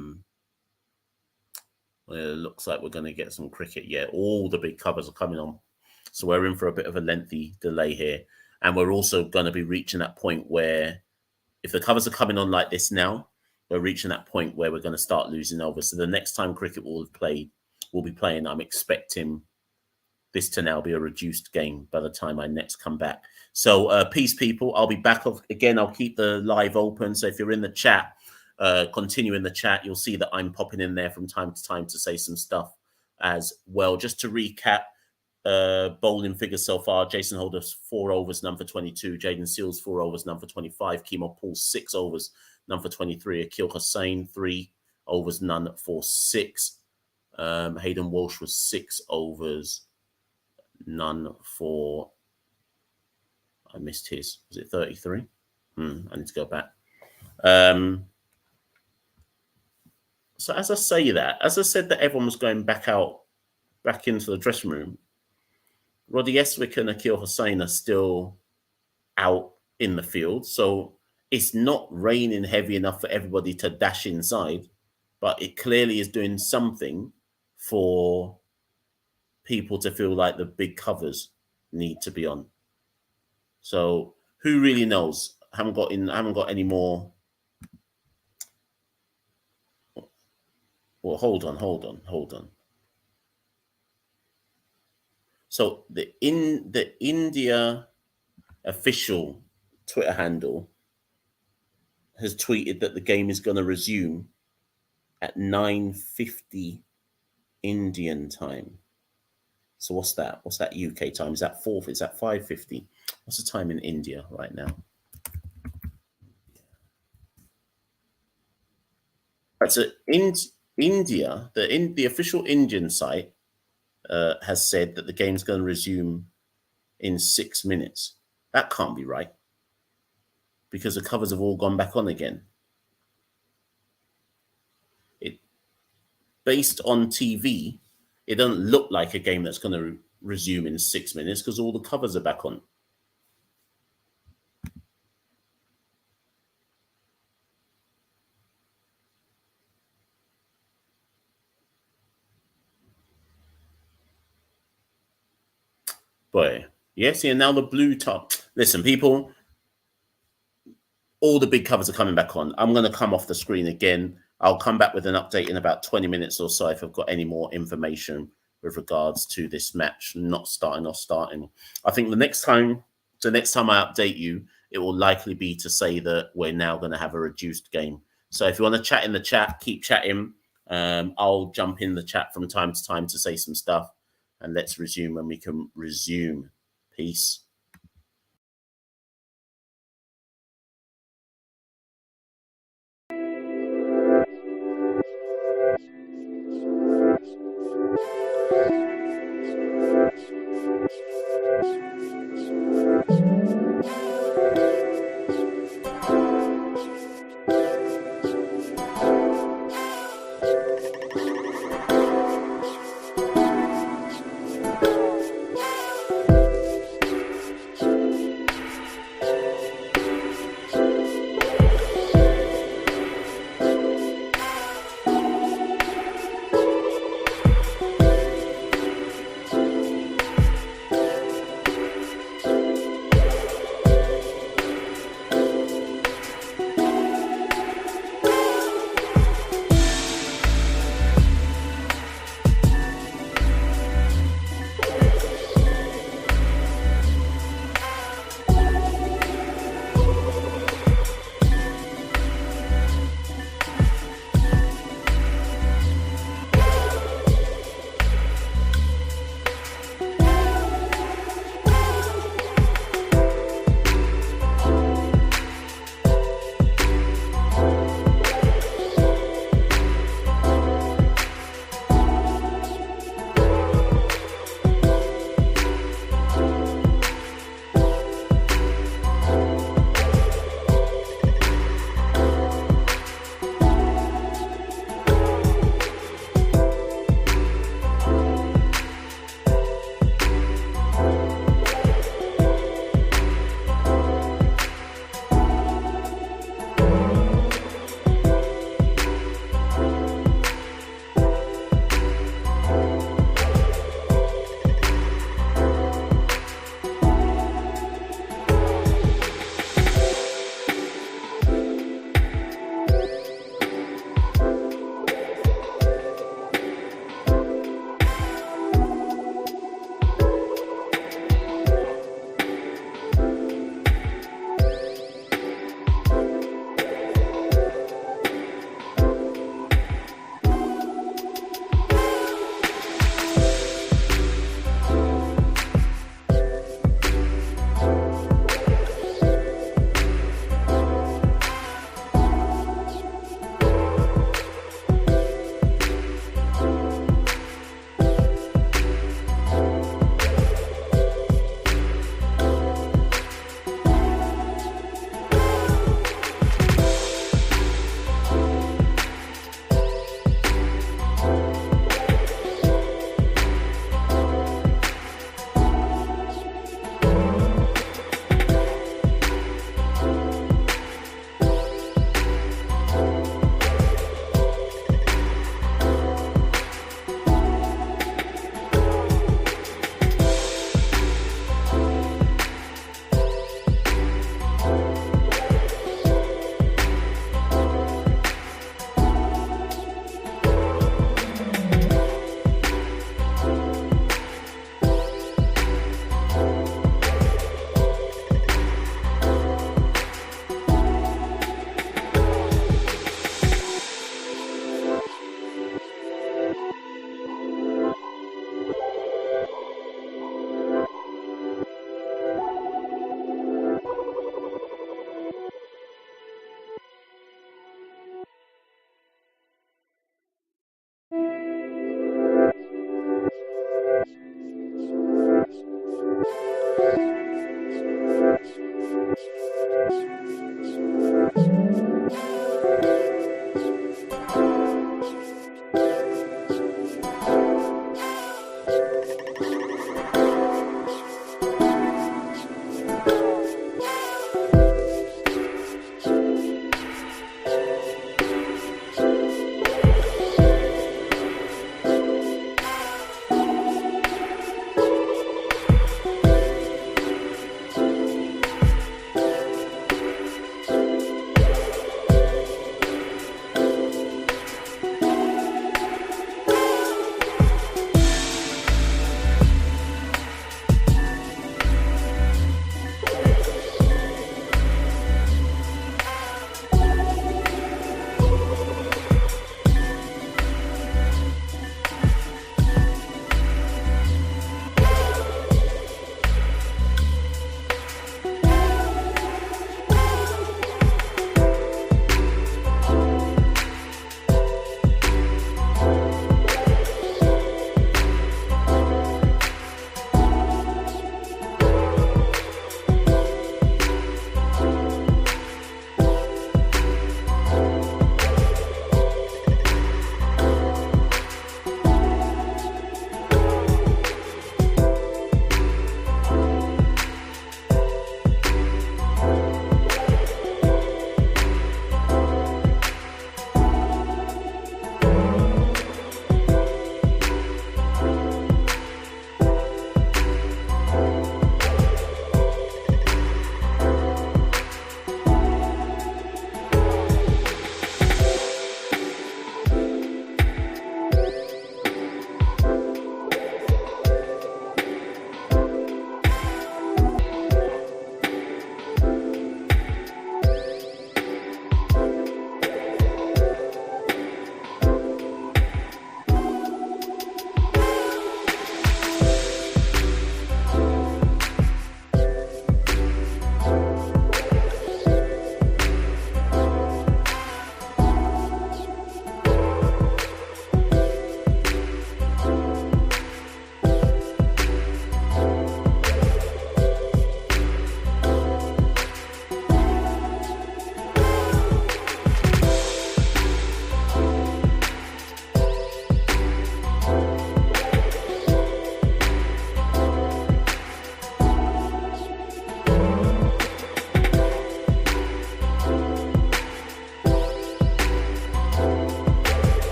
going to get some cricket. Yeah, all the big covers are coming on. So we're in for a bit of a lengthy delay here. And we're also going to be reaching that point where, if the covers are coming on like this now, we're reaching that point where we're going to start losing over. So the next time cricket will be playing, I'm expecting this to now be a reduced game by the time I next come back. So peace, people. I'll be back again. I'll keep the live open. So if you're in the chat, continue in the chat. You'll see that I'm popping in there from time to time to say some stuff as well. Just to recap, bowling figures so far: Jason Holder 4 overs, none for 22. Jaden Seals 4 overs, none for 25. Kemo Paul 6 overs, none for 23. Akil Hussain 3 overs, none for 6. Hayden Walsh was 6 overs, none for... I missed his. Was it 33? I need to go back. So as I said that everyone was going back into the dressing room, Roddy Eswick and Akil Hussain are still out in the field. So it's not raining heavy enough for everybody to dash inside, but it clearly is doing something for people to feel like the big covers need to be on. So who really knows? I haven't got any more. Well, hold on. So the India official Twitter handle has tweeted that the game is going to resume at 9:50 Indian time. So what's that? What's that UK time? Is that 4? Is that 5:50? What's the time in India right now? Right, so in India, the official Indian site has said that the game's going to resume in 6 minutes. That can't be right because the covers have all gone back on again. It based on TV, it doesn't look like a game that's going to resume in 6 minutes because all the covers are back on. Boy, yes, yeah. Now the blue top. Listen, people, all the big covers are coming back on. I'm going to come off the screen again. I'll come back with an update in about 20 minutes or so if I've got any more information with regards to this match not starting or starting. I think the next time I update you, it will likely be to say that we're now going to have a reduced game. So if you want to chat in the chat, keep chatting. I'll jump in the chat from time to time to say some stuff. And let's resume when we can resume. Peace.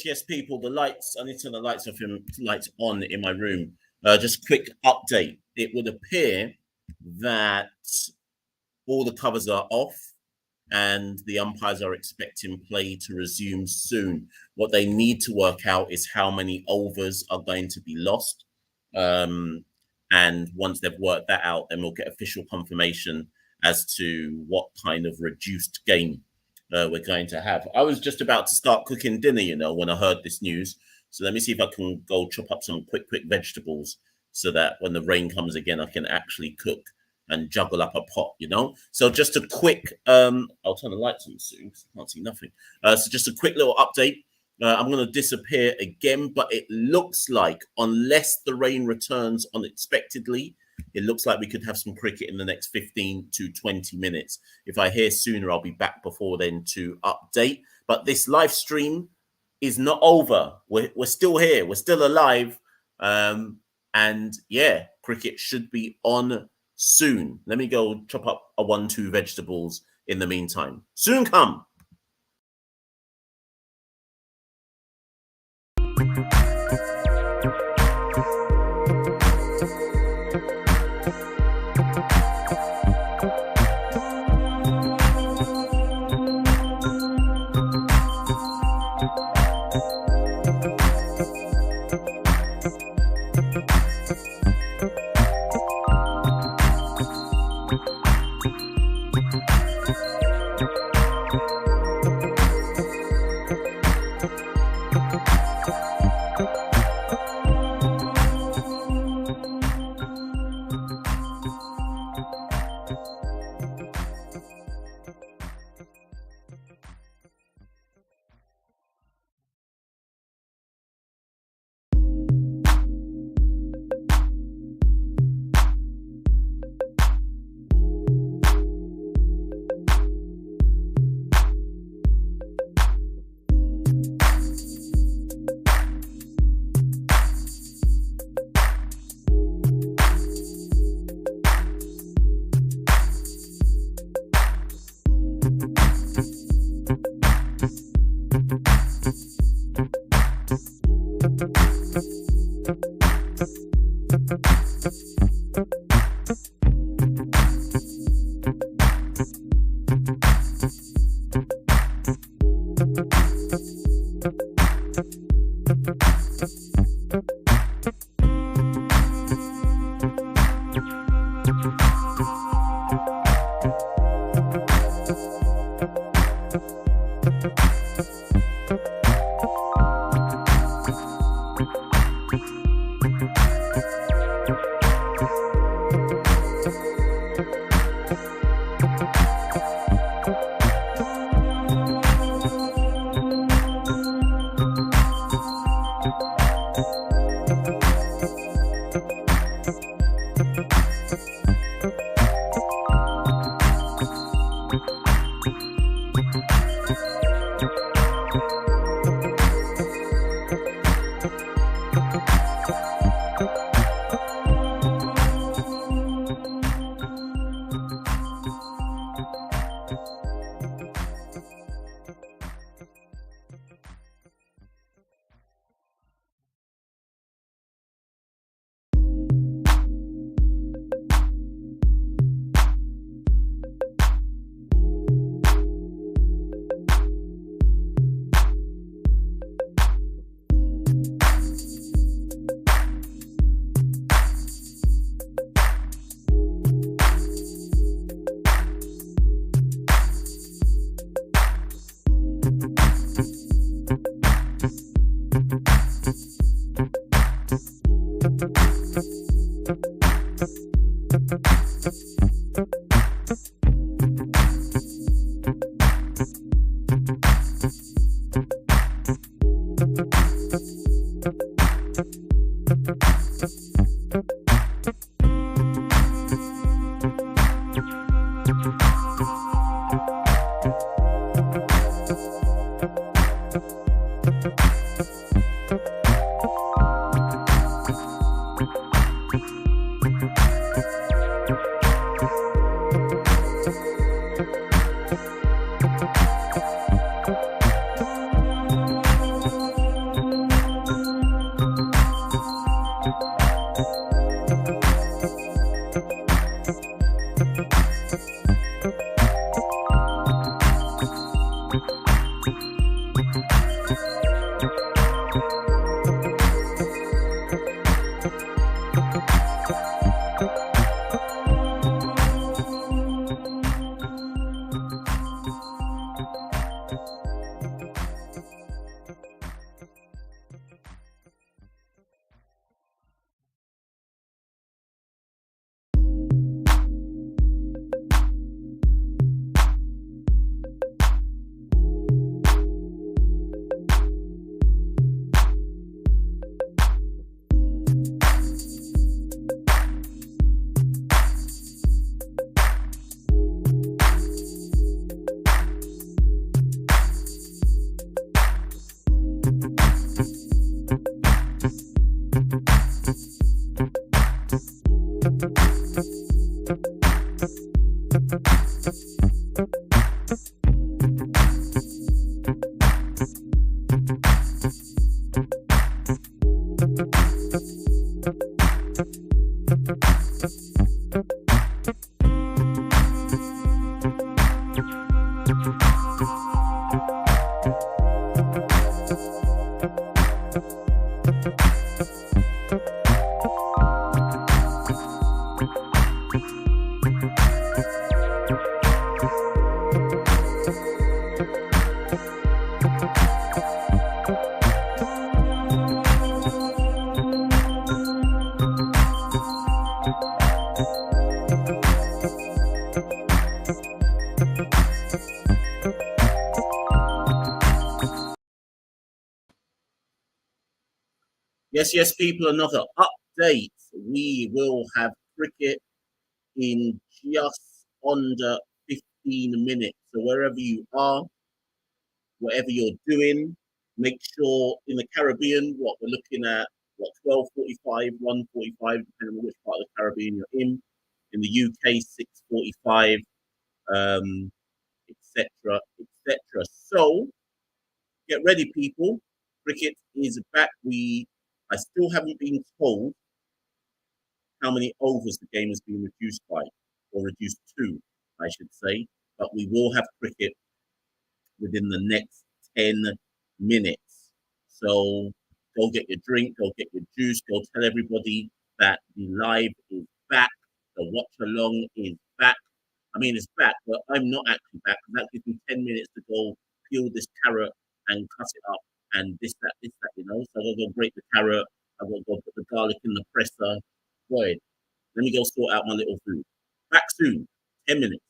Yes, people. The lights. I need to turn the lights off. Lights on in my room. Just a quick update. It would appear that all the covers are off, and the umpires are expecting play to resume soon. What they need to work out is how many overs are going to be lost. And once they've worked that out, then we'll get official confirmation as to what kind of reduced game we're going to have. I was just about to start cooking dinner, when I heard this news. So let me see if I can go chop up some quick vegetables so that when the rain comes again, I can actually cook and juggle up a pot, So just a quick, I'll turn the lights on soon because I can't see nothing. So just a quick little update. I'm going to disappear again, but it looks like, unless the rain returns unexpectedly, it looks like we could have some cricket in the next 15 to 20 minutes. If I hear sooner, I'll be back before then to update. But this live stream is not over. We're still here. We're still alive. And yeah, cricket should be on soon. Let me go chop up a 1-2 vegetables in the meantime. Soon come. Yes, people, another update. We will have cricket in just under 15 minutes. So wherever you are, whatever you're doing, make sure in the Caribbean, what we're looking at, 12:45, 1:45, depending on which part of the Caribbean you're in. In the UK, 6:45, etc., etc. So get ready, people. Cricket is back. I still haven't been told how many overs the game has been reduced by, or reduced to, I should say. But we will have cricket within the next 10 minutes. So go get your drink, go get your juice, go tell everybody that the live is back, the watch along is back. I mean, it's back, but I'm not actually back because that gives me 10 minutes to go peel this carrot and cut it up and this, that, you know. So I've got to go break the carrot, I've got to go put the garlic in the presser. Boy, let me go sort out my little food. Back soon, 10 minutes.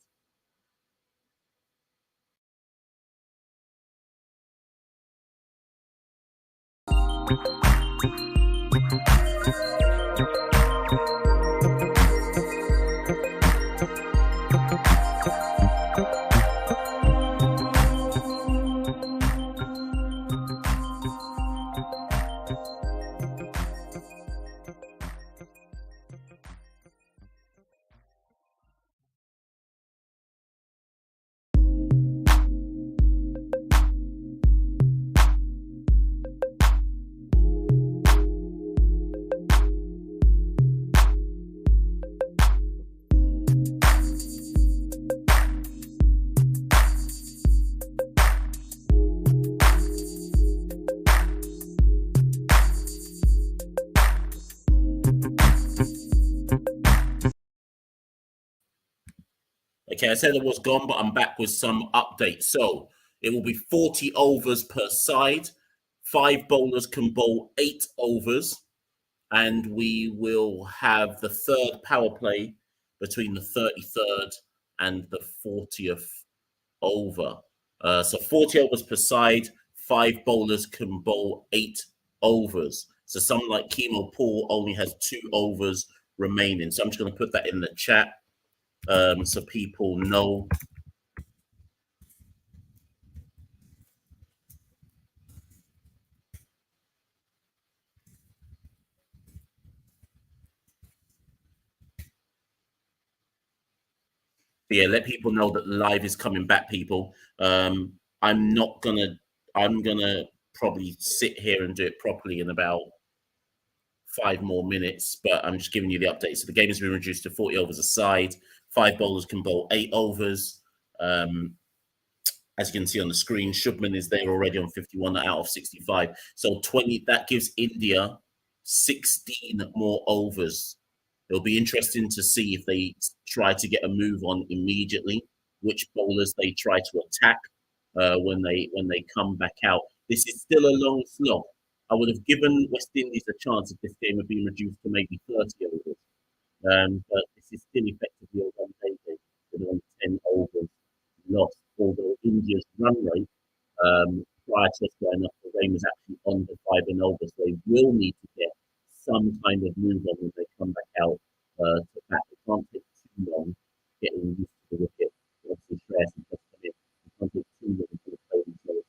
Okay, I said I was gone, but I'm back with some updates. So it will be 40 overs per side. 5 bowlers can bowl 8 overs. And we will have the third power play between the 33rd and the 40th over. So 40 overs per side. 5 bowlers can bowl 8 overs. So someone like Chemo Paul only has 2 overs remaining. So I'm just going to put that in the chat. So people know. But yeah, let people know that live is coming back, people. I'm not gonna. I'm gonna probably sit here and do it properly in about 5 more minutes, but I'm just giving you the update. So the game has been reduced to 40 overs a side. 5 bowlers can bowl 8 overs. As you can see on the screen, Shubman is there already on 51 out of 65. So 20, that gives India 16 more overs. It'll be interesting to see if they try to get a move on immediately, which bowlers they try to attack when they come back out. This is still a long slog. I would have given West Indies a chance if this game had been reduced to maybe 30 overs. But this is still effectively a one-day game with only 10 overs lost. Although India's run rate prior to us going up, the game was actually under 5 and over, so they will need to get some kind of move on when they come back out to bat. It can't take too long getting used to the wicket. Obviously, Shreyas and just come in. It can't take too long to play themselves.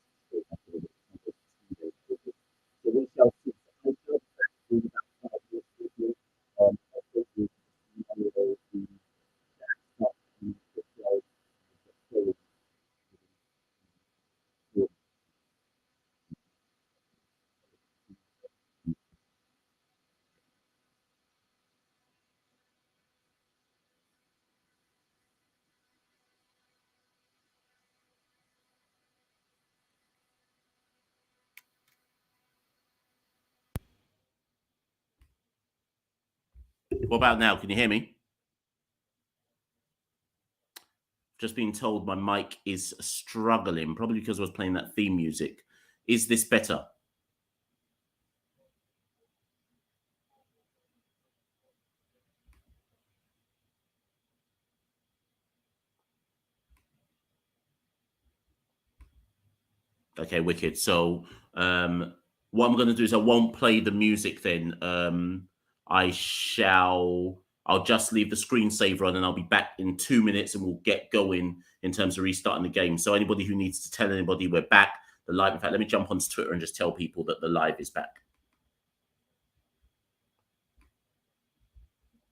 So we shall see. I feel that in about 5 years, I think we see one of those that start to What about now? Can you hear me? Just being told my mic is struggling, probably because I was playing that theme music. Is this better? Okay, wicked. So what I'm going to do is I won't play the music then. I'll just leave the screensaver on and I'll be back in 2 minutes and we'll get going in terms of restarting the game. So anybody who needs to tell anybody we're back, the live, in fact, let me jump onto Twitter and just tell people that the live is back.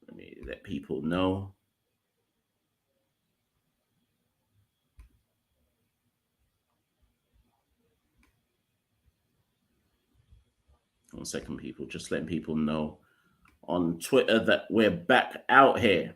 Let me let people know. One second, people. Just letting people know on Twitter that we're back out here.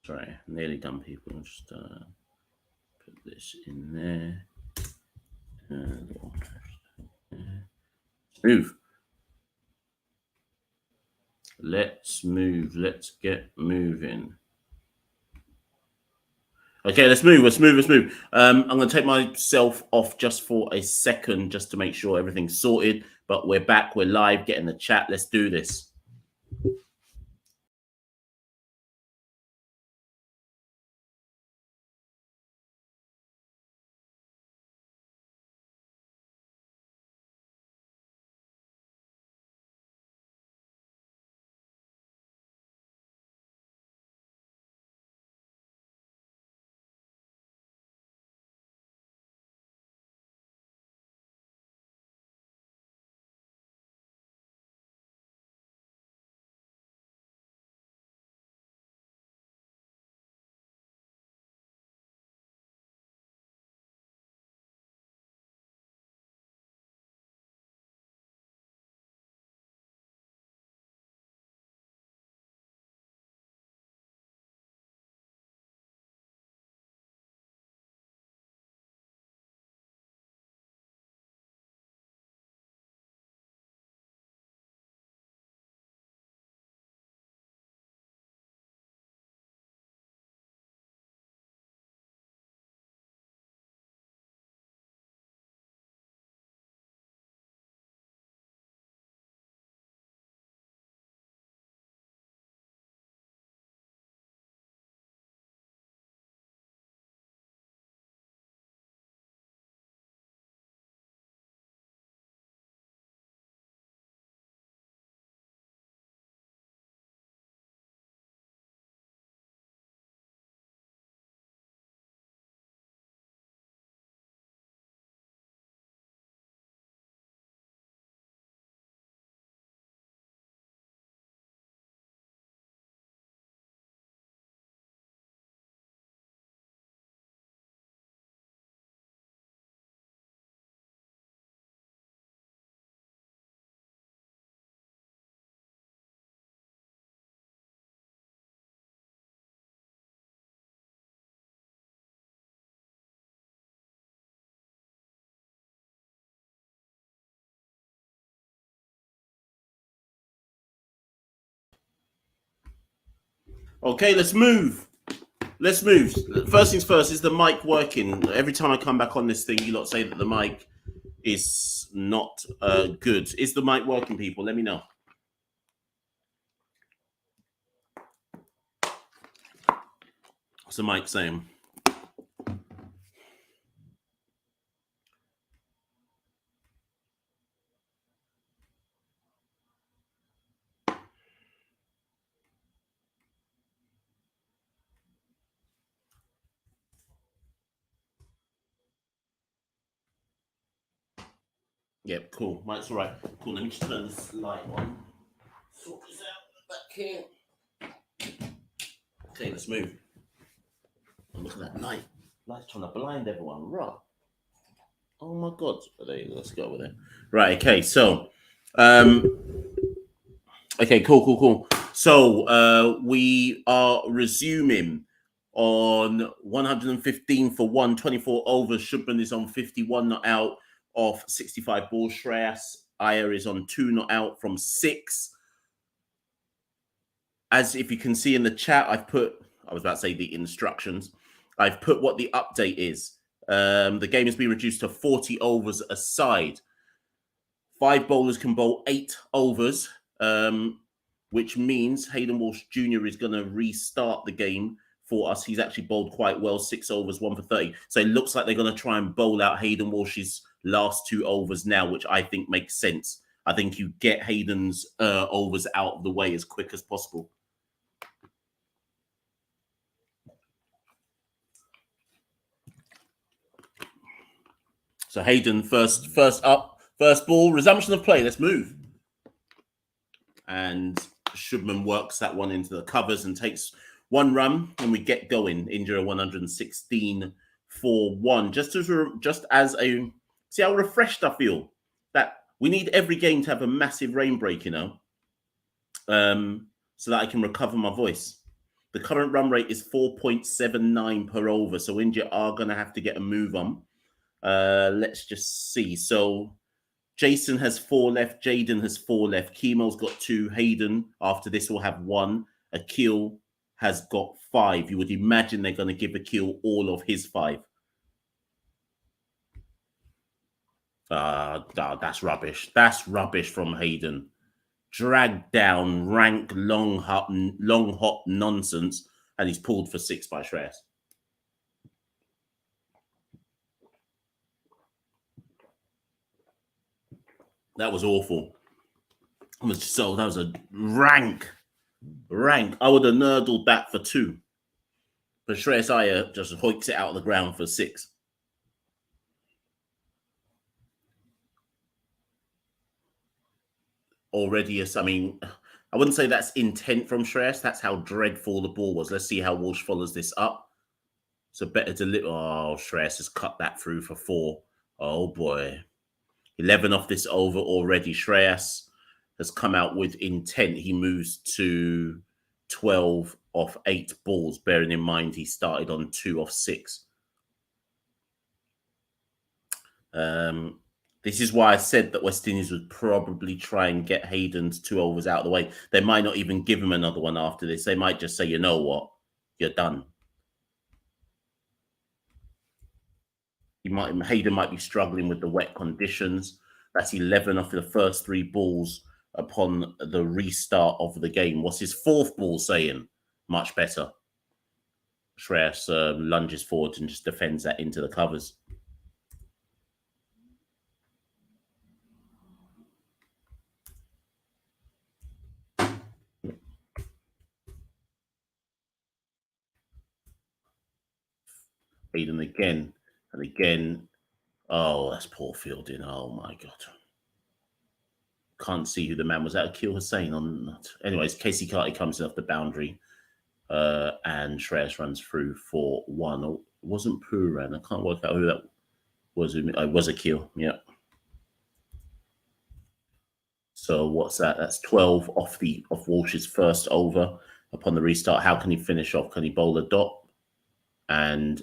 Sorry, nearly done, people. I'll just put this in there. Move. Let's move. Let's get moving. Okay, let's move. I'm going to take myself off just for a second, just to make sure everything's sorted. But we're back. We're live. Get in the chat. Let's do this. Okay, let's move. Let's move. First things first, is the mic working? Every time I come back on this thing, you lot say that the mic is not good. Is the mic working, people? Let me know. What's the mic saying? Yep, cool. Mike's all right. Cool. Let me just turn this light on. Sort this out back here. Okay, let's move. Look at that light. Light's trying to blind everyone. Right. Oh my god. Oh, there you go. Let's go over there. Right, okay, so okay, cool. So we are resuming on 115 for 124 overs. Shubman is on 51 not out of 65 balls. Shreyas Iyer is on 2 not out from 6. As if you can see in the chat, I was about to say the instructions. I've put what the update is. The game has been reduced to 40 overs a side. 5 bowlers can bowl 8 overs, which means Hayden Walsh Jr. is going to restart the game for us. He's actually bowled quite well, 6 overs, 1 for 30. So it looks like they're going to try and bowl out Hayden Walsh's last 2 overs now, which I think makes sense. I think you get Hayden's overs out of the way as quick as possible. So Hayden first up, first ball, resumption of play. Let's move. And Shubman works that one into the covers and takes 1 run, and we get going. India 116 for 1. Just as a see how refreshed I feel. That we need every game to have a massive rain break, you know, so that I can recover my voice. The current run rate is 4.79 per over, so India are going to have to get a move on. Let's just see. So Jason has 4 left. Jaden has 4 left. Chemo's got 2. Hayden, after this, will have 1. Akil has got 5. You would imagine they're going to give Akil all of his 5. That's rubbish. That's rubbish from Hayden. Dragged down, rank, long hop nonsense, and he's pulled for 6 by Shreyas. That was awful. That was a rank. I would have nurdled that for 2. But Shreyas Iyer just hoiks it out of the ground for 6. Already, I mean, I wouldn't say that's intent from Shreyas. That's how dreadful the ball was. Let's see how Walsh follows this up. So better deliver. Oh, Shreyas has cut that through for 4. Oh boy. 11 off this over already. Shreyas has come out with intent. He moves to 12 off 8 balls, bearing in mind he started on 2 off 6. This is why I said that West Indies would probably try and get Hayden's 2 overs out of the way. They might not even give him another one after this. They might just say, you know what, you're done. Hayden might be struggling with the wet conditions. That's 11 off the first 3 balls upon the restart of the game. What's his 4th ball saying? Much better. Shreyas lunges forward and just defends that into the covers. Hayden again and again. Oh, that's poor fielding. Oh my God. Can't see who the man was. That Akil Hussain on. Anyways, Casey Carty comes in off the boundary, and Shreyas runs through for 1. It wasn't Puran. I can't work out who that was. It was Akil. Yeah. So what's that? That's 12 off Walsh's first over upon the restart. How can he finish off? Can he bowl a dot? And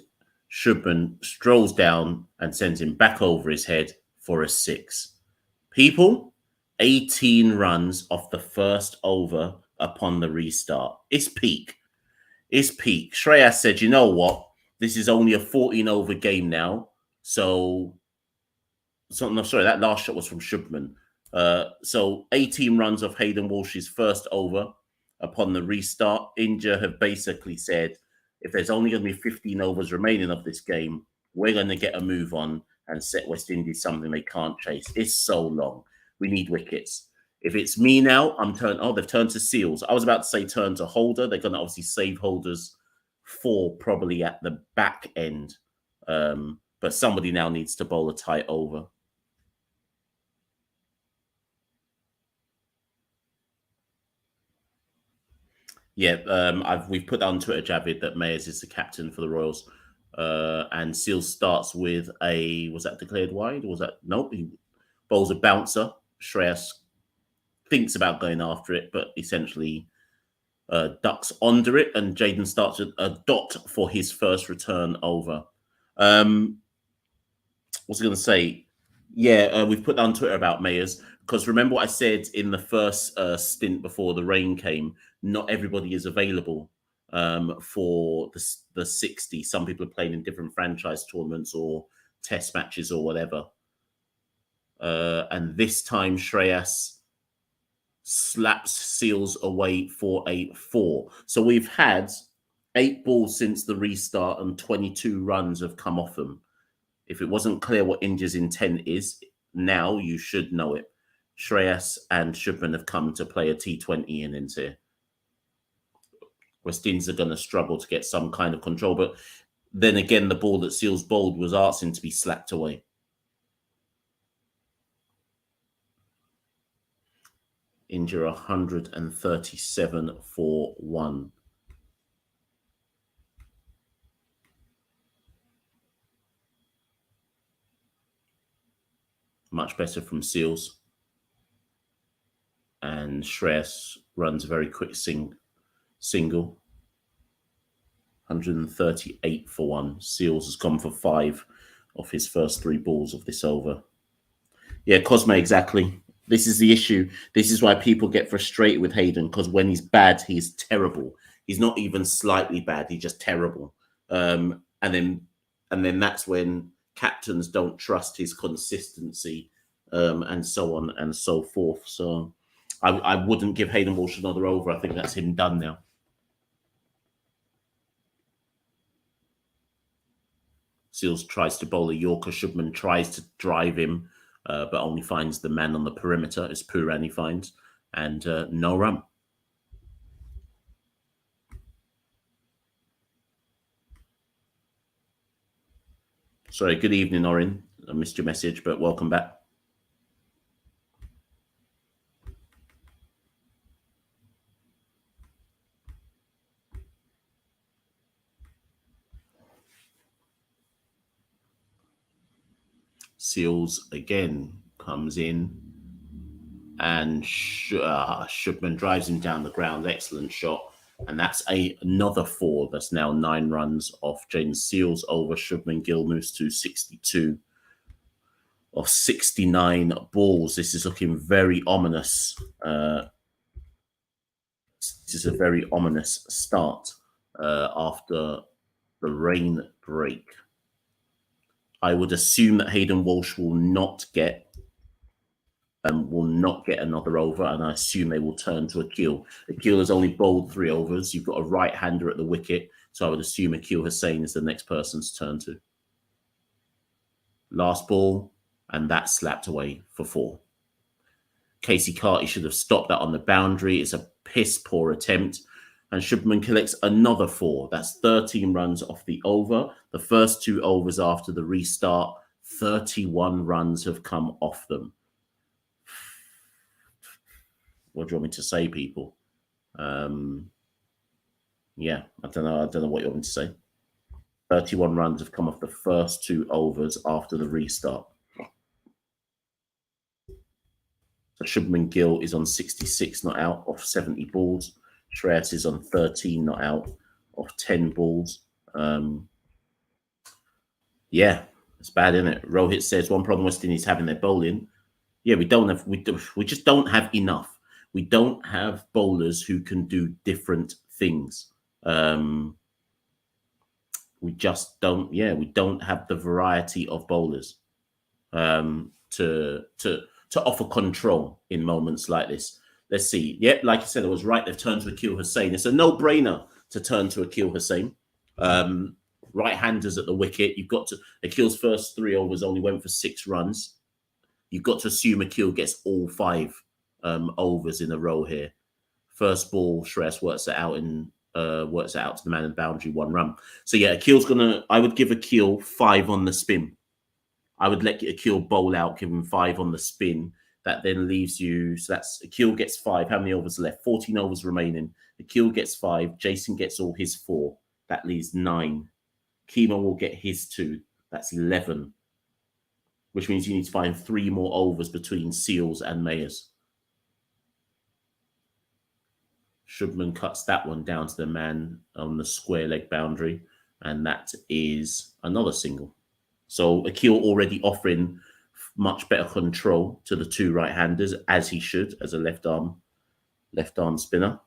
Shubman strolls down and sends him back over his head for a 6. People, 18 runs off the first over upon the restart. It's peak. It's peak. Shreyas said, you know what? This is only a 14 over game now. So no, sorry, that last shot was from Shubman. So 18 runs off Hayden Walsh's first over upon the restart. India have basically said, if there's only going to be 15 overs remaining of this game, we're going to get a move on and set West Indies something they can't chase. It's so long. We need wickets. If it's me now, I'm turned. Oh, they've turned to Seals. I was about to say turn to Holder. They're going to obviously save Holders for probably at the back end. But somebody now needs to bowl a tight over. Yeah, we've put on Twitter, Javid, that Mayers is the captain for the Royals. And Seals starts with was that declared wide? Or was that, nope, he bowls a bouncer. Shreyas thinks about going after it, but essentially ducks under it, and Jaden starts with a dot for his first return over. What's I going to say? Yeah, we've put on Twitter about Mayers, because remember what I said in the first stint before the rain came, not everybody is available for the 60. Some people are playing in different franchise tournaments or test matches or whatever. And this time Shreyas slaps Seals away for a 4. So we've had 8 balls since the restart and 22 runs have come off them. If it wasn't clear what India's intent is, now you should know it. Shreyas and Shubman have come to play a T20 innings here. West Indies are going to struggle to get some kind of control. But then again, the ball that Seals bowled was asking to be slapped away. India 137 for 1. Much better from Seals. And Shreyas runs a very quick single. 138 for 1. Seals has gone for 5 off his first 3 balls of this over. Yeah, Cosme, exactly. This is the issue. This is why people get frustrated with Hayden, because when he's bad, he's terrible. He's not even slightly bad. He's just terrible. And then that's when captains don't trust his consistency, and so on and so forth. So I wouldn't give Hayden Walsh another over. I think that's him done now. Seals tries to bowl a Yorker. Shubman tries to drive him, but only finds the man on the perimeter. It's Puran he finds, and no run. Sorry, good evening, Orin. I missed your message, but welcome back. Seals again comes in, and Shubman drives him down the ground. Excellent shot. And that's another 4. That's now 9 runs off Jaden Seals over. Shubman Gill moves to 62 of 69 balls. This is looking very ominous. This is a very ominous start after the rain break. I would assume that Hayden Walsh will not get another over, and I assume they will turn to Akil. Akil has only bowled 3 overs. You've got a right-hander at the wicket, so I would assume Akil Hussain is the next person's turn to. Last ball, and that's slapped away for 4. Casey Carty should have stopped that on the boundary. It's a piss-poor attempt. And Shubman collects another 4. That's 13 runs off the over. The first 2 overs after the restart, 31 runs have come off them. What do you want me to say, people? Yeah, I don't know what you want me to say. 31 runs have come off the first 2 overs after the restart. So Shubman Gill is on 66 not out off 70 balls. Shreyas is on 13 not out off 10 balls. Yeah, it's bad, isn't it? Rohit says one problem West Indies having their bowling. Yeah, we just don't have enough. We don't have bowlers who can do different things. We just don't. Yeah, we don't have the variety of bowlers to offer control in moments like this. Let's see. Yeah, like I said, I was right. They've turned to Akil Hussain. It's a no-brainer to turn to Akil Hussain. Right-handers at the wicket. You've got to. Akil's first 3 overs only went for 6 runs. You've got to assume Akil gets all 5 overs in a row here. First ball, Shreyas works it out to the man in the boundary, 1 run. So yeah, I would give Akil 5 on the spin. I would let Akil bowl out, give him 5 on the spin. That then leaves you, so that's Akil gets 5. How many overs left? 14 overs remaining. Akil gets 5. Jason gets all his 4. That leaves 9. Kimo will get his 2. That's 11. Which means you need to find 3 more overs between Seals and Mayers. Shubman cuts that one down to the man on the square leg boundary, and that is another single. So Akil already offering much better control to the 2 right-handers, as he should, as a left arm spinner.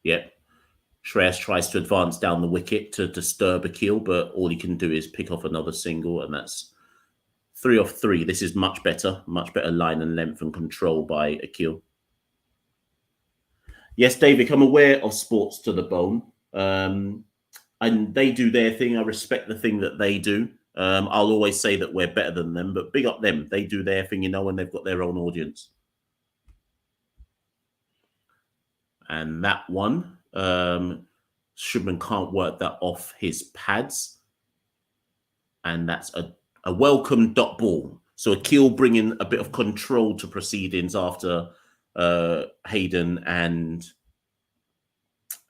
Yep. Shreyas tries to advance down the wicket to disturb Akil, but all he can do is pick off another single, and that's 3 off 3. This is much better line and length and control by Akil. Yes, David, I'm aware of Sports to the Bone, and they do their thing. I respect the thing that they do. I'll always say that we're better than them, but big up them. They do their thing, and they've got their own audience. And that one, Shubman can't work that off his pads. And that's a welcome dot ball. So Akil bringing a bit of control to proceedings after Hayden and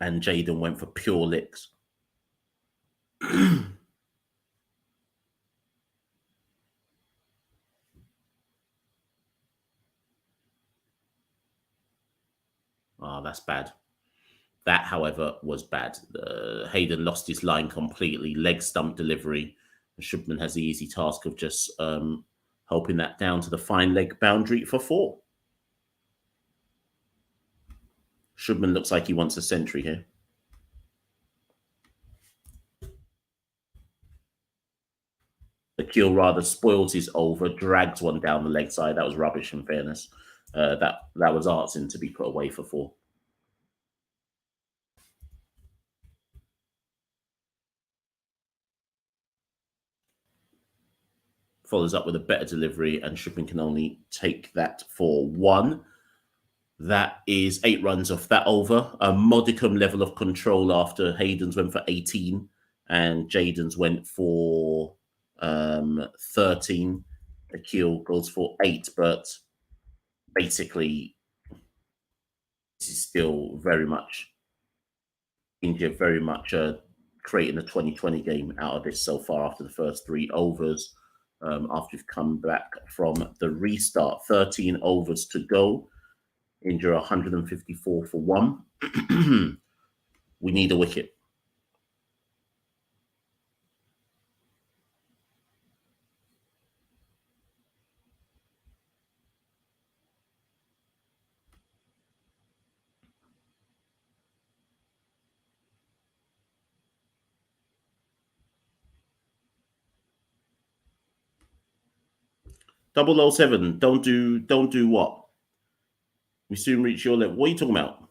Jaden went for pure licks. Oh, that's bad. That, however, was bad. Hayden lost his line completely, leg stump delivery. Shubman has the easy task of just helping that down to the fine leg boundary for 4. Shubman looks like he wants a century here. Akil rather spoils his over, drags one down the leg side. That was rubbish, in fairness. That was artsing to be put away for 4. Follows up with a better delivery, and Shubman can only take that for 1. That is 8 runs off that over. A modicum level of control after Hayden's went for 18 and Jaden's went for 13. Akil goes for 8, but basically this is still very much India creating a 2020 game out of this so far after the first 3 overs. After you've come back from the restart, 13 overs to go. India 154 for 1. We need a wicket. .007. Don't do what? We soon reach your level. What are you talking about?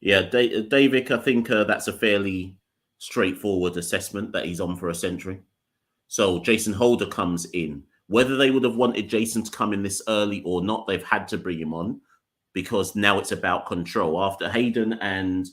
Yeah, David, I think that's a fairly straightforward assessment that he's on for a century. So Jason Holder comes in. Whether they would have wanted Jason to come in this early or not, they've had to bring him on because now it's about control. After Hayden and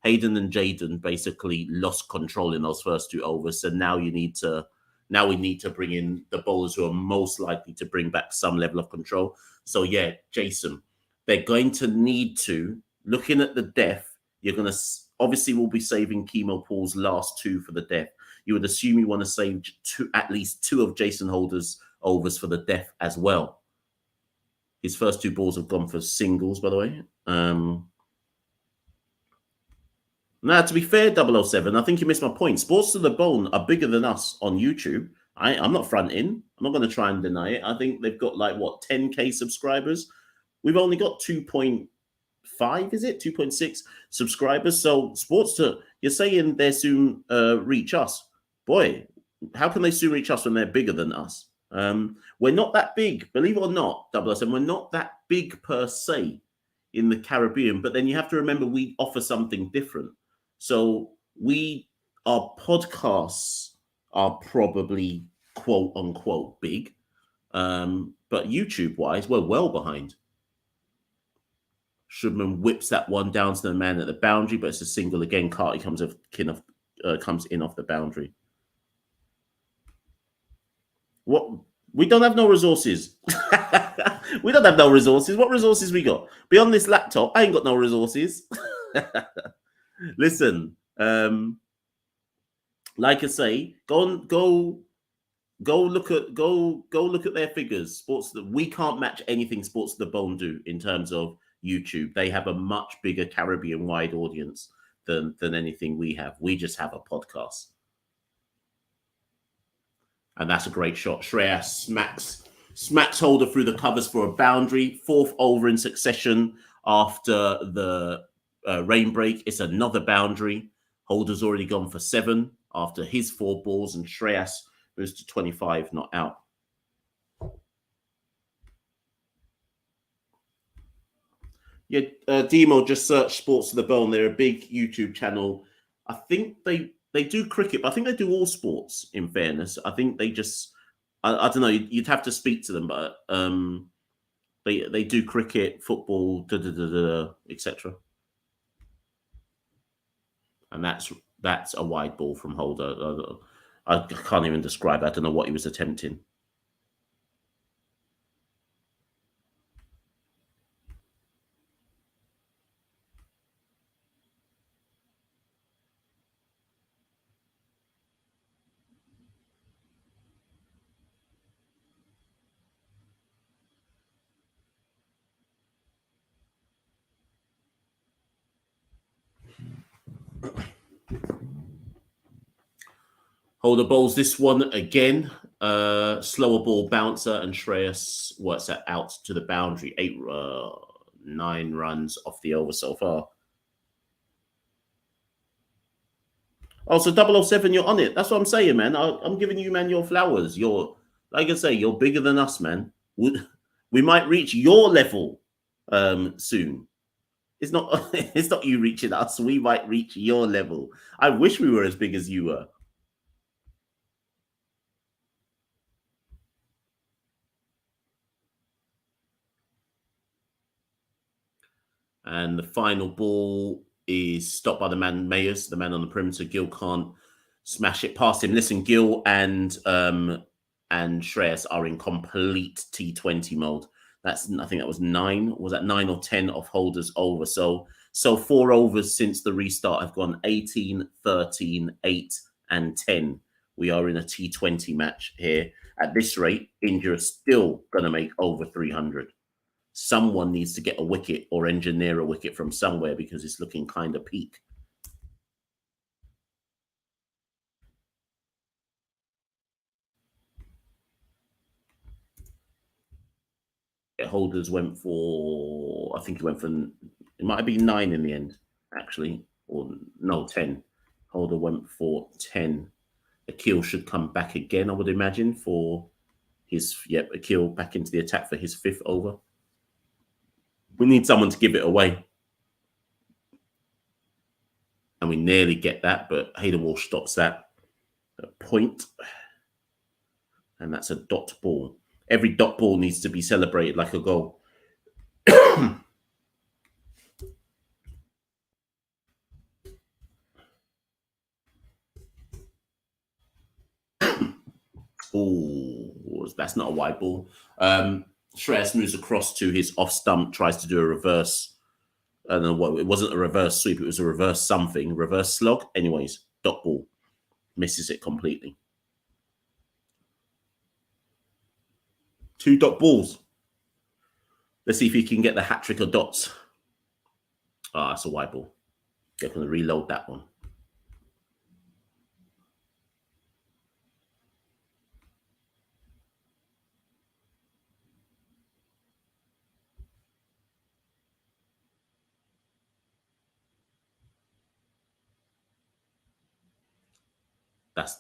Jaden basically lost control in those first 2 overs, so now we need to bring in the bowlers who are most likely to bring back some level of control. So yeah, Jason, they're going to need to, looking at the death, you're going to, obviously we'll be saving Kemo Paul's last 2 for the death. You would assume you want to save at least 2 of Jason Holder's overs for the death as well. His first 2 balls have gone for singles, by the way. Now, to be fair, 007, I think you missed my point. Sports to the Bone are bigger than us on YouTube. I'm not fronting. I'm not going to try and deny it. I think they've got 10K subscribers. We've only got 2.5, is it? 2.6 subscribers. So you're saying they'll soon reach us. Boy, how can they soon reach us when they're bigger than us? We're not that big, believe it or not, 007. We're not that big per se in the Caribbean, but then you have to remember we offer something different. So our podcasts are probably quote unquote big, but YouTube wise, we're well behind. Shubman whips that one down to the man at the boundary, but it's a single again. Carty comes in off the boundary. What? We don't have no resources. We don't have no resources. What resources we got? Beyond this laptop, I ain't got no resources. Listen, like I say, go look at their figures. Sports that we can't match anything Sports to the Bone do in terms of YouTube. They have a much bigger Caribbean wide audience than anything we have. We just have a podcast. And that's a great shot. Shreyas smacks Holder through the covers for a boundary. 4th over in succession after the rain break. It's another boundary. Holder's already gone for 7 after his 4 balls, and Shreyas moves to 25, not out. Yeah, Demo just searched Sports to the Bone. They're a big YouTube channel. I think they do cricket, but I think they do all sports, in fairness. I think they just, I don't know, you'd have to speak to them, but they do cricket, football, etc. And that's a wide ball from Holder. I can't even describe. I don't know what he was attempting. Holder bowls this one again. Slower ball bouncer, and Shreyas works that out to the boundary. 9 runs off the over so far. Oh, so 007, you're on it. That's what I'm saying, man. I'm giving you, man, your flowers. You're, like I say, you're bigger than us, man. We might reach your level soon. It's not it's not you reaching us. We might reach your level. I wish we were as big as you were. And the final ball is stopped by the man Mayers, the man on the perimeter. Gill can't smash it past him. Listen, Gill and Shreyas are in complete T20 mode. I think that was 9. Was that 9 or 10 of Holder's over? So 4 overs since the restart have gone 18, 13, 8, and 10. We are in a T20 match here. At this rate, India is still going to make over 300. Someone needs to get a wicket or engineer a wicket from somewhere because it's looking kind of peak. Holders went for, I think he went for, it might have been 9 in the end, actually, or no, 10. Holder went for 10. Akil should come back again, I would imagine, for his, Akil back into the attack for his 5th over. We need someone to give it away. And we nearly get that, but Hayden Walsh stops that at point. And that's a dot ball. Every dot ball needs to be celebrated like a goal. Oh, that's not a wide ball. Shreyas moves across to his off stump, tries to do a reverse. I don't know what, it wasn't a reverse sweep, it was a reverse something, reverse slog. Anyways, dot ball. Misses it completely. 2 dot balls. Let's see if he can get the hat trick of dots. Ah, that's a wide ball. They're going to reload that one.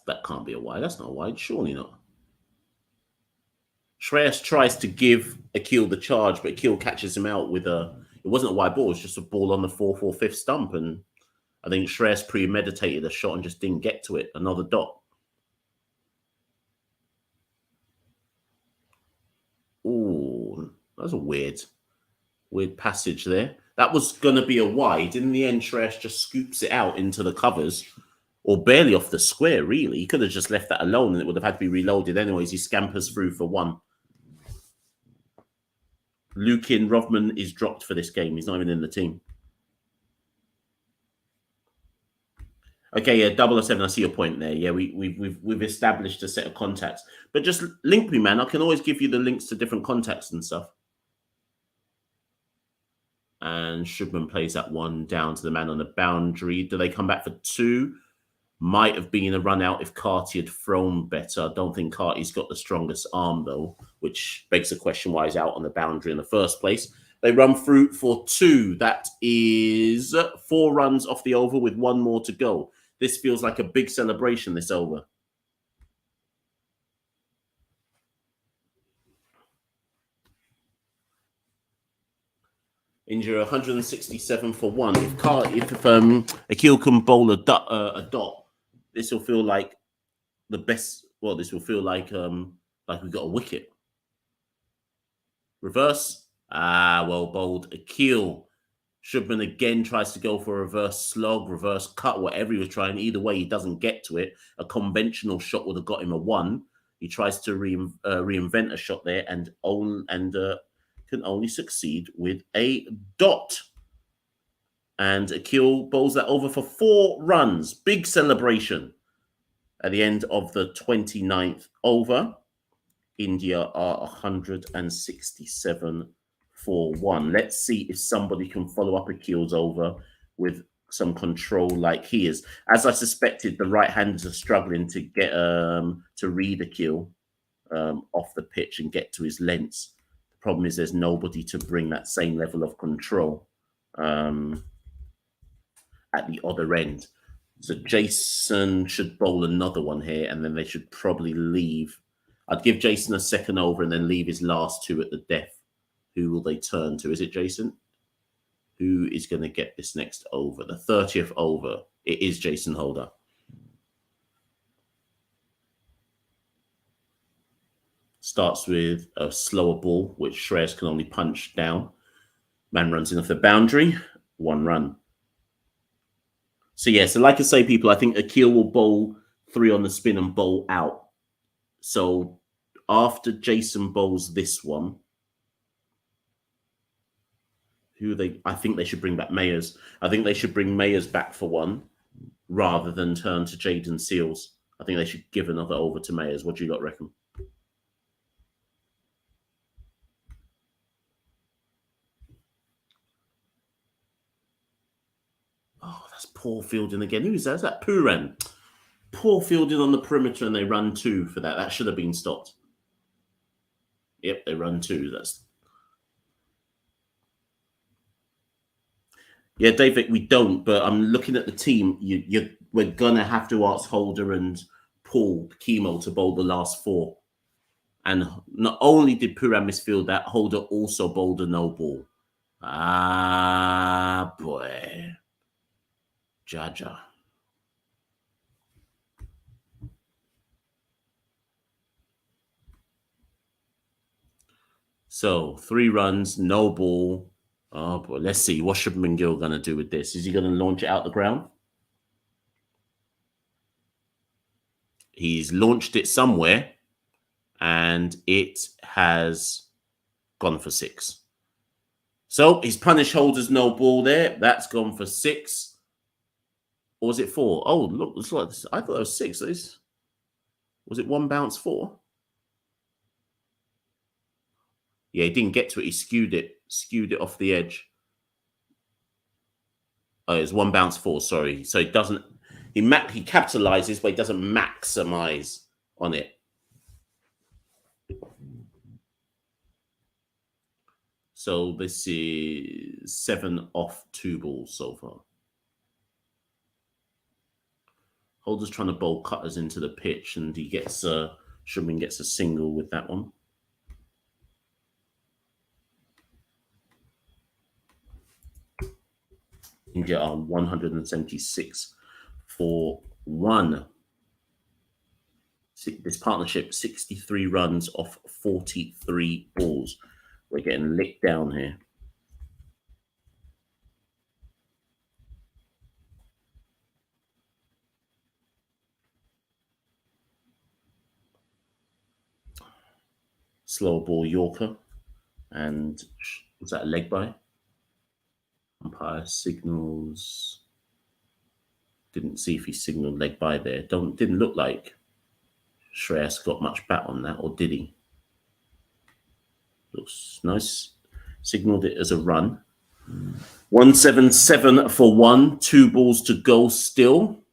That can't be a wide. That's not a wide. Surely not. Shreyas tries to give Akil the charge, but Akil catches him out with a. It wasn't a wide ball. It was just a ball on the 4th or 5th stump, and I think Shreyas premeditated a shot and just didn't get to it. Another dot. Ooh, that's a weird passage there. That was going to be a wide. In the end, Shreyas just scoops it out into the covers, or barely off the square, really. He could have just left that alone and it would have had to be reloaded anyways. He scampers through for one. Lukin Rovman is dropped for this game. He's not even in the team. Okay, yeah, 007. I see your point there. Yeah, we've established a set of contacts. But just link me, man. I can always give you the links to different contacts and stuff. And Shubman plays that one down to the man on the boundary. Do they come back for two? Might have been a run out if Carty had thrown better. I don't think Carty's got the strongest arm, though, which begs the question why he's out on the boundary in the first place. They run through for two. That is 4 runs off the over with 1 more to go. This feels like a big celebration, this over. India 167 for 1. If Akil can bowl a dot, this will feel like the best. Well, this will feel like we got a wicket. Reverse. Well bowled. Akil. Shubman again tries to go for a reverse slog, reverse cut, whatever he was trying. Either way, he doesn't get to it. A conventional shot would have got him a 1. He tries to reinvent a shot there and can only succeed with a dot. And Akil bowls that over for 4 runs. Big celebration at the end of the 29th over. India are 167 for 1. Let's see if somebody can follow up Akil's over with some control like he is. As I suspected, the right-handers are struggling to get to read Akil off the pitch and get to his lengths. The problem is there's nobody to bring that same level of control at the other end. So Jason should bowl another one here, and then they should probably leave. I'd give Jason a second over and then leave his last 2 at the death. Who will they turn to? Is it Jason? Who is going to get this next over? The 30th over. It is Jason Holder. Starts with a slower ball, which Shreyas can only punch down. Man runs in off the boundary. 1 run. So, yeah, so like I say, people, I think Akil will bowl 3 on the spin and bowl out. So, after Jason bowls this one, I think they should bring back Mayers. I think they should bring Mayers back for 1 rather than turn to Jaden Seals. I think they should give another over to Mayers. What do you lot reckon? Oh, that's poor fielding again. Who is that? Is that Puran? Poor fielding on the perimeter, and they run 2 for that. That should have been stopped. Yep, they run 2. Yeah, David, we don't, but I'm looking at the team. We're going to have to ask Holder and Paul Chemo to bowl the last 4. And not only did Puran misfield that, Holder also bowled a no ball. Ah, boy. Jaja. So 3 runs, no ball. Oh, boy. Let's see. What's Shubman Gill going to do with this? Is he going to launch it out the ground? He's launched it somewhere, and it has gone for 6. So he's punished Holder's no ball there. That's gone for 6. Or was it 4? Oh, look. I thought it was 6. Was it 1 bounce 4? Yeah, he didn't get to it. He skewed it off the edge. Oh, it's 1 bounce 4. Sorry. So it doesn't. He capitalizes, but he doesn't maximize on it. So this is 7 off 2 balls so far. Holder's trying to bowl cutters into the pitch, and he gets Shubman gets a single with that one. India are 176 for 1. This partnership, 63 runs off 43 balls. We're getting licked down here. slow ball Yorker. And was that a leg by? Umpire signals. Didn't see if he signaled leg by there. Didn't look like Shreyas got much bat on that, or did he? Looks nice. Signaled it as a run. 177 for 1. 2 balls to go still.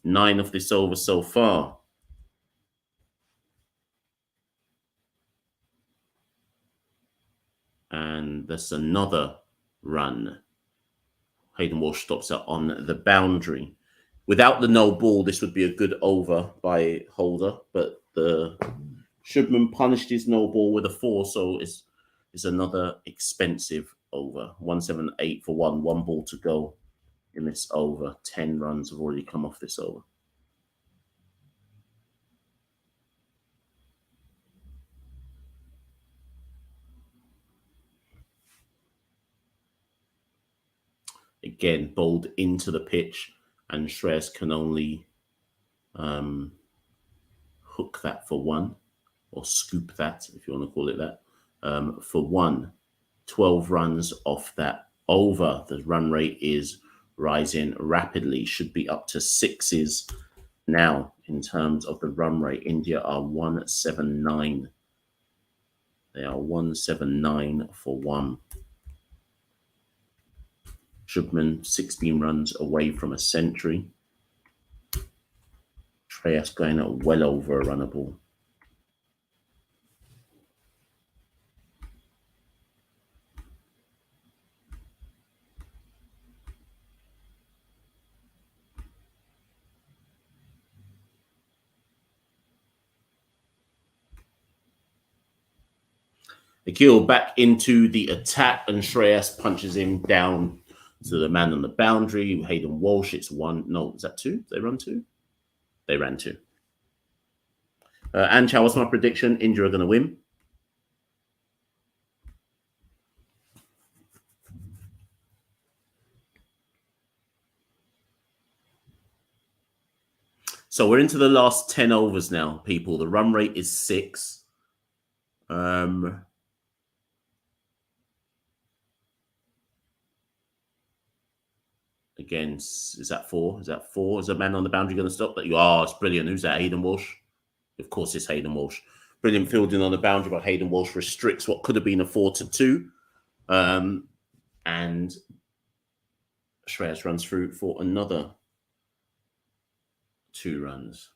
9 of this over so far. And that's another run. Hayden Walsh stops it on the boundary. Without the no ball, this would be a good over by Holder, but the Shubman punished his no ball with a 4, so it's another expensive over. 178 for 1. 1 ball to go in this over. 10 runs have already come off this over. Again, bowled into the pitch, and Shreyas can only hook that for 1, or scoop that, if you want to call it that, for 1. 12 runs off that over. The run rate is rising rapidly, should be up to 6s now in terms of the run rate. India are 179. They are 179 for 1. Shubman 16 runs away from a century. Shreyas going at well over a runner ball. Akhil back into the attack, and Shreyas punches him down to the man on the boundary. Hayden Walsh, it's 1. No, is that 2? They run 2? They ran 2. Anchal, what's my prediction? India are going to win. So we're into the last 10 overs now, people. The run rate is 6. Again, is that 4? Is that 4? Is a man on the boundary going to stop that? Oh, it's brilliant. Who's that? Hayden Walsh? Of course, it's Hayden Walsh. Brilliant fielding on the boundary, but Hayden Walsh restricts what could have been a 4-2. And Shreyas runs through for another 2 runs.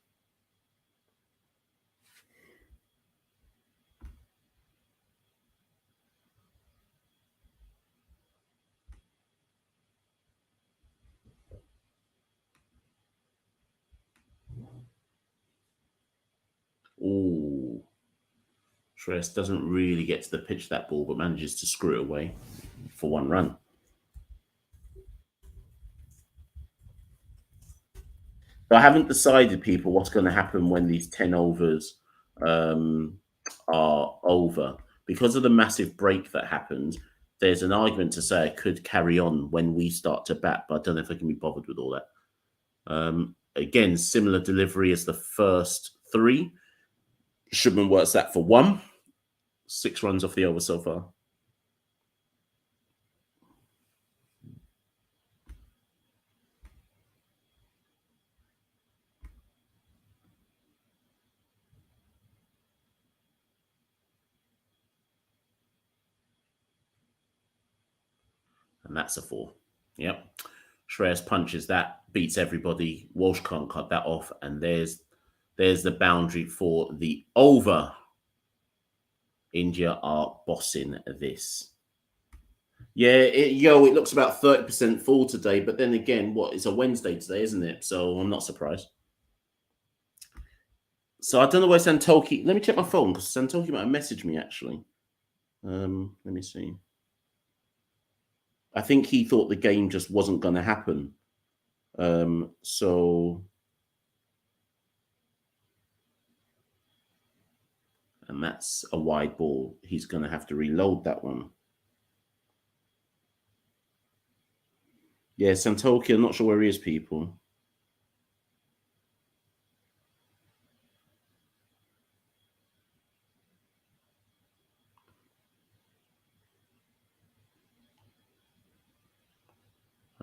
Ooh. Shreyas doesn't really get to the pitch that ball, but manages to screw it away for 1 run. So I haven't decided, people, what's going to happen when these 10 overs are over. Because of the massive break that happened, there's an argument to say I could carry on when we start to bat, but I don't know if I can be bothered with all that. Again, similar delivery as the first 3. Shubman works that for 1. 6 runs off the over so far. And that's a 4. Yep. Shreyas punches that, beats everybody. Walsh can't cut that off. And there's the boundary for the over. India are bossing this. Yeah, it looks about 30% full today. But then again, it's a Wednesday today, isn't it? So I'm not surprised. So I don't know where Santokie... Let me check my phone, because Santokie might have messaged me, actually. Let me see. I think he thought the game just wasn't going to happen. So... And that's a wide ball. He's going to have to reload that one. Yeah, Santokie, I'm not sure where he is, people.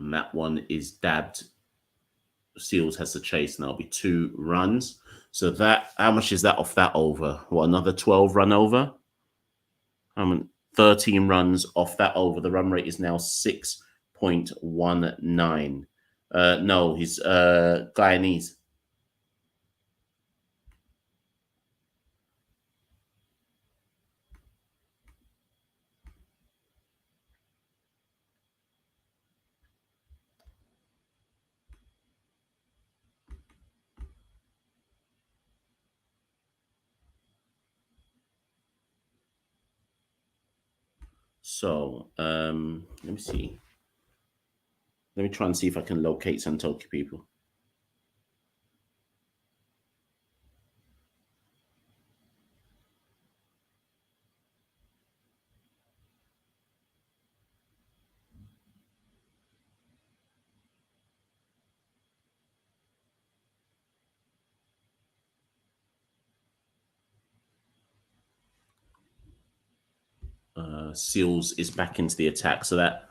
And that one is dabbed. Seals has the chase, and that'll be 2 runs. So that, how much is that off that over? What, another 12 run over? 13 runs off that over. The run rate is now 6.19. No, he's Guyanese. So let me see. Let me try and see if I can locate Santokie, people. Seals is back into the attack, so that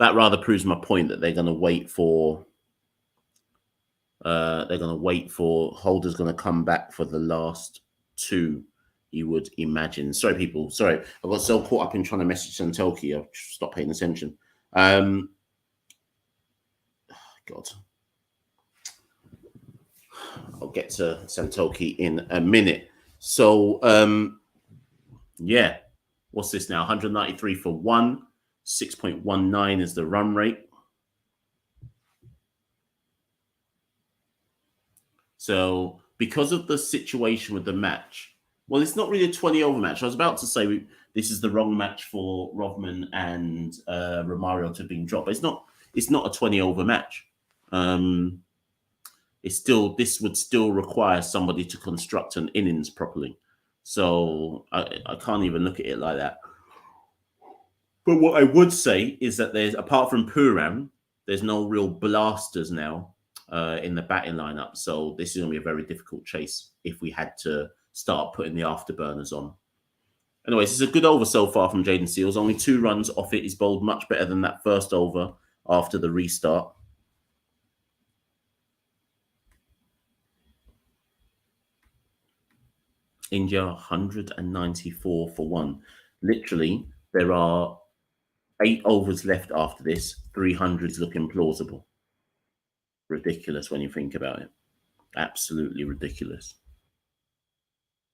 rather proves my point that they're going to wait for Holder's going to come back for the last 2, you would imagine. Sorry, people. Sorry, I got so caught up in trying to message Santokie, I've stopped paying attention. God. I'll get to Santokie in a minute. So, yeah. What's this now? 193 for 1. 6.19 is the run rate. So, because of the situation with the match, well, it's not really a 20 over match. I was about to say this is the wrong match for Rovman and Romario to have been dropped. But it's not a 20 over match. This would still require somebody to construct an innings properly. So I can't even look at it like that. But what I would say is that there's, apart from Puram, there's no real blasters now in the batting lineup. So this is going to be a very difficult chase if we had to start putting the afterburners on. Anyways, it's a good over so far from Jaden Seals. Only 2 runs off it. He's bowled much better than that first over after the restart. India 194 for 1. Literally, there are 8 overs left after this. 300 is looking plausible. Ridiculous when you think about it. Absolutely ridiculous.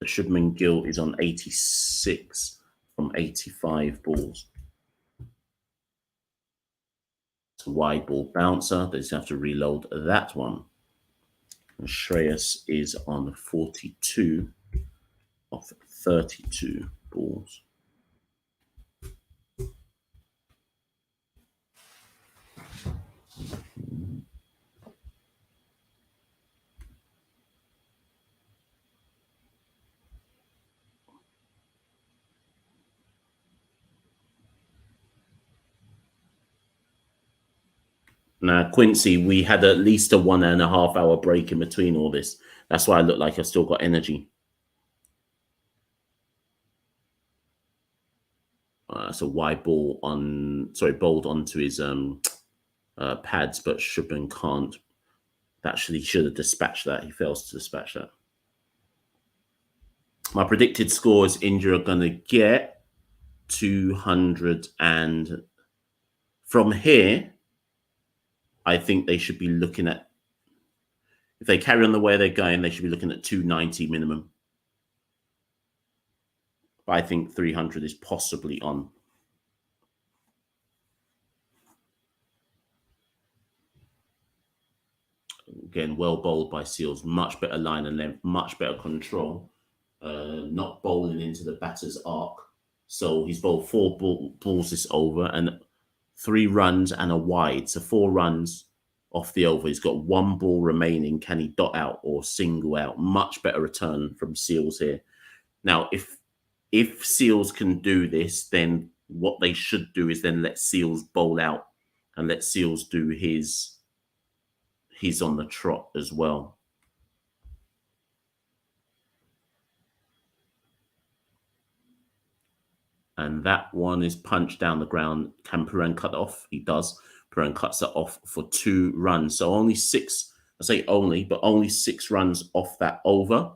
The Shubman Gill is on 86 from 85 balls. It's a wide ball bouncer. They just have to reload that one. And Shreyas is on 42 of 32 balls. Now, Quincy, we had at least a 1.5 hour break in between all this. That's why I look like I've still got energy. That's a wide ball bowled onto his pads, but Shubman can't. Actually, should have dispatched that. He fails to dispatch that. My predicted score is India are going to get 200, and from here, I think they should be looking at, if they carry on the way they're going, they should be looking at 290 minimum. But I think 300 is possibly on. Again, well bowled by Seals. Much better line and length, much better control. Not bowling into the batter's arc. So he's bowled 4 balls this over and 3 runs and a wide. So 4 runs off the over. He's got 1 ball remaining. Can he dot out or single out? Much better return from Seals here. Now, if Seals can do this, then what they should do is then let Seals bowl out and let Seals do his on the trot as well. And that one is punched down the ground. Can Puran cut off? He does. and cuts that off for 2 runs. So only 6, I say only, but only 6 runs off that over.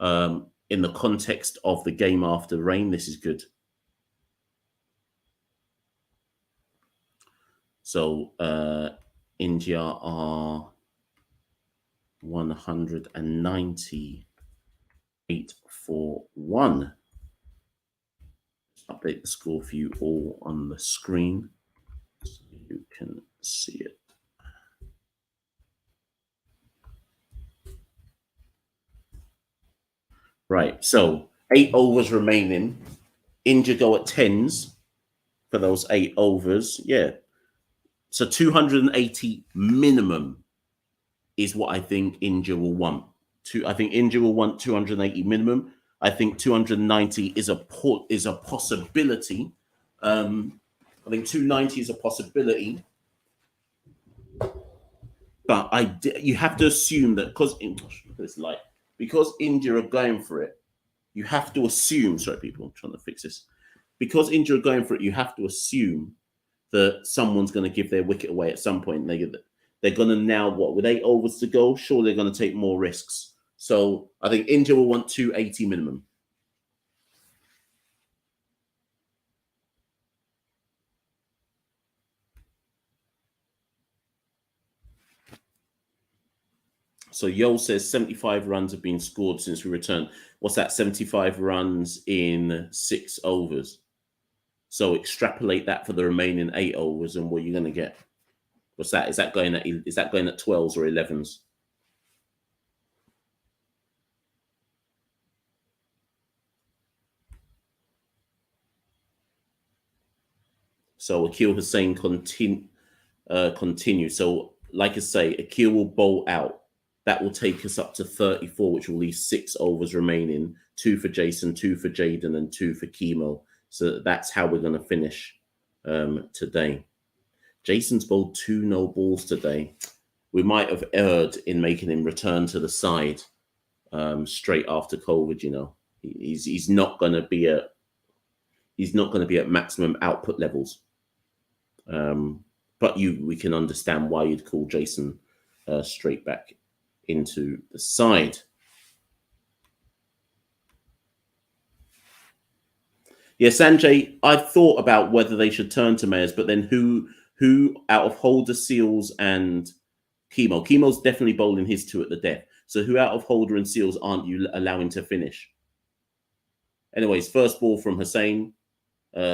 In the context of the game after rain, this is good. So India are 198 for 1. Update the score for you all on the screen so you can see it. Right, so 8 overs remaining. India go at 10s for those 8 overs. Yeah. So 280 minimum is what I think India will want. I think India will want 280 minimum. I think 290 is a possibility. I think 290 is a possibility. But you have to assume that because India are going for it, you have to assume. Sorry, people, I'm trying to fix this. Because India are going for it, you have to assume that someone's going to give their wicket away at some point. They're going to now, with 8 overs to go, sure, they're going to take more risks. So I think India will want 280 minimum. So Yo says 75 runs have been scored since we returned. What's that? 75 runs in 6 overs. So extrapolate that for the remaining 8 overs, and what you're going to get. What's that? Is that going at 12s or 11s? So Akil Hussain continue. So, like I say, Akil will bowl out. That will take us up to 34, which will leave 6 overs remaining. 2 for Jason, 2 for Jaden, and 2 for Chemo. So that's how we're going to finish today. Jason's bowled 2 no balls today. We might have erred in making him return to the side straight after COVID. You know, he's not going to be at maximum output levels. But we can understand why you'd call Jason straight back into the side. Yeah, Sanjay, I thought about whether they should turn to Mayers, but then who out of Holder, Seals, and Chemo? Chemo's definitely bowling his 2 at the death. So who out of Holder and Seals aren't you allowing to finish? Anyways, first ball from Hussain,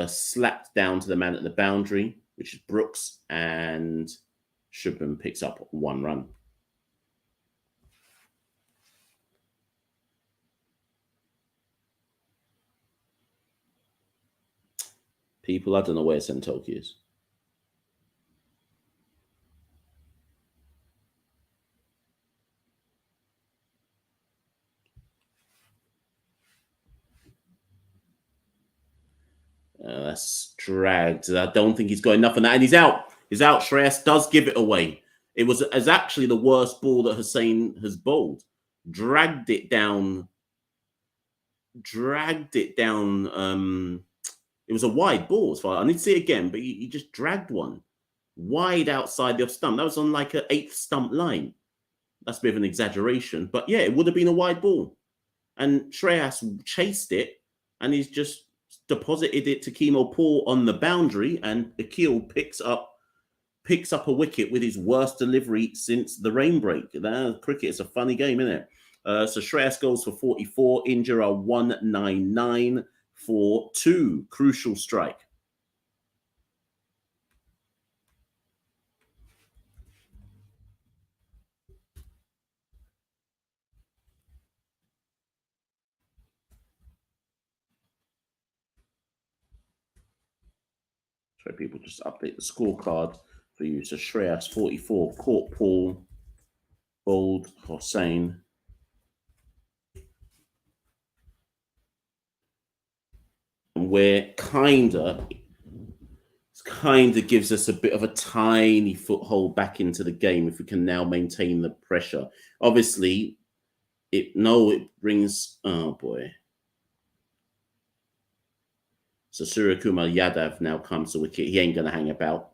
slapped down to the man at the boundary, which is Brooks, and Shubman picks up 1 run. People, I don't know where Santokie is. That's dragged. I don't think he's got enough on that. And he's out. He's out. Shreyas does give it away. It was actually the worst ball that Hussain has bowled. Dragged it down. It was a wide ball. As far I need to see it again, but he just dragged one wide outside the off stump. That was on like an 8th stump line. That's a bit of an exaggeration. But yeah, it would have been a wide ball. And Shreyas chased it, and he's just deposited it to Chemo Paul on the boundary, and Akil picks up a wicket with his worst delivery since the rain break. Cricket is a funny game, isn't it? So Shreyas goes for 44. India are 199 for 2. Crucial strike. So people just update the scorecard for you. So Shreyas 44, caught Paul, bowled Hussain. And we're kind of gives us a bit of a tiny foothold back into the game if we can now maintain the pressure. Obviously, it brings, oh boy. So Surya Kumar Yadav now comes to wicket. He ain't going to hang about.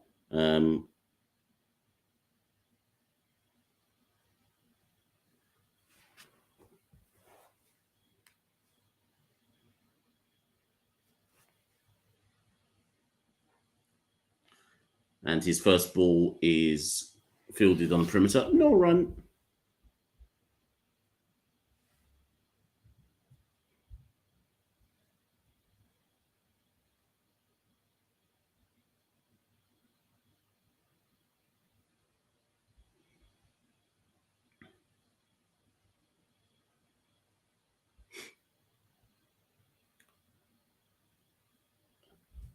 And his first ball is fielded on the perimeter. No run.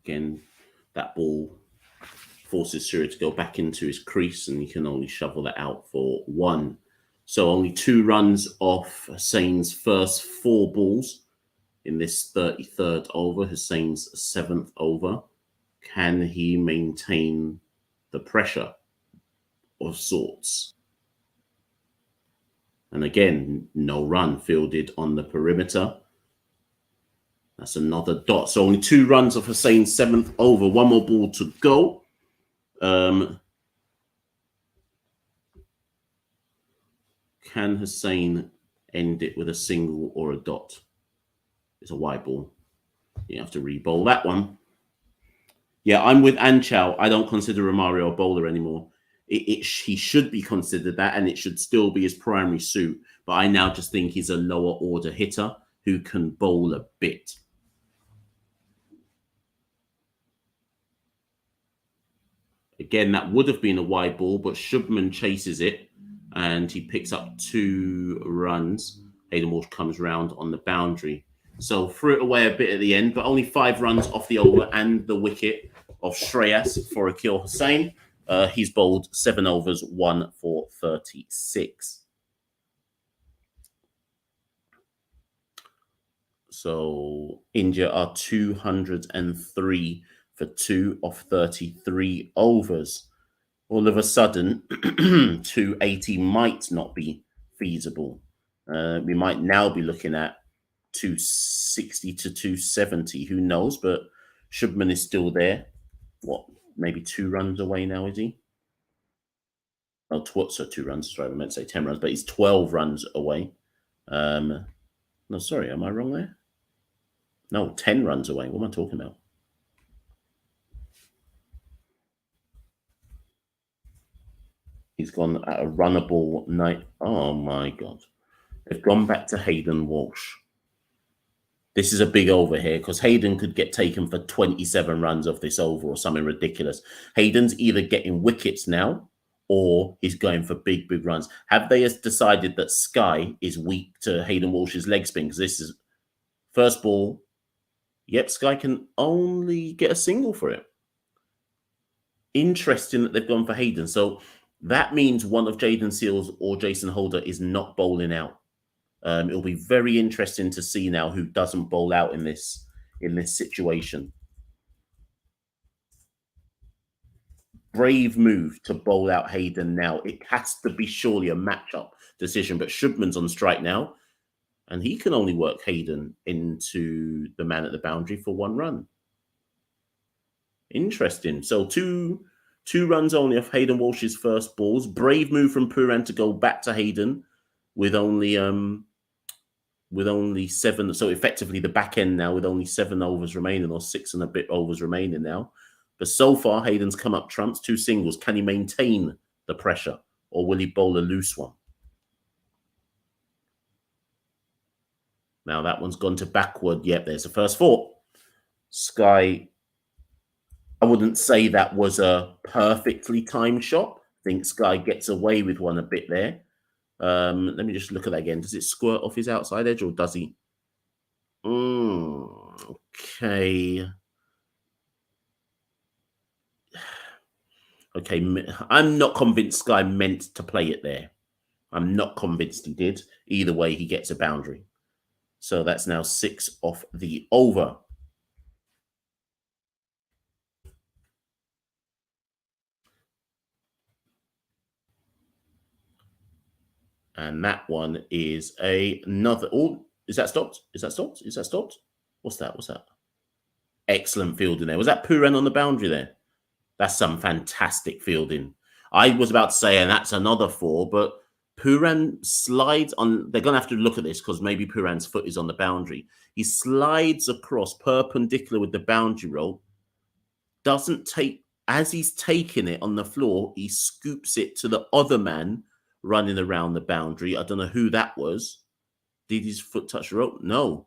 Again, that ball forces Surya to go back into his crease, and he can only shovel that out for 1. So only 2 runs off Hussein's first 4 balls in this 33rd over, Hussein's 7th over. Can he maintain the pressure of sorts? And again, no run fielded on the perimeter. That's another dot. So only 2 runs off Hussein's 7th over. 1 more ball to go. Can Hussein end it with a single or a dot? It's a wide ball. You have to re-bowl that one. Yeah, I'm with Anchal. I don't consider Romario a bowler anymore. He should be considered that, and it should still be his primary suit. But I now just think he's a lower order hitter who can bowl a bit. Again, that would have been a wide ball, but Shubman chases it, and he picks up 2 runs. Hayden Walsh comes round on the boundary. So threw it away a bit at the end, but only 5 runs off the over and the wicket of Shreyas for Akil Hussain. He's bowled 7 overs, 1 for 36. So India are 203 for 2 of 33 overs. All of a sudden, 280 might not be feasible. We might now be looking at 260 to 270. Who knows? But Shubman is still there. What, maybe 2 runs away now, is he? Oh, so 2 runs. Sorry, I meant to say 10 runs, but he's 12 runs away. No, sorry, am I wrong there? No, 10 runs away. What am I talking about? He's gone at a runnable night. Oh my God. They've gone back to Hayden Walsh. This is a big over here because Hayden could get taken for 27 runs off this over or something ridiculous. Hayden's either getting wickets now or he's going for big, big runs. Have they decided that Sky is weak to Hayden Walsh's leg spin? Because this is first ball. Yep, Sky can only get a single for it. Interesting that they've gone for Hayden. So that means one of Jaden Seals or Jason Holder is not bowling out. It'll be very interesting to see now who doesn't bowl out in this situation. Brave move to bowl out Hayden now. It has to be surely a matchup decision, but Shubman's on strike now, and he can only work Hayden into the man at the boundary for 1 run. Interesting. So two runs only off Hayden Walsh's first balls. Brave move from Pooran to go back to Hayden with only 7. So effectively the back end now with only 7 overs remaining, or 6 and a bit overs remaining now. But so far, Hayden's come up trumps, 2 singles. Can he maintain the pressure, or will he bowl a loose one? Now that one's gone to backward. Yep, there's the first 4. Sky, I wouldn't say that was a perfectly timed shot. I think Sky gets away with one a bit there. Let me just look at that again. Does it squirt off his outside edge, or does he? Okay. Okay, I'm not convinced Sky meant to play it there. I'm not convinced he did. Either way, he gets a boundary. So that's now 6 off the over. And that one is another. Oh, is that stopped? Is that stopped? Is that stopped? What's that? What's that? Excellent fielding there. Was that Pooran on the boundary there? That's some fantastic fielding. I was about to say, and that's another 4, but Pooran slides on. They're going to have to look at this because maybe Pooran's foot is on the boundary. He slides across perpendicular with the boundary rope. Doesn't take as he's taking it on the floor, he scoops it to the other man running around the boundary. I don't know who that was. Did his foot touch the rope? No.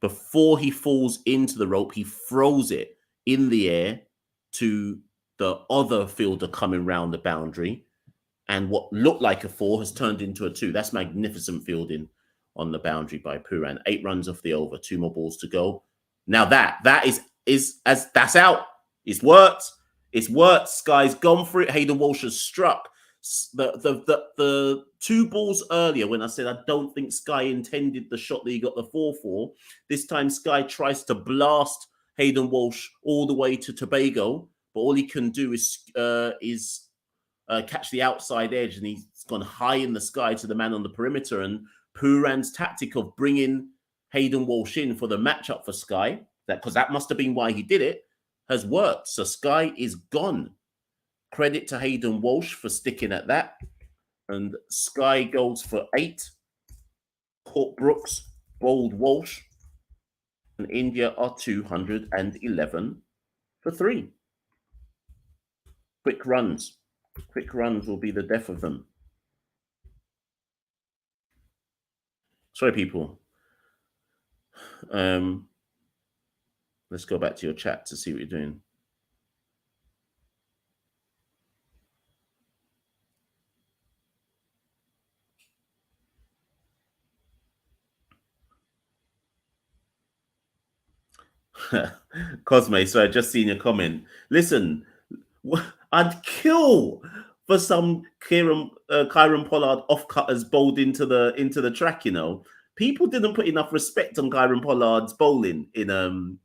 Before he falls into the rope, he throws it in the air to the other fielder coming round the boundary. And what looked like a 4 has turned into a 2. That's magnificent fielding on the boundary by Pooran. 8 runs off the over, 2 more balls to go. Now that is as that's out. It's worked. It's worked. Sky's gone for it. Hayden Walsh has struck. The 2 balls earlier when I said I don't think Sky intended the shot that he got the 4 for. This time Sky tries to blast Hayden Walsh all the way to Tobago, but all he can do is catch the outside edge, and he's gone high in the sky to the man on the perimeter. And Pooran's tactic of bringing Hayden Walsh in for the matchup for Sky, because that must have been why he did it, has worked. So Sky is gone. Credit to Hayden Walsh for sticking at that. And Sky goes for 8. Court Brooks, bowled Walsh. And India are 211 for 3. Quick runs. Quick runs will be the death of them. Sorry, people. Let's go back to your chat to see what you're doing. Cosme, so I just seen your comment. Listen, I'd kill for some Kieran Pollard off cutters bowled into the track. You know, people didn't put enough respect on Kieran Pollard's bowling in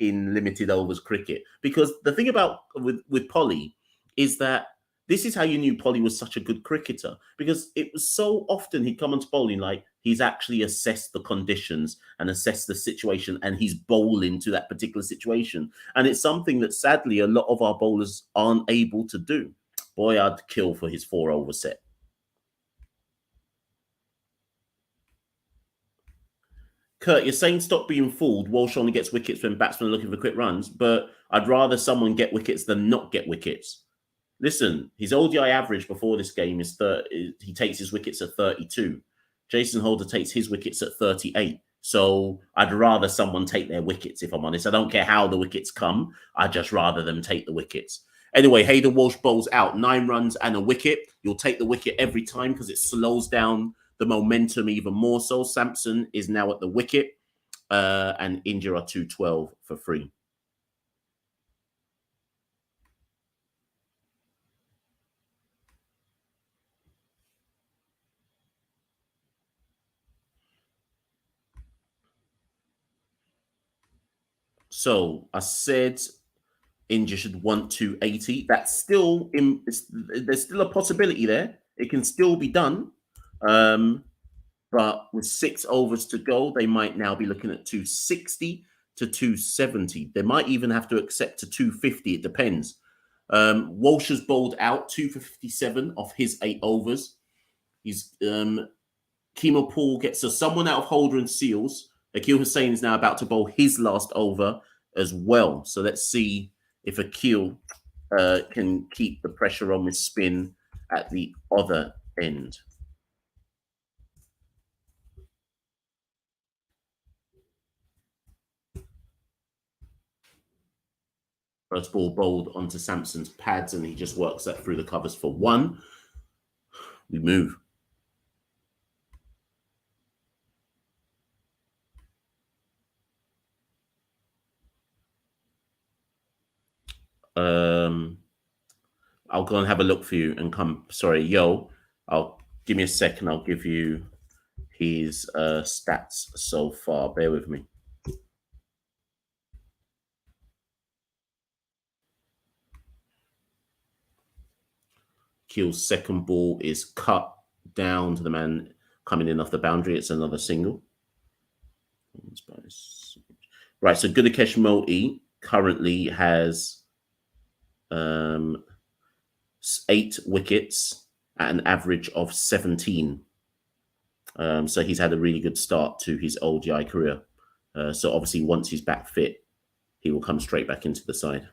limited overs cricket, because the thing about with Polly is that this is how you knew Polly was such a good cricketer, because it was so often he'd come onto bowling like he's actually assessed the conditions and assessed the situation, and he's bowling to that particular situation. And it's something that sadly a lot of our bowlers aren't able to do. Boy, I'd kill for his 4 over set. Kurt, you're saying stop being fooled. Walsh only gets wickets when batsmen are looking for quick runs, but I'd rather someone get wickets than not get wickets. Listen, his ODI average before this game is 30. He takes his wickets at 32. Jason Holder takes his wickets at 38. So I'd rather someone take their wickets, if I'm honest. I don't care how the wickets come. I'd just rather them take the wickets. Anyway, Hayden Walsh bowls out 9 runs and a wicket. You'll take the wicket every time because it slows down the momentum even more so. Sampson is now at the wicket, and India are 212 for 3. So I said India should want 280. That's still there's still a possibility there. It can still be done. But with 6 overs to go, they might now be looking at 260 to 270. They might even have to accept to 250. It depends. Walsh has bowled out 2 for 57 off his 8 overs. He's Kemo Paul gets someone out of Holder and Seals. Akil Hussain is now about to bowl his last over as well. So let's see if Akil can keep the pressure on with spin at the other end. First ball bowled onto Sampson's pads, and he just works that through the covers for 1. We move. I'll go and have a look for you and come. Sorry, I'll give me a second. I'll give you his stats so far. Bear with me. Keel's second ball is cut down to the man coming in off the boundary. It's another single. Right, so Gudakesh Moti currently has 8 wickets at an average of 17. So he's had a really good start to his ODI career. So obviously once he's back fit, he will come straight back into the side.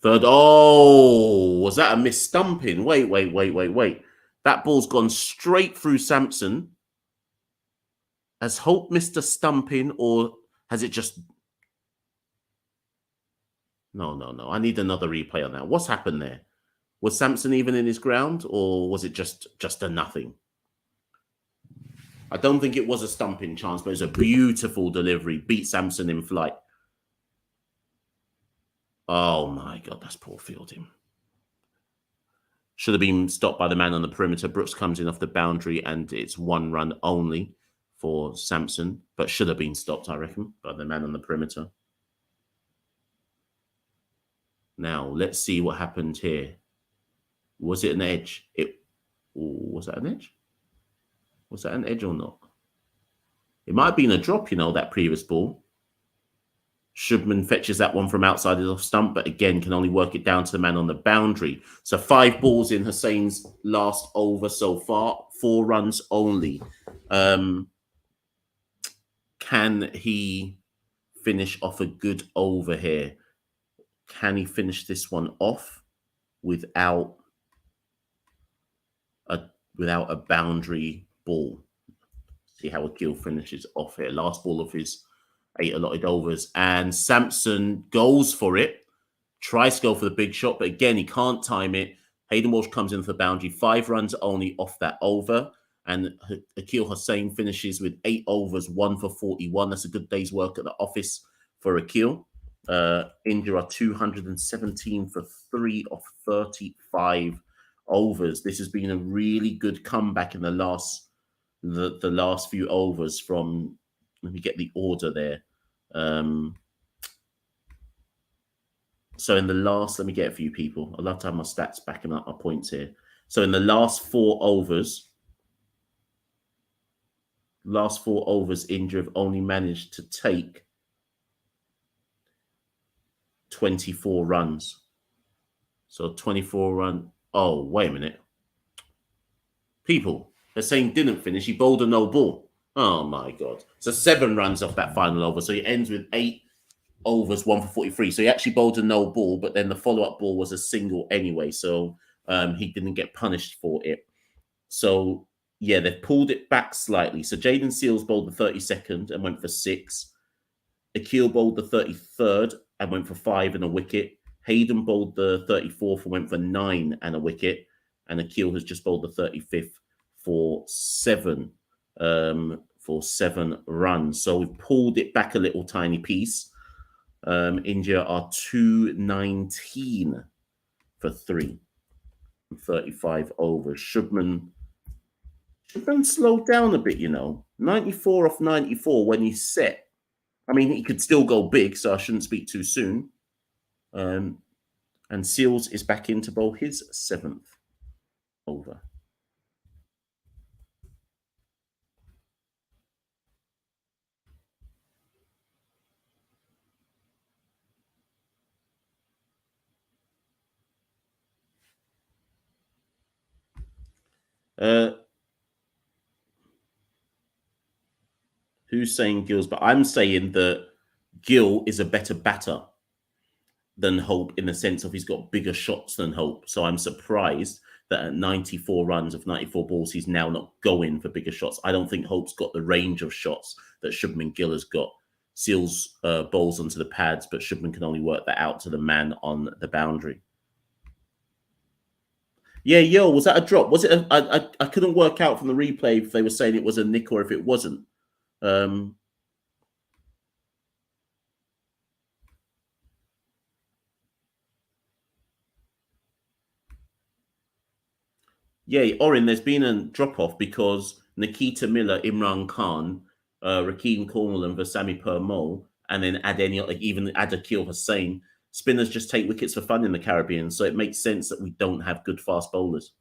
Third. Oh, was that a miss stumping? Wait. That ball's gone straight through Samson. Has Hope missed a stumping, or has it just... No. I need another replay on that. What's happened there? Was Samson even in his ground, or was it just a nothing? I don't think it was a stumping chance, but it was a beautiful delivery. Beat Samson in flight. Oh my God, that's poor fielding. Should have been stopped by the man on the perimeter. Brooks comes in off the boundary, and it's 1 run only for Samson, but should have been stopped, I reckon, by the man on the perimeter. Now, let's see what happened here. Was it an edge? Was that an edge? Was that an edge or not? It might have been a drop, you know, that previous ball. Shubman fetches that one from outside his off stump, but again, can only work it down to the man on the boundary. So 5 balls in Hussein's last over so far, 4 runs only. Can he finish off a good over here? Can he finish this one off without a boundary ball? See how Akil finishes off here. Last ball of his 8 allotted overs, and Samson goes for it, tries to go for the big shot, but again, he can't time it. Hayden Walsh comes in for the boundary, 5 runs only off that over, and Akil Hussein finishes with 8 overs, 1 for 41. That's a good day's work at the office for Akil. India are 217 for 3 off 35 overs. This has been a really good comeback in the last few overs from... Let me get the order there. So in the last, let me get a few people. I'd love to have my stats backing up my points here. So in the last 4 overs, India have only managed to take 24 runs. So 24 run. Oh, wait a minute. People, they're saying didn't finish. He bowled a no ball. Oh my God. So 7 runs off that final over. So he ends with 8 overs, 1 for 43. So he actually bowled a no ball, but then the follow-up ball was a single anyway. So he didn't get punished for it. So yeah, they've pulled it back slightly. So Jaden Seals bowled the 32nd and went for 6. Akil bowled the 33rd and went for 5 and a wicket. Hayden bowled the 34th and went for 9 and a wicket. And Akil has just bowled the 35th for 7 runs. So we've pulled it back a little tiny piece. India are 219 for 3, 35 overs. Shubman slowed down a bit, you know. 94 off 94 when he's set. I mean, he could still go big, so I shouldn't speak too soon. And Seals is back in to bowl his 7th over. Who's saying Gill's? But I'm saying that Gill is a better batter than Hope in the sense of he's got bigger shots than Hope. So I'm surprised that at 94 runs of 94 balls, he's now not going for bigger shots. I don't think Hope's got the range of shots that Shubman Gill has got. Seals bowls onto the pads, but Shubman can only work that out to the man on the boundary. Yeah, yo, was that a drop? Was it? I couldn't work out from the replay if they were saying it was a nick or if it wasn't. Yeah, Orin, there's been a drop-off because Nikita Miller, Imran Khan, Rakeem Cornwall and Vasami Permol, and then even add Akil Hussain, spinners just take wickets for fun in the Caribbean. So it makes sense that we don't have good fast bowlers,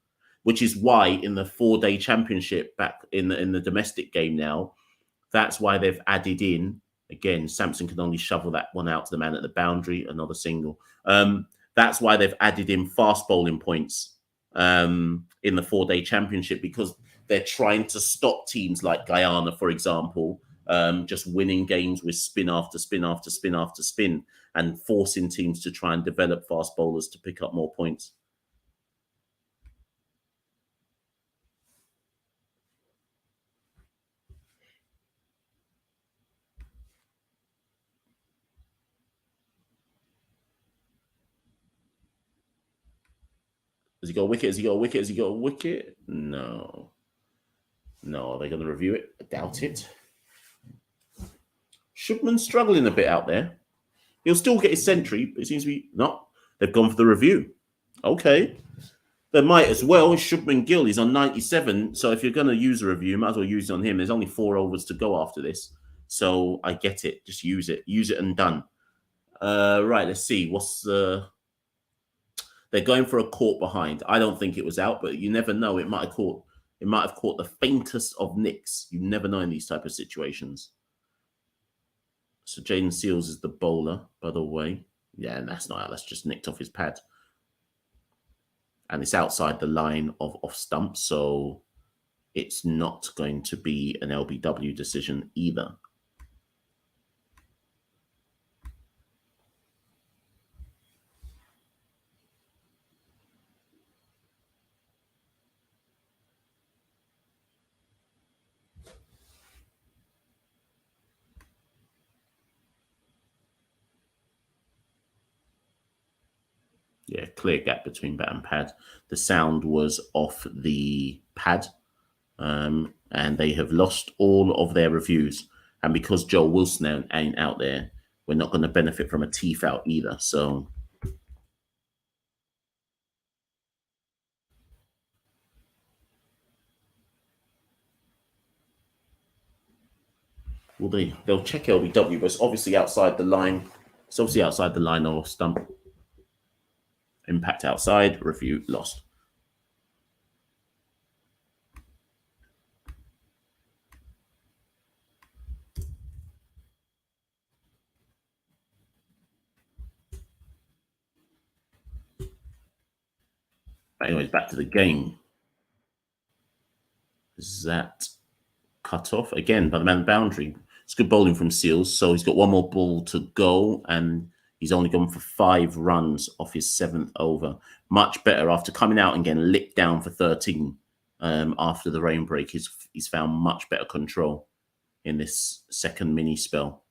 which is why in the 4-day championship back in the domestic game now, that's why they've added in, again, Samson can only shovel that one out to the man at the boundary, another single. That's why they've added in fast bowling points in the 4-day championship, because they're trying to stop teams like Guyana, for example, just winning games with spin after spin after spin after spin. and forcing teams to try and develop fast bowlers to pick up more points. Has he got a wicket? Has he got a wicket? Has he got a wicket? No. No, are they going to review it? I doubt it. Shubman's struggling a bit out there. He'll still get his century, but it seems to be not. They've gone for the review. Okay. They might as well. Shubman Gill, he's on 97. So if you're going to use a review, you might as well use it on him. There's only 4 overs to go after this. So I get it. Just use it. Use it and done. Right, let's see. What's the... They're going for a caught behind. I don't think it was out, but you never know. It might have caught the faintest of nicks. You never know in these type of situations. So Jaden Seals is the bowler, by the way. Yeah, and that's not out. That's just nicked off his pad. And it's outside the line of off stump, so it's not going to be an LBW decision either. Yeah, clear gap between bat and pad. The sound was off the pad, and they have lost all of their reviews. And because Joel Wilson ain't out there, we're not going to benefit from a teeth out either. So they'll check LBW, but it's obviously outside the line. It's obviously outside the line or stump. Impact outside, review lost. Anyways, back to the game. Is that cut off again by the man boundary? It's good bowling from Seals, so he's got one more ball to go, and he's only gone for 5 runs off his 7th over. Much better after coming out and getting licked down for 13 after the rain break. He's found much better control in this second mini spell.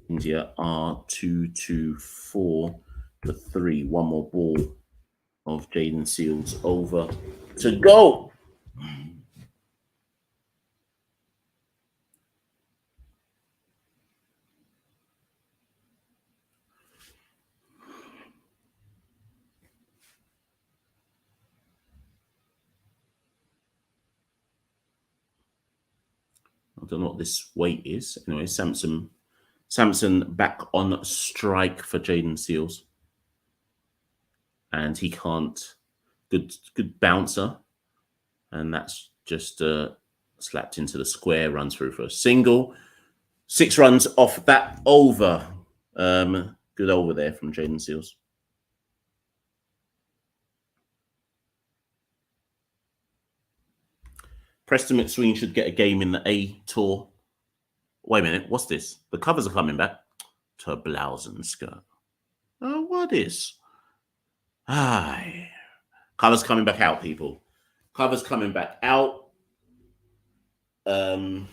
India are 2-2-4 for 3. One more ball of Jaden Seals over to go. I don't know what this weight is. Anyway, Samson back on strike for Jaden Seals. And he can't. Good bouncer. And that's just slapped into the square, runs through for a single. 6 runs off that over. Good over there from Jaden Seals. Preston McSween should get a game in the A Tour. Wait a minute, what's this? The covers are coming back. To blouse and skirt. Oh, what is? Aye. Covers coming back out, people. Covers coming back out. India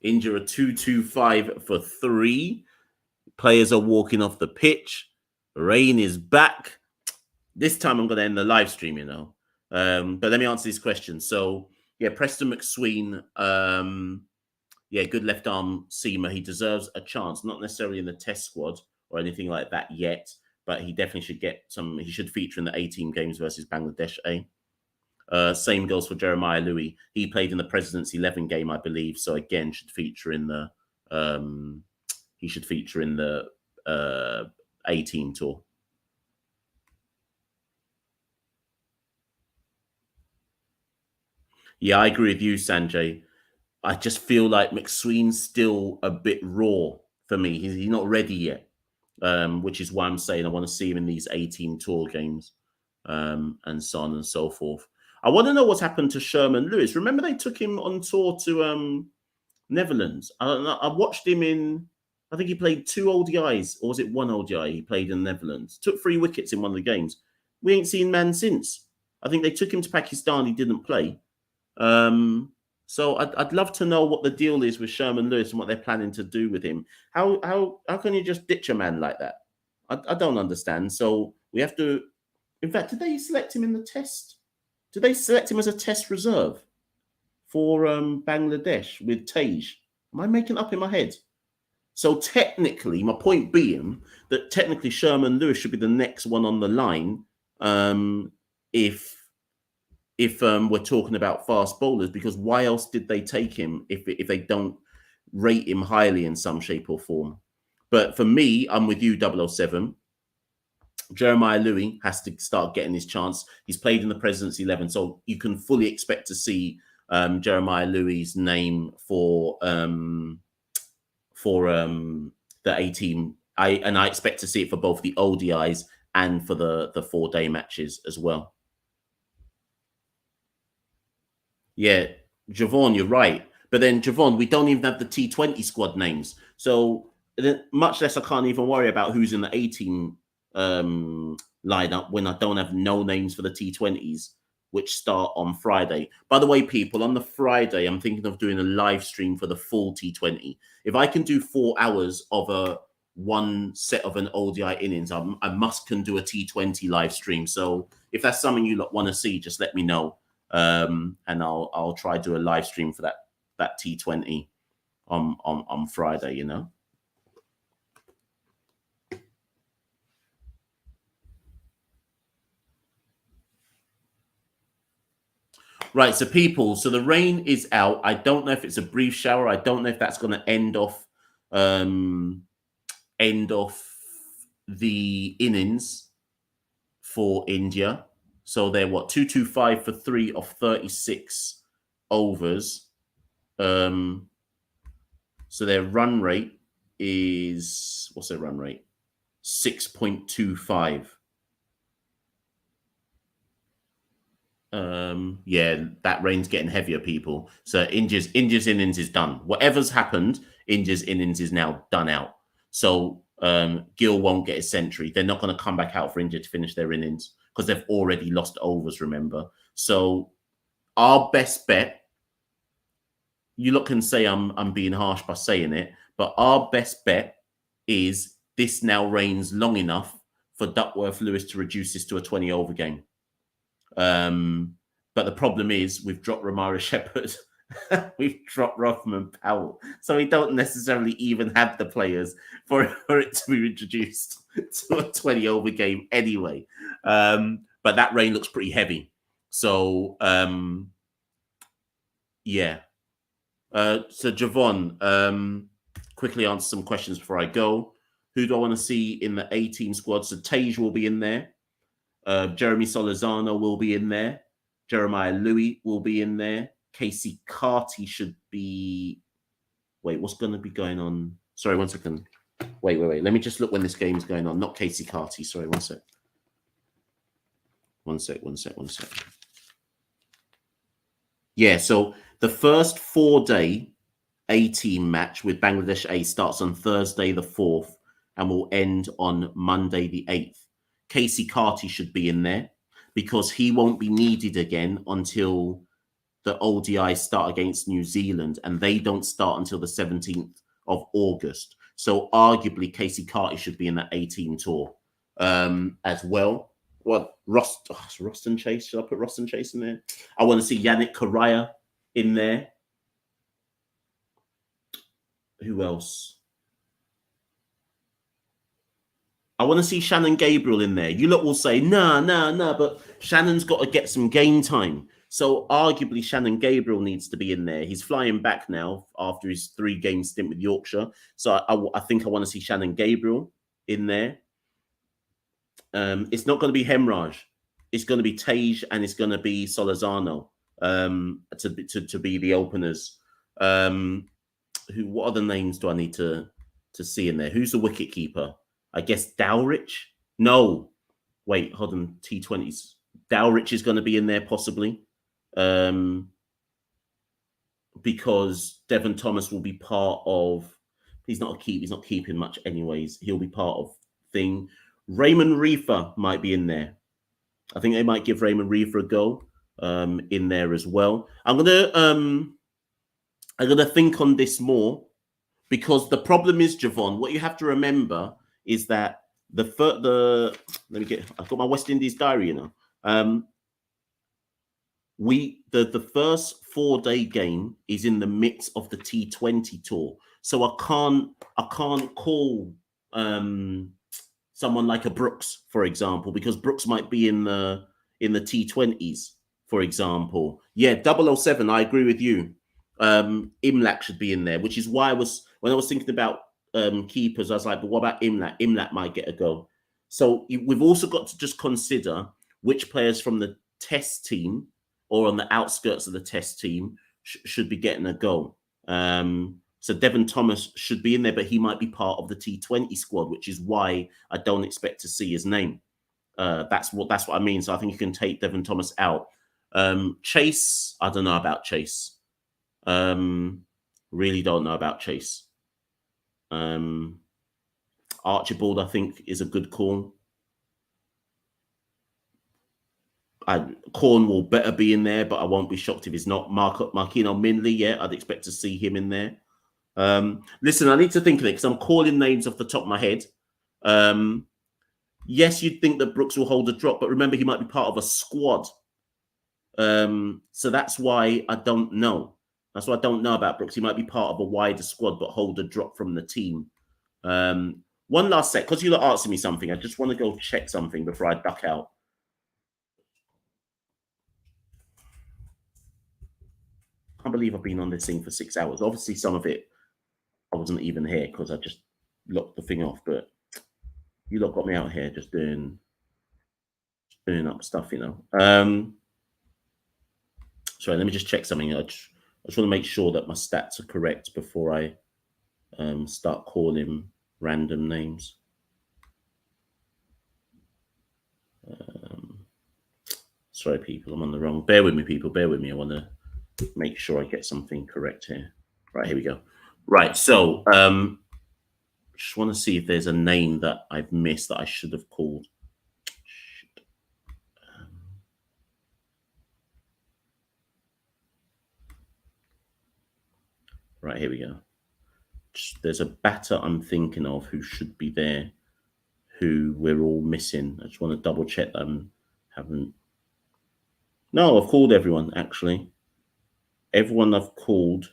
2-2-5 for 3. Players are walking off the pitch. Rain is back. This time I'm going to end the live stream, you know. But let me answer this question. So, yeah, Preston McSween, yeah, good left arm seamer. He deserves a chance, not necessarily in the test squad or anything like that yet, but he definitely should get some. He should feature in the A-team games versus Bangladesh A. Same goes for Jeremiah Louis. He played in the President's 11 game, I believe. So again, should feature in the he should feature in the A-team tour. Yeah, I agree with you, Sanjay. I just feel like McSween's still a bit raw for me. He's not ready yet, which is why I'm saying I want to see him in these A-team tour games and so on and so forth. I want to know what's happened to Sherman Lewis. Remember they took him on tour to Netherlands. I watched him in, I think he played 2 ODIs, or was it 1 ODI he played in the Netherlands. Took 3 wickets in one of the games. We ain't seen man since. I think they took him to Pakistan. He didn't play. So I'd love to know what the deal is with Sherman Lewis and what they're planning to do with him. How can you just ditch a man like that? I don't understand. So we have to. In fact, did they select him in the test? Did they select him as a test reserve for Bangladesh with Tej? Am I making it up in my head? So technically, my point being that technically Sherman Lewis should be the next one on the line if we're talking about fast bowlers, because why else did they take him if they don't rate him highly in some shape or form? But for me, I'm with you, 007. Jeremiah Louis has to start getting his chance. He's played in the President's 11, so you can fully expect to see Jeremiah Louis' name for the A team. I expect to see it for both the ODIs and for the 4-day matches as well. Yeah, Javon, you're right. But then, Javon, we don't even have the T20 squad names. So much less I can't even worry about who's in the A team lineup when I don't have no names for the T20s, which start on Friday. By the way, people, on the Friday, I'm thinking of doing a live stream for the full T20. If I can do 4 hours of one set of an ODI innings, I can do a T20 live stream. So if that's something you want to see, just let me know. And I'll try to do a live stream for that T20 on Friday, you know. Right, so people, so the rain is out. I don't know if it's a brief shower. I don't know if that's going to end off the innings for India. So they're 225 for 3 of 36 overs. So their run rate is, what's their run rate? 6.25. Yeah, that rain's getting heavier, people. So India's innings is done. Whatever's happened, India's innings is now done out. So Gill won't get his century. They're not going to come back out for India to finish their innings because they've already lost overs, remember. So our best bet, you lot can say I'm being harsh by saying it, but our best bet is this now rains long enough for Duckworth-Lewis to reduce this to a 20-over game. But the problem is we've dropped Ramara Shepherd, we've dropped Rothman Powell, so we don't necessarily even have the players for it to be introduced to a 20-over game anyway. But that rain looks pretty heavy. So yeah. So Javon, quickly answer some questions before I go. Who do I want to see in the A-team squad? So Tej will be in there. Jeremy Solizano will be in there. Jeremiah Louis will be in there. Casey Carty should be... Wait, what's going to be going on? Sorry, 1 second. Wait. Let me just look when this game's going on. Not Casey Carty. Sorry, 1 sec. 1 sec. Yeah, so the first 4-day A-team match with Bangladesh A starts on Thursday the 4th and will end on Monday the 8th. Casey Carty should be in there because he won't be needed again until the ODI start against New Zealand, and they don't start until the 17th of August. So arguably Casey Carty should be in that A-team tour as well. What, Roston Chase? Should I put Roston Chase in there? I want to see Yannick Correa in there. Who else? I want to see Shannon Gabriel in there. You lot will say, nah, but Shannon's got to get some game time. So arguably Shannon Gabriel needs to be in there. He's flying back now after his 3-game stint with Yorkshire. So I think I want to see Shannon Gabriel in there. It's not going to be Hemraj. It's going to be Tej and it's going to be Solizano to be the openers. What other names do I need to see in there? Who's the wicket keeper? I guess Dowrich? No. Wait, hold on. T20s. Dowrich is going to be in there possibly. because Devon Thomas will be part of. He's not a keep. He's not keeping much, anyways. He'll be part of thing. Raymond Reefer might be in there. I think they might give Raymond Reefer a go in there as well. I'm gonna think on this more, because the problem is, Javon, what you have to remember is that let me get. I've got my West Indies diary, you know. The first 4-day game is in the midst of the T20 tour, so I can't call someone like a Brooks, for example, because Brooks might be in the T20s, for example. Yeah, 007. I agree with you. Imlak should be in there, which is why when I was thinking about keepers, I was like, but what about Imlak? Imlak might get a go. So we've also got to just consider which players from the test team or on the outskirts of the test team should be getting a go. So Devon Thomas should be in there, but he might be part of the T20 squad, which is why I don't expect to see his name. That's what I mean. So I think you can take Devon Thomas out. Chase, I don't know about Chase. Really don't know about Chase. Archibald, I think, is a good call. Cornwall better be in there, but I won't be shocked if he's not. Marquino Minley, yeah, I'd expect to see him in there. Listen, I need to think of it because I'm calling names off the top of my head. Yes, you'd think that Brooks will hold a drop, but remember, he might be part of a squad. So that's why I don't know. That's what I don't know about Brooks. He might be part of a wider squad, but hold a drop from the team. One last sec, because you're asking me something. I just want to go check something before I duck out. I can't believe I've been on this thing for 6 hours. Obviously, some of it I wasn't even here because I just locked the thing off. But you lot got me out here just doing up stuff, you know. Sorry, let me just check something. I just want to make sure that my stats are correct before I start calling random names. Sorry, people, I'm on the wrong. Bear with me, people. Bear with me. I want to make sure I get something correct here. Right, here we go. Right, so just want to see if there's a name that I've missed that I should have called. Right, here we go. There's a batter I'm thinking of who should be there, who we're all missing. I just want to double check that I haven't. No, I've called everyone, actually. Everyone I've called.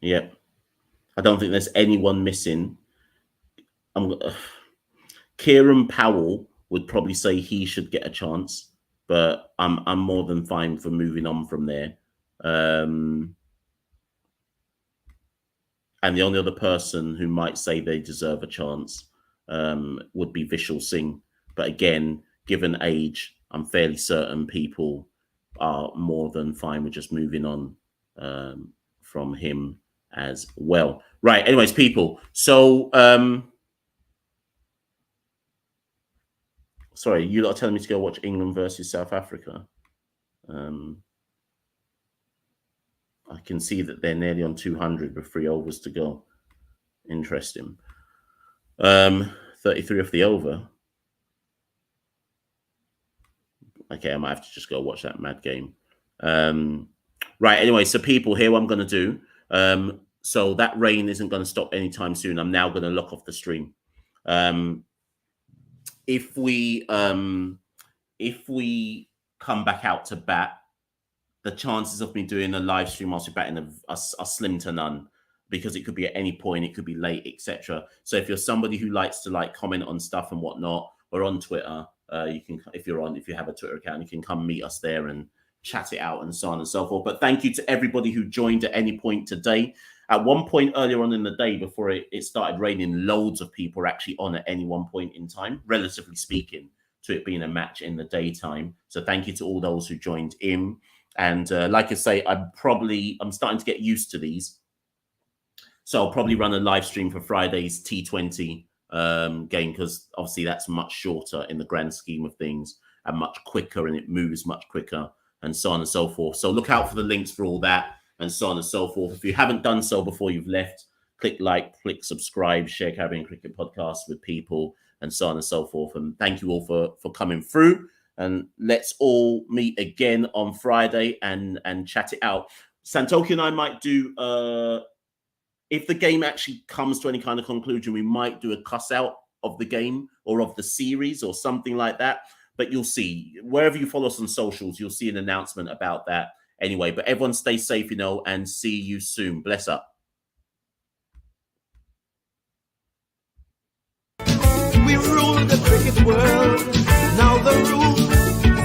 Yep. I don't think there's anyone missing. Kieran Powell would probably say he should get a chance, but I'm more than fine for moving on from there. And the only other person who might say they deserve a chance would be Vishal Singh. But again, given age, I'm fairly certain people are more than fine with just moving on from him as well. Right. Anyways, people. So, sorry, you lot are telling me to go watch England versus South Africa. I can see that they're nearly on 200 with 3 overs to go. Interesting. 33 off the over. Okay, I might have to just go watch that mad game. Right, anyway, so people, here what I'm going to do. So that rain isn't going to stop anytime soon. I'm now going to lock off the stream. If we come back out to bat, the chances of me doing a live stream whilst we're batting are slim to none, because it could be at any point, it could be late, etc. So if you're somebody who likes to comment on stuff and whatnot, or on Twitter, you can, if you have a Twitter account, you can come meet us there and chat it out and so on and so forth. But thank you to everybody who joined at any point today. At one point earlier on in the day, before it started raining, loads of people were actually on at any one point in time, relatively speaking, to it being a match in the daytime. So thank you to all those who joined in. And like I say, I'm starting to get used to these. So I'll probably run a live stream for Friday's T20 game, because obviously that's much shorter in the grand scheme of things. and much quicker, and it moves much quicker, and so on and so forth. So look out for the links for all that, and so on and so forth. If you haven't done so before you've left, click like, click subscribe, share Caribbean Cricket Podcast with people, and so on and so forth. And thank you all for coming through. And let's all meet again on Friday and chat it out. Santokie and I might do, if the game actually comes to any kind of conclusion, we might do a cuss out of the game or of the series or something like that. But you'll see, wherever you follow us on socials, you'll see an announcement about that anyway. But everyone stay safe, you know, and see you soon. Bless up. We rule the cricket world. Now the rule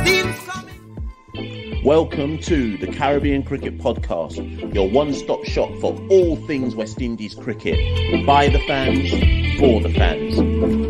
seems coming. Welcome to the Caribbean Cricket Podcast, your one-stop shop for all things West Indies cricket. By the fans, for the fans.